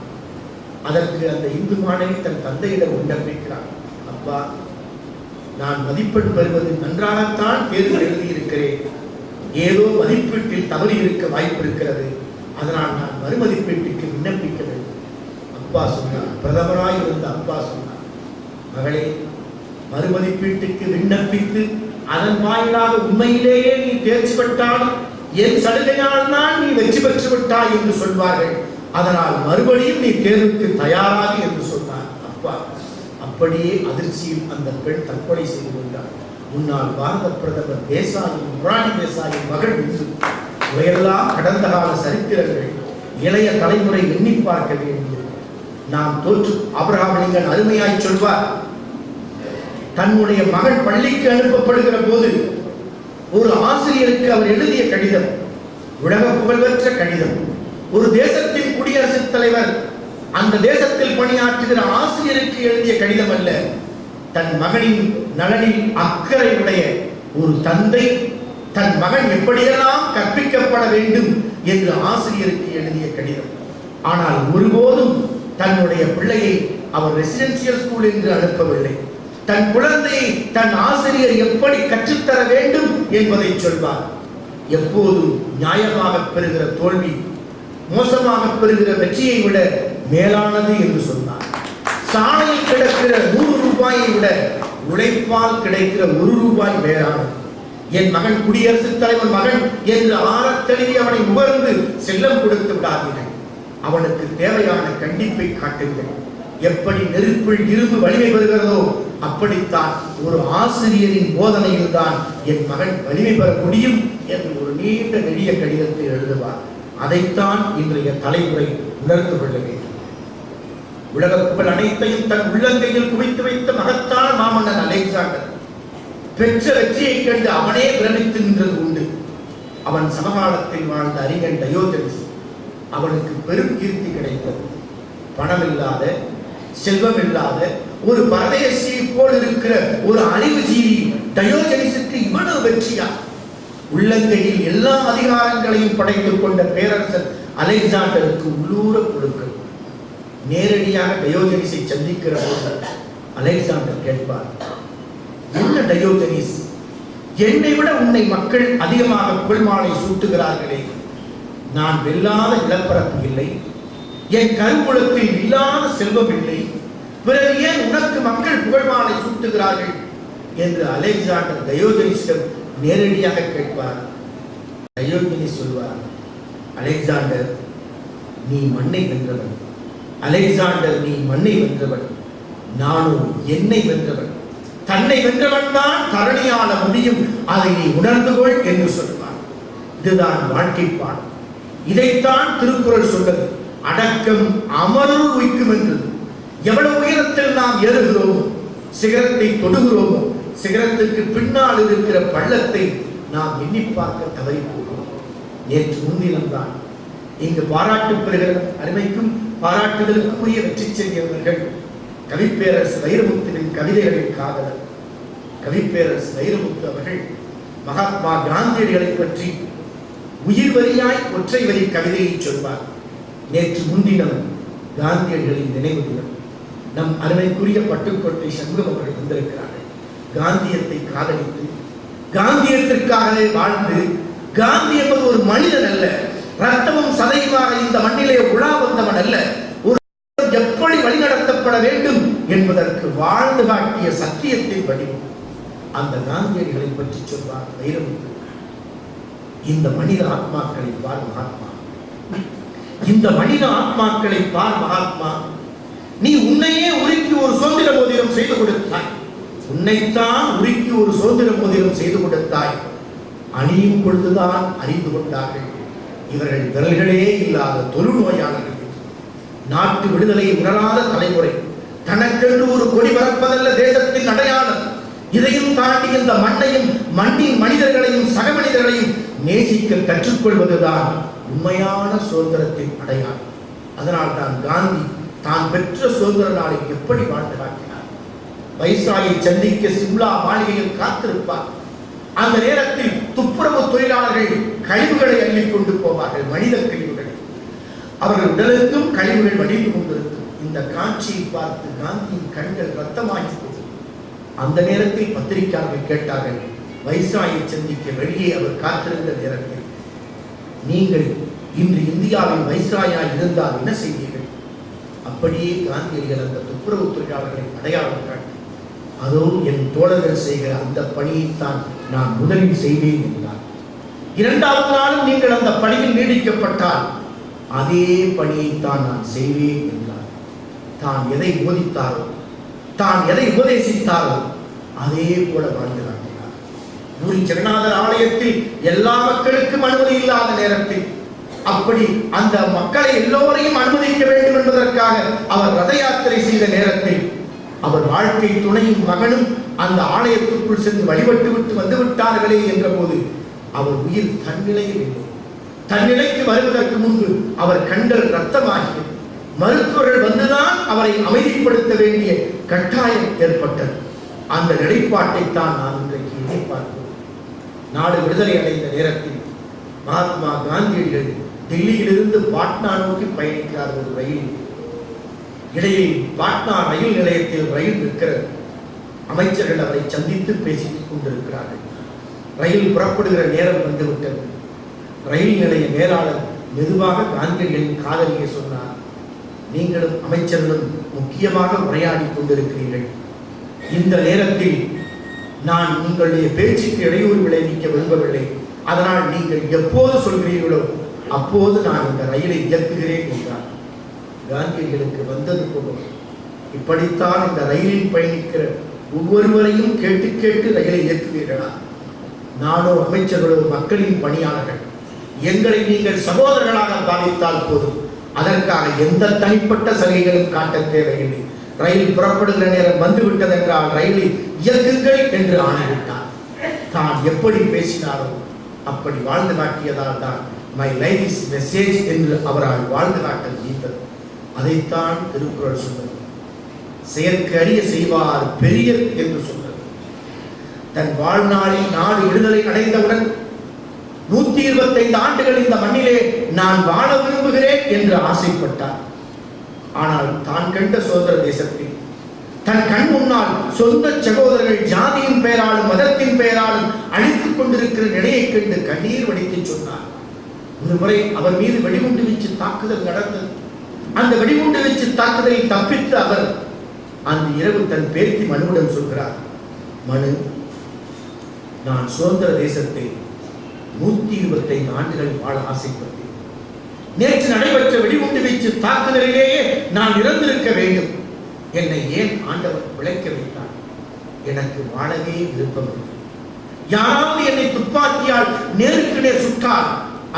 அதற்கு அந்த இந்து மாணவி தன் தந்தையிடம் விண்ணப்பிக்கிறார். அப்பா, நான் மதிப்பெண் பெறுவது நன்றாகத்தான் தேர்வு எழுதியிருக்கிறேன், ஏதோ மதிப்பீட்டில் தவறு இருக்க வாய்ப்பு இருக்கிறது, அதனால் நான் மறுமதிப்பீட்டுக்கு விண்ணப்பிக்க வேண்டும். அப்பா சொன்னார், பிரதமராய் இருந்த அப்பா சொன்னார், மகளே, மறுமதிப்பீட்டுக்கு விண்ணப்பித்து அதன் வாயிலாக உண்மையிலேயே நீ தேர்ச்சி பெற்றாலும் என் சலுகையால் தான் நீ வெற்றி பெற்று விட்டாய் என்று சொல்வார்கள், அதனால் மறுபடியும் நீ தேர்வுக்கு தயாராக என்று சொன்னார் அப்பா. அப்படியே அதிர்ச்சியில் அந்த பெண் தற்கொலை செய்து கொண்டார். முன்னாள் பாரத பிரதமர் தேசாயின் மொரார்ஜி தேசாயின் மகள் இன்று. இவையெல்லாம் கடந்த கால சரித்திரங்கள். இளைய தலைமுறை எண்ணி பார்க்க வேண்டியது. நாம் தோற்று ஆபிரகாம் லிங்கன் அருமையாய் சொல்வார், தன்னுடைய மகள் பள்ளிக்கு அனுப்பப்படுகிற போது ஒரு ஆசிரியருக்கு அவர் எழுதிய கடிதம், உலக புகழ்பெற்ற கடிதம். ஒரு தேசத்தின் குடியரசுத் தலைவர் அந்த தேசத்தில் பணியாற்றுகிற ஆசிரியருக்கு எழுதிய கடிதம் அல்ல, தன் மகனின் நலனில் அக்கறை உடைய ஒரு தந்தை தன் மகன் எப்படியெல்லாம் கற்பிக்கப்பட வேண்டும் என்று ஆசிரியருக்கு எழுதிய கடிதம். ஆனால் ஒருபோதும் தன்னுடைய பிள்ளையை அவர் ரெசிடென்சியல் ஸ்கூல் என்று அனுப்பவில்லை. தன் குழந்தையை தன் ஆசிரியர் எப்படி கற்றுத்தர வேண்டும் என்பதை சொல்வார். எப்போதும் நியாயமாக பெறுகிற தோல்வி மோசமாக பெறுகிற வெற்றியை விட மேலானது என்று சொன்னார். சாலையில் கிடக்கிற 100 ரூபாயை விட உழைப்பால் கிடைக்கிற 1 ரூபாய் மேலானது. என் மகன் குடியரசுத் தலைவர் மகன் என்று ஆரத்தழுவி அவனை முகர்ந்து செல்லம் கொடுத்து விடாதீர்கள். அவனுக்கு தேவையான கண்டிப்பை காட்டுங்கள். எப்படி நெருப்பில் இரும்பு வலிமை பெறுகிறதோ அப்படித்தான் ஒரு ஆசிரியரின் போதனையில் தான் என் மகன் வலிமை பெற முடியும் என்று ஒரு நீண்ட நெடிய கடிதத்தை எழுதுவார். அதைத்தான் இன்றைய தலைமுறை உணர்ந்து கொள்ள வேண்டும். உலக புகழ் அனைத்தையும் தன் உள்ளங்கையில் குவித்து வைத்த மகத்தான மாமன்னன் அலெக்சாண்டர் பெற்ற வெற்றியை கண்டு அவனே பிரமித்து நின்றது உண்டு. அவன் சமகாலத்தில் வாழ்ந்த அறிஞன் டயோஜனிஸ், அவனுக்கு பெரும் கீர்த்தி கிடைத்தது. பணமில்லாத செல்வம் இல்லாத ஒரு பரதேசியை போல் இருக்கிற ஒரு அறிவுஜீவி டயோஜனிஸுக்கு இவ்வளவு வெற்றியா? உள்ளங்கையில் எல்லா அதிகாரங்களையும் படைத்துக் கொண்ட பேரரசர் அலெக்சாண்டருக்கு உள்ளூர கொடுக்கும். நேரடியாக டயோஜனிஸை சந்திக்கிற போது அலெக்சாண்டர் கேட்பார், என்ன டயோஜனிஸ், என்னை விட உன்னை மக்கள் அதிகமாக புகழ்மாலை சூட்டுகிறார்களே, நான் வெல்லாத நிலப்பரப்பு இல்லை, என் கருவூலத்தில் இல்லாத செல்வம் இல்லை, பிறகு ஏன் உனக்கு மக்கள் புகழ்மாலை சூட்டுகிறார்கள் என்று அலெக்சாண்டர் டயோஜனிஸிடம் நேரடியாக கேட்பார். டயோஜனிஸ் சொல்வார், அலெக்சாண்டர் நீ மண்ணை வென்றவன், அலெக்சாண்டர் நீ மண்ணை வென்றவன், நானும் என்னை வென்றவன், தன்னை வென்றவன் தான் தரணியாள முடியும், அதை நீ உணர்ந்து கொள் என்று சொல்வார். இதுதான் வாழ்க்கை பாடம். இதைத்தான் திருக்குறள் சொல்வது, அடக்கம் அமருள் உய்க்கும் என்றது. எவ்வளவு உயரத்தில் நாம் ஏறுகிறோமோ, சிகரத்தை தொடுகிறோமோ, சிகரத்துக்கு பின்னால் இருக்கிற பள்ளத்தை நாம் எண்ணி பார்க்க தவறி போகிறோம். நேற்று முன்தினம்தான் இங்கு பாராட்டு பெறுகிற அருமைக்கும் பாராட்டுதலுக்கும் உரிய வெற்றி செய்தவர்கள் கவிப்பேரரசு வைரமுத்துவின் கவிதைகளின் காதலர். கவிப்பேரரசு வைரமுத்து அவர்கள் மகாத்மா காந்தியடிகளை பற்றி உயிர் வரியாய் ஒற்றை வரி கவிதையை சொல்வார். நேற்று முன்தினம் காந்தியடிகளின் நினைவு தினம். நம் அருமைக்குரிய பட்டுக்கோட்டை சண்முகம் அவர்கள் வந்திருக்கிறார்கள். காந்தியத்தை காதலித்து காந்தியத்திற்காகவே வாழ்ந்து, காந்தி என்பது ஒரு மனிதன் அல்ல, ரத்தமும் சதையுமாக இந்த மண்ணிலே உலா வந்தவன் அல்ல, ஒரு எப்படி வழிநடத்தப்பட வேண்டும் என்பதற்கு வாழ்ந்து காட்டிய சத்தியத்தின் வடிவம். அந்த காந்தியடிகளை பற்றி சொல்வார் வைரமுத்து, இந்த மனித ஆத்மாக்களை பார் மகாத்மா, இந்த மனித ஆத்மாக்களை பார் மகாத்மா, நீ உன்னையே உருக்கி ஒரு சுதந்திர மோதிரம் செய்து கொடுத்தாய், உன்னைத்தான் உருக்கி ஒரு சுதந்திர மோதிரம் செய்து கொடுத்தாய். அணியும் பொழுதுதான் அறிந்து கொண்டார்கள் இவர்கள் விரல்களே இல்லாத தொழுநோயாளர்கள். நாட்டு விடுதலை உணராத தலைமுறை, தனக்கென்று ஒரு கொடி பறப்பதல்ல தேசத்தின் அடையாளம், இதையும் தாண்டி இந்த மண்ணையும் மண்ணின் மனிதர்களையும் சக மனிதர்களையும் நேசிக்க கற்றுக்கொள்வதுதான் உண்மையான சுதந்திரத்தின் அடையாளம். அதனால் தான் காந்தி தான் பெற்ற சுதந்திர நாளை எப்படி வாழ்ந்து காட்டினார். வைஸ்ராயை சந்திக்க சிம்லா மாளிகையில் காத்திருப்பார். அந்த நேரத்தில் துப்புரவு தொழிலாளர்கள் கழிவுகளை அள்ளிக் கொண்டு போவார்கள், மனித கழிவுகள். அவர்கள் உடலுக்கும் கழிவுகள் வடிந்து கொண்டிருக்கும். இந்த காட்சியை பார்த்து காந்தியின் கண்கள் ரத்தமாகி போகும். அந்த நேரத்தில் பத்திரிகையாளர்கள் கேட்டார்கள், வைஸ்ராயை சந்திக்க வெளியே அவர் காத்திருந்த நேரத்தில், நீங்கள் இன்று இந்தியாவின் வைஸ்ராயாய் இருந்தால் என்ன செய்வீர்கள்? அப்படியே காந்தியடிகள் அந்த துப்புரவு தொழிலாளர்களை அடையாளம் காட்டி, அதோ என் தோழர்கள் செய்கிற அந்த பணியைத்தான் நான் முதலில் செய்வேன் என்றார். இரண்டாவது நாளும் நீங்கள் அந்த பணியில் நீடிக்கப்பட்டால் அதே பணியைத்தான் நான் செய்வேன் என்றார். தான் எதை போதித்தாரோ, தான் எதை உபதேசித்தாரோ அதே போல வாழ்ந்து காட்டினார். பூரி ஜெகநாதர் ஆலயத்தில் எல்லா மக்களுக்கும் அனுமதி இல்லாத நேரத்தில், அப்படி அந்த மக்களை எல்லோரையும் அனுமதிக்க வேண்டும் என்பதற்காக அவர் ரத யாத்திரை செய்த நேரத்தில், அவர் வாழ்க்கை துணையும் மகனும் அந்த ஆலயத்துக்குள் சென்று வழிபட்டு விட்டு வந்து விட்டார்களே என்ற போது அவர் உயிர் தன்னிலையில் இல்லை. தன்னிலைக்கு வருவதற்கு முன்பு அவர் கண்கள் ரத்தமாகியது. மருத்துவர்கள் வந்துதான் அவரை அமைதிப்படுத்த வேண்டிய கட்டாயம் ஏற்பட்டது. அந்த நிலைப்பாட்டை தான் நாம் இன்றைக்கு எதிர்பார்க்கிறோம். நாடு விடுதலை அடைந்த நேரத்தில் மகாத்மா காந்தியடிகள் டெல்லியிலிருந்து பாட்னா நோக்கி பயணிக்கிறார் ஒரு ரயில். இடையில் பாட்னா ரயில் நிலையத்தில் ரயில் நிற்கிறது. அமைச்சர்கள் அவரை சந்தித்து பேசிக் கொண்டிருக்கிறார்கள். ரயில் புறப்படுகிற நேரம் வந்துவிட்டது. ரயில் நிலைய மேலாளர் மெதுவாக காந்தியடிகளின் காதலியை சொன்னார், நீங்களும் அமைச்சர்களும் முக்கியமாக உரையாடி கொண்டிருக்கிறீர்கள். இந்த நேரத்தில் நான் உங்களுடைய பேச்சுக்கு இடையூறு விளைவிக்க விரும்பவில்லை. அதனால் நீங்கள் எப்போது சொல்கிறீர்களோ அப்போது நான் இந்த ரயிலை இயக்குகிறேன் என்றார். காந்தியடிகளுக்கு வந்தது போதும். இப்படித்தான் இந்த ரயிலில் பயணிக்கிற ஒவ்வொருவரையும் கேட்டு கேட்டு ரயிலை இயக்குவீர்களா? நானோ அமைச்சர்களோ மக்களின் பணியாளர்கள். எங்களை நீங்கள் சகோதரர்களாக பாவித்தால் போதும். அதற்காக எந்த தனிப்பட்ட சலுகைகளும் காட்ட தேவையில்லை. ரயில் புறப்படுகிற நேரம் வந்துவிட்டது என்றால் ரயிலை இயக்குங்கள் என்று ஆணையிட்டார். தான் எப்படி பேசினாரோ அப்படி வாழ்ந்து காட்டியதால் தான் மை லைஃப் இஸ் மெசேஜ் என்று அவரால் வாழ்ந்து காட்ட முடிந்தது. அதைத்தான் திருக்குறள் சொன்னது. செயற்கு அறிய செய்வார் பெரியர் என்று சொன்னது. தன் வாழ்நாளில் நாடு விடுதலை அடைந்தவுடன் 125 ஆண்டுகள் இந்த மண்ணிலே நான் வாழ விரும்புகிறேன் என்று ஆசைப்பட்டார். ஆனால் தான் கண்ட சுதந்திர தேசத்தில் தன் கண் முன்னால் சொந்த சகோதரர்கள் ஜாதியின் பெயராலும் மதத்தின் பெயராலும் அழித்துக் கொண்டிருக்கிற நிலையை கண்டு கண்ணீர் வடித்து சொன்னார். ஒரு முறை அவர் மீது வெடிகுண்டு வீச்சு தாக்குதல் நடந்தது. அந்த வெடிகுண்டு வீச்சு தாக்குதலை தப்பித்து அவர் அந்த இரவு தன் பேத்தி மனுவிடம் சொல்கிறார், மனு, நான் சுதந்திர தேசத்தை 125 ஆண்டுகள் வாழ ஆசைப்பட்டேன். நேற்று நடைபெற்ற வெடிகுண்டு வீச்சு தாக்குதலிலேயே நான் இறந்திருக்க வேண்டும். என்னை ஏன் ஆண்டவர் விளைக்க வைத்தார்? எனக்கு வாழவே விருப்பமில்லை. யாராவது என்னை துப்பாக்கியால் நேருக்கு நேர் சுட்டால்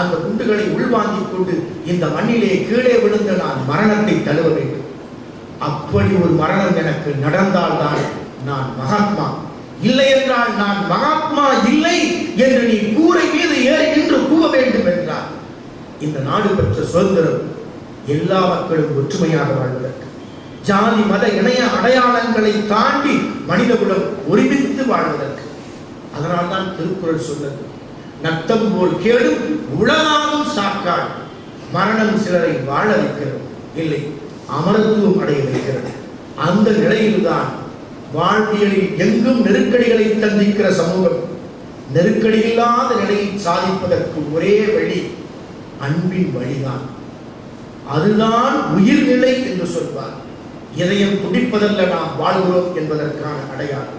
அந்த குண்டுகளை உள்வாங்கிக் கொண்டு இந்த மண்ணிலே கீழே விழுந்து நான் மரணத்தை தழுவ வேண்டும். அப்படி ஒரு மரணம் எனக்கு நடந்தால்தான் நான் மகாத்மா. இல்லை என்றால் நான் மகாத்மா இல்லை என்று நீ கூரை மீது ஏறி நின்று கூவ வேண்டும் என்றார். இந்த நாடு பெற்ற சுதந்திரம் எல்லா மக்களும் ஒற்றுமையாக வாழ்வதற்கு, ஜாதி மத இணைய அடையாளங்களை தாண்டி மனிதகுலம் ஒருமித்து வாழ்வதற்கு. அதனால்தான் திருக்குறள் சொன்னது, நத்தம் போல் கேடும் உலகாலும் சாக்காடு. மரணம் சிலரை வாழ வைக்கிறது, இல்லை அமரத்துவம் அடைய வைக்கிறது. அந்த நிலையில்தான் வாழ்வியலில் எங்கும் நெருக்கடிகளை சந்திக்கிற சமூகம் நெருக்கடி இல்லாத நிலையை சாதிப்பதற்கு ஒரே வழி அன்பின் வழிதான். அதுதான் உயிர்நிலை என்று சொல்வார். இதயம் துடிப்பதல்ல நாம் வாழ்கிறோம் என்பதற்கான அடையாளம்.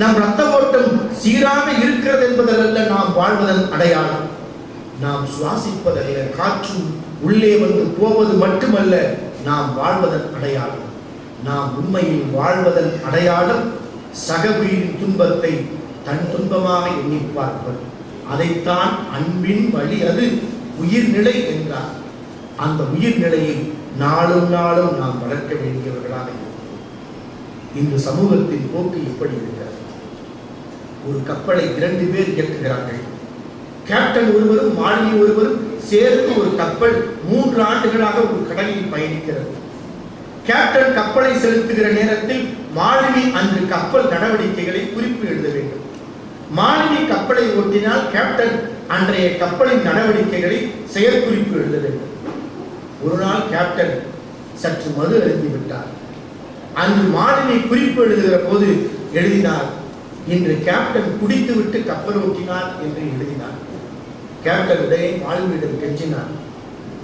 நம் ரத்த ஓட்டம் சீராக இருக்கிறது என்பதல்ல நாம் வாழ்வதன் அடையாளம். நாம் சுவாசிப்பதல்ல, காற்று உள்ளே வந்து போவது மட்டுமல்ல நாம் வாழ்வதன் அடையாளம். நாம் உண்மையில் வாழ்வதன் அடையாளம் சக உயிரின் துன்பத்தை தன் துன்பமாக எண்ணி பார்ப்பது. அதைத்தான் அன்பின் வழி, அது உயிர்நிலை என்றார். அந்த உயிர்நிலையை நாளும் நாளும் நாம் வளர்க்க வேண்டியவர்களாக இருக்கிறோம். இந்த சமூகத்தின் போக்கு எப்படி இருக்கிறது? ஒரு கப்பலை 2 பேர் இயக்குகிறார்கள். கேப்டன் ஒருவரும் மாலுமி ஒருவரும் சேர்ந்து ஒரு கப்பல் 3 ஆண்டுகளாக ஒரு கடலில் பயணிக்கிறது. கேப்டன் கப்பலை செலுத்துகிற நேரத்தில் மாலுமி அன்று கப்பல் நடவடிக்கைகளை குறிப்பு எழுத வேண்டும். மாலுமி கப்பலை ஓட்டினால் கேப்டன் அன்றைய கப்பலின் நடவடிக்கைகளை செயற்குறிப்பு எழுத வேண்டும். ஒரு நாள் கேப்டன் சற்று மது அருந்திவிட்டார். அன்று மாலுமி குறிப்பு எழுதுகிற போது எழுதினார், இன்று கேப்டன் குடித்துவிட்டு கப்பல் ஓட்டினார் என்று எழுதினார். கேப்டன் உடைய மாலுமியிடம் கெஞ்சினார்,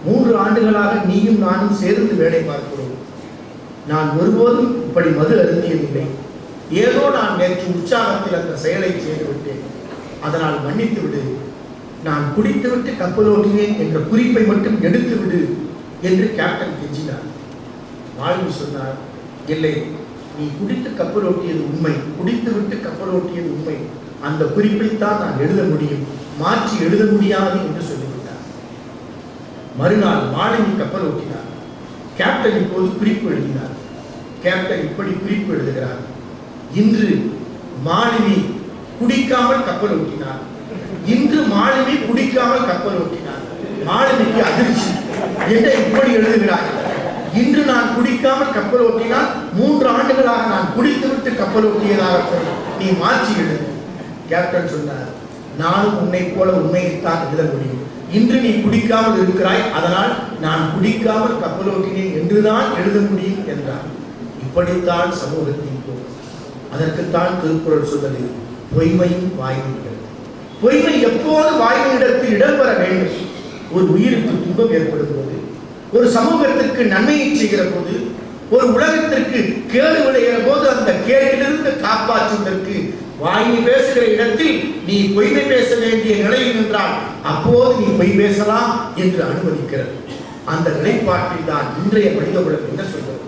3 ஆண்டுகளாக நீயும் நானும் சேர்ந்து வேலை பார்க்கிறோம். நான் ஒருபோதும் இப்படி மது அருந்தியதில்லை. ஏதோ நான் நேற்று உற்சாகத்தில் அந்த செயலை செய்துவிட்டேன். அதனால் மன்னித்து விடு. நான் குடித்துவிட்டு கப்பல் ஓட்டினேன் என்ற குறிப்பை மட்டும் எடுத்து விடு என்று கேப்டன் கெஞ்சினார். மாலுமி சொன்னார், இல்லை, நீ குடித்து கப்பல் ஓட்டியது உண்மை, குடித்துவிட்டு கப்பல் ஓட்டியது உண்மை. அந்த குறிப்பைத்தான் நான் எழுத முடியும், மாற்றி எழுத முடியாது என்று சொல்லிவிட்டார். மறுநாள் மாலுமி கப்பல் ஓட்டினார். கேப்டன் இப்போது குறிப்பு எழுதினார். கேப்டன் இப்படி குறிப்பு எழுதுகிறார், இன்று மாலுமி குடிக்காமல் கப்பல் ஓட்டினார். இன்று மாலுமி குடிக்காமல் கப்பல் ஓட்டினார். மாலுமிக்கு அதிர்ச்சி, என்ன இப்படி எழுதுகிறார்? இன்று நான் குடிக்காமல் கப்பல் ஓட்டினால் 3 ஆண்டுகளாக நான் குடித்துவிட்டு கப்பல் ஓட்டியதாக நீ மாற்றி எழுது. கேப்டன் சொன்னார், நானும் உன்னை போல உண்மையைத்தான் எழுத முடியும். இன்று நீ குடிக்காமல் இருக்கிறாய், அதனால் நான் குடிக்காமல் கப்பல் ஓட்டினேன் என்றுதான் எழுத முடியும் என்றார். இப்படித்தான் சமூகத்தின் போக்கு. அதற்குத்தான் திருக்குறள் சொன்னது, பொய்மையும் வாய்மையிடத்தில். பொய்மை எப்போது வாய்மையிடத்தில் இடம்பெற வேண்டும்? ஒரு உயிருக்கு துன்பம் ஏற்படும் போது, ஒரு சமூகத்திற்கு நன்மையை செய்கிற போது, ஒரு உலகத்திற்கு கேடு விளைகிற போது அந்த கேட்டிலிருந்து காப்பாற்றுவதற்கு வாய்மை பேசுகிற இடத்தில் நீ பொய்மை பேச வேண்டிய நிலையில் நின்றால் அப்போது நீ பொய் பேசலாம் என்று அனுமதிக்கிறது. அந்த நிலைப்பாட்டில் தான் இன்றைய மனித உலகம் என்ன சொல்றது?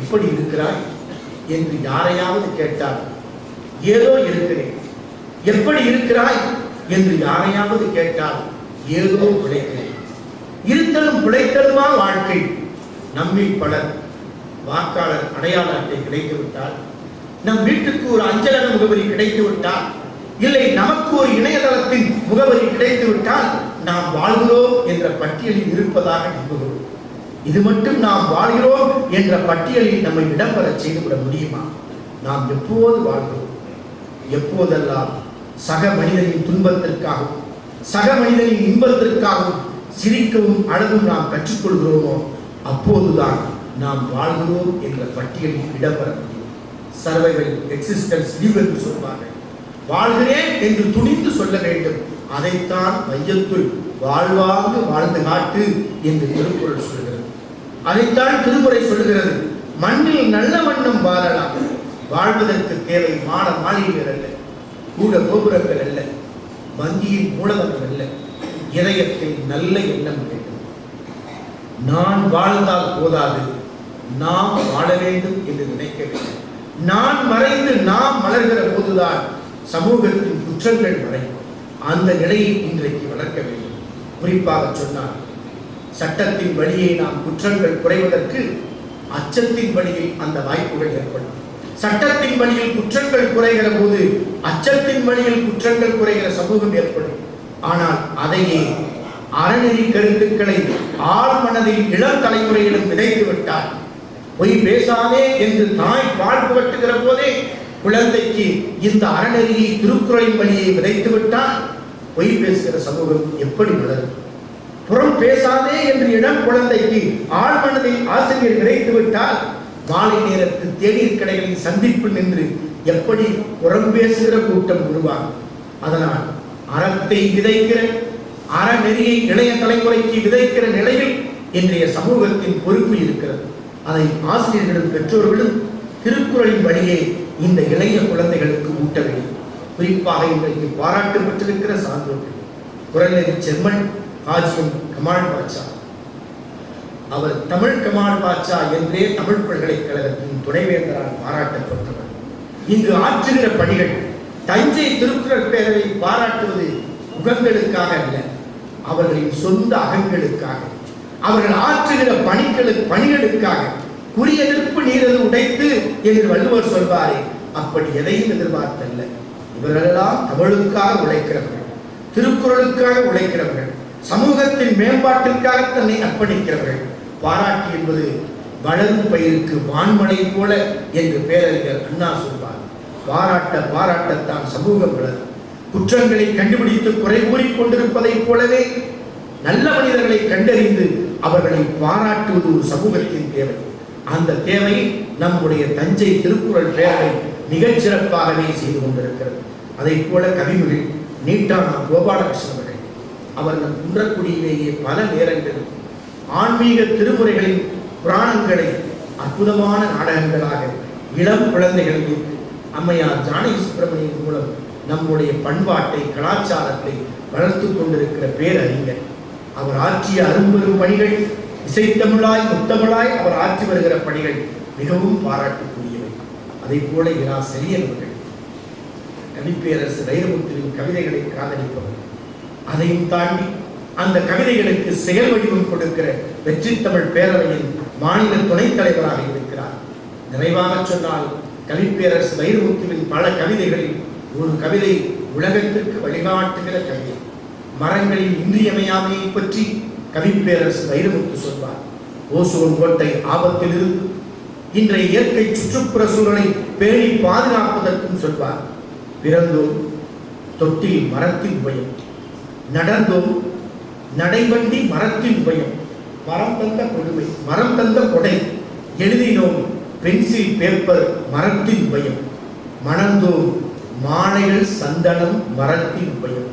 எப்படி இருக்கிறாய் என்று யாரையாவது கேட்டால் ஏதோ இருக்கிறேன். எப்படி இருக்கிறாய் என்று யாரையாவது கேட்டால் ஏதோ பிழைக்கிறேன். இருத்தலும் பிழைத்தலுமா வாழ்க்கை? நம்மில் பலர் வாக்காளர் அடையாள அட்டை கிடைத்துவிட்டால், நம் வீட்டுக்கு ஒரு அஞ்சலக முகவரி கிடைத்துவிட்டால், இல்லை நமக்கு ஒரு இணையதளத்தின் முகவரி கிடைத்துவிட்டால் நாம் வாழ்கிறோம் என்ற பட்டியலில் இருப்பதாக நம்புகிறோம். இது மட்டும் நாம் வாழ்கிறோம் என்ற பட்டியலில் நம்மை இடம்பெற செய்துவிட முடியுமா? நாம் எப்போது வாழ்கிறோம்? எப்போதெல்லாம் சக மனிதனின் துன்பத்திற்காகவும் சக மனிதனின் இன்பத்திற்காகவும் சிரிக்கவும் அழகும் நாம் கற்றுக்கொள்கிறோமோ அப்போதுதான் நாம் வாழ்கிறோம் என்ற பட்டியலில் இடம்பெற முடியும். சர்வைவல் எக்ஸிஸ்டன்ஸ் லீவ் என்று சொல்வார்கள். வாழ்கிறேன் என்று துணிந்து சொல்ல வேண்டும். அதைத்தான் மையத்துள் வாழ்வாங்கு வாழ்ந்து காட்டு என்று திருக்குறள் சொல்கிறது. அதைத்தான் திருமுறை சொல்கிறது. மண்ணில் நல்ல வண்ணம் வாழலாம். வாழ்வதற்கு தேவை மாட மாளிகைகள் அல்ல, கூட கோபுரங்கள் அல்ல, வங்கியின் மூலதனம் அல்ல, இதயத்தில் நல்ல எண்ணம் வேண்டும். நான் வாழ்ந்தால் போதாது, நாம் வாழ வேண்டும் என்று நினைக்க வேண்டும். நான் மறைந்து நாம் மலர்கிற போதுதான் சமூகத்தின் குற்றங்கள் மறையும். அந்த நிலையை இன்றைக்கு வளர்க்க வேண்டும். குறிப்பாக சொன்னால், சட்டத்தின் வழியை நாம் குற்றங்கள் குறைவதற்கு அச்சத்தின் வழியில் அந்த வாய்ப்புகள் ஏற்படும். சட்டத்தின் வழியில் குற்றங்கள் குறைகிற போது அச்சத்தின் வழியில் குற்றங்கள் குறைகிற சமூகம் ஏற்படும். ஆனால் அதையே அறநெறி கருத்துக்களை ஆழ் மனதில் இளம் தலைமுறையிலும் விதைத்து விட்டார். பொய் பேசாதே என்று தாய் பால் புகட்டுகிற போதே குழந்தைக்கு இந்த அறநெறியை திருக்குறளின் வழியை விதைத்து விட்டால் பொய் பேசுகிற சமூகம் எப்படி வளரும்? புறம் பேசாதே என்று இளம் குழந்தைக்கு ஆழ் மனதில் ஆசிரியர் விதைத்து விட்டால் மாலை நேரத்து தேநீர் கடைகளின் சந்திப்பு நின்று எப்படி புறம் பேசுகிற கூட்டம் உருவாகும். அதனால் அறத்தை விதைக்கிற அறநெறியை இளைய தலைமுறைக்கு விதைக்கிற நிலையில் இன்றைய சமூகத்தின் பொறுப்பு இருக்கிறது. அதை ஆசிரியர்களும் பெற்றோர்களும் திருக்குறளின் வழியே இந்த இளைய குழந்தைகளுக்கு ஊட்ட வேண்டும். குறிப்பாக இன்றைக்கு பாராட்டு பெற்றிருக்கிற சான்றோர்கள் குறநெறி செம்மன் ஹாஜியம் கமால் பாட்சா. அவர் தமிழ் கமால் பாட்சா என்றே தமிழ் பல்கலைக்கழகத்தின் துணைவேந்தரால் பாராட்டப்பட்டவர். இங்கு ஆற்றுகிற பணிகள் தஞ்சை திருக்குறள் பேரவை பாராட்டுவது முகங்களுக்காக அல்ல, அவர்களின் சொந்த அகங்களுக்காக, அவர்கள் ஆற்றுகிற பணிகளுக்காக. குறிய நிற்பு நீரது உடைத்து என்று வள்ளுவர் சொல்வாரே, அப்படி எதையும் எதிர்பார்த்தல்ல. இவர்களெல்லாம் தமிழுக்காக உழைக்கிறவர்கள், திருக்குறளுக்காக உழைக்கிறவர்கள், சமூகத்தின் மேம்பாட்டிற்காக தன்னை அர்ப்பணிக்கிறவர்கள். பாராட்டு என்பது வளரும் பயிருக்கு வான்மழை போல என்று பேரறிஞர் அண்ணா சொல்வார். பாராட்டத்தான் சமூகம் வளரும். குற்றங்களை கண்டுபிடித்து குறை கூறிக் கொண்டிருப்பதைப் போலவே நல்ல மனிதர்களை கண்டறிந்து அவர்களை பாராட்டுவது ஒரு சமூகத்தின் தேவை. அந்த தேவை நம்முடைய தஞ்சை திருக்குறள் பேரவை மிகச்சிறப்பாகவே செய்து கொண்டிருக்கிறது. அதை போல கவிஞர்கள் நீட்டானா கோபாலகிருஷ்ணன் அவர்கள், அவர் நம் குன்றக்குடியிலேயே பல நேரங்களில் ஆன்மீக திருமுறைகளின் புராணங்களை அற்புதமான நாடகங்களாக இளம் குழந்தைகளுக்கு அம்மையார் ஜானகி சுப்பிரமணியன் மூலம் நம்முடைய பண்பாட்டை கலாச்சாரத்தை வளர்த்து கொண்டிருக்கிற பேரறிஞர். அவர் ஆற்றிய அரும்பெரும் பணிகள், இசைத்தமிழாய் முத்தமிழாய் அவர் ஆற்றி வருகிற பணிகள் மிகவும் பாராட்டுக்குரியவை. அதை போல இரா செழியன் அவர்கள் கவிப்பேரரசு வைரமுத்துவின் கவிதைகளை காதலிப்பவர். அதையும் தாண்டி அந்த கவிதைகளுக்கு செயல் வடிவம் கொடுக்கிற வெற்றி தமிழ் பேரவையின் மாநில துணைத் தலைவராக இருக்கிறார். நிறைவாக சொன்னால், கவிப்பேரரசு வைரமுத்துவின் பல கவிதைகளில் ஒரு கவிதை உலகத்திற்கு வழிகாட்டுகிற கவிதை. மரங்களின் இன்றியமையாமையை பற்றி கவிப்பேரரசு வைரமுத்து சொல்வார். ஓசோன் கோட்டை ஆபத்திலிருந்து இன்றைய இயற்கை சுற்றுப்புற சூழலை பேணி பாதுகாப்பதற்கும் சொல்வார். பிறந்தோம் தொட்டில் மரத்தின் பயம், நடந்தோம் நடைவண்டி மரத்தின் பயம், மரம் தந்த கொடுமை மரம் தந்த கொடை, எழுதினோம் பென்சில் பேப்பர் மரத்தின் பயம், மணந்தோம் மாலைகள் சந்தனம் மரத்தின் பயம்,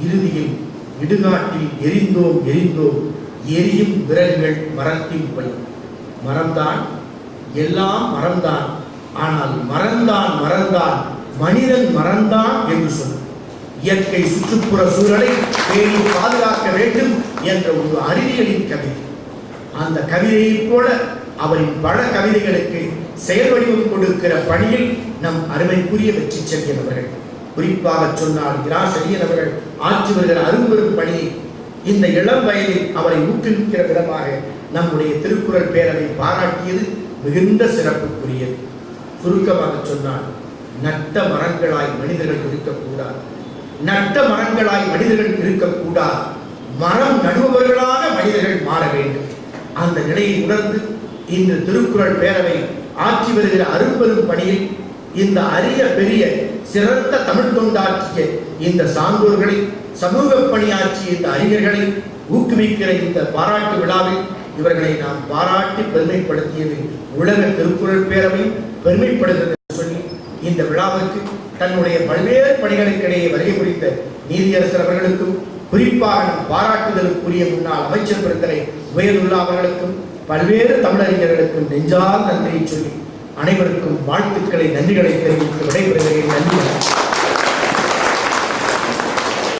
இறுதியில் இடுகாட்டில் எரிந்தோம் எரியும் விறகுகள் மரத்தின் பயம். மரம்தான், எல்லாம் மரம்தான், ஆனால் மறந்தான் மனிதன் மறந்தான் என்று சொன்னார். இயற்கை சுற்றுப்புற சூழலை பேணி பாதுகாக்க வேண்டும் என்ற ஒரு அறிவியலின் கவிதை. அந்த கவிதையைப் போல அவரின் பல கவிதைகளுக்கு செயல் வடிவம் கொடுக்கிற பணியில் நம் அருமைக்குரிய வெற்றி செல்லியன் அவர்கள், குறிப்பாக சொன்னால் இரா செல்லியன் அவர்கள் ஆற்றி வருகிற அரும்பெரும் பணியை இந்த இளம் வயதில் அவரை ஊக்குவிக்கிற விதமாக நம்முடைய திருக்குறள் பேரவை பாராட்டியது மிகுந்த சிறப்புக்குரியது. சுருக்கமாக சொன்னால், நட்ட மரங்களாய் மனிதர்கள் இருக்கக்கூடாது, நட்ட மரங்களாய் மனிதர்கள் இருக்கக்கூடாது, மரம் நடுபவர்களாக மனிதர்கள் மாற வேண்டும். அந்த நிலையை உணர்ந்து இன்று திருக்குறள் பேரவை ஆற்றி வருகிற அரும்பெரும் பணியில் இந்த அரிய பெரிய சிறந்த தமிழ் தொண்டாற்றிய இந்த சான்றோர்களை, சமூக பணியாற்றிய இந்த அறிஞர்களை ஊக்குவிக்கிற இந்த பாராட்டு விழாவில் இவர்களை நாம் பாராட்டி பெருமைப்படுத்தியது உலக திருக்குறள் பேரவை பெருமைப்படுகிறது சொல்லி இந்த விழாவிற்கு தன்னுடைய பல்வேறு பணிகளுக்கிடையே வருகை புரிந்த நீதியரசர் அவர்களுக்கும், குறிப்பாக பாராட்டுதலுக்குரிய முன்னாள் அமைச்சர் பெருந்தரை உபயதுல்லா அவர்களுக்கும், பல்வேறு தமிழறிஞர்களுக்கும் நெஞ்சால் நன்றியை சொல்லி அனைவருக்கும் வாழ்த்துக்களை நன்றிகளை தெரிவித்து விடைபெறுகிறேன். நன்றி.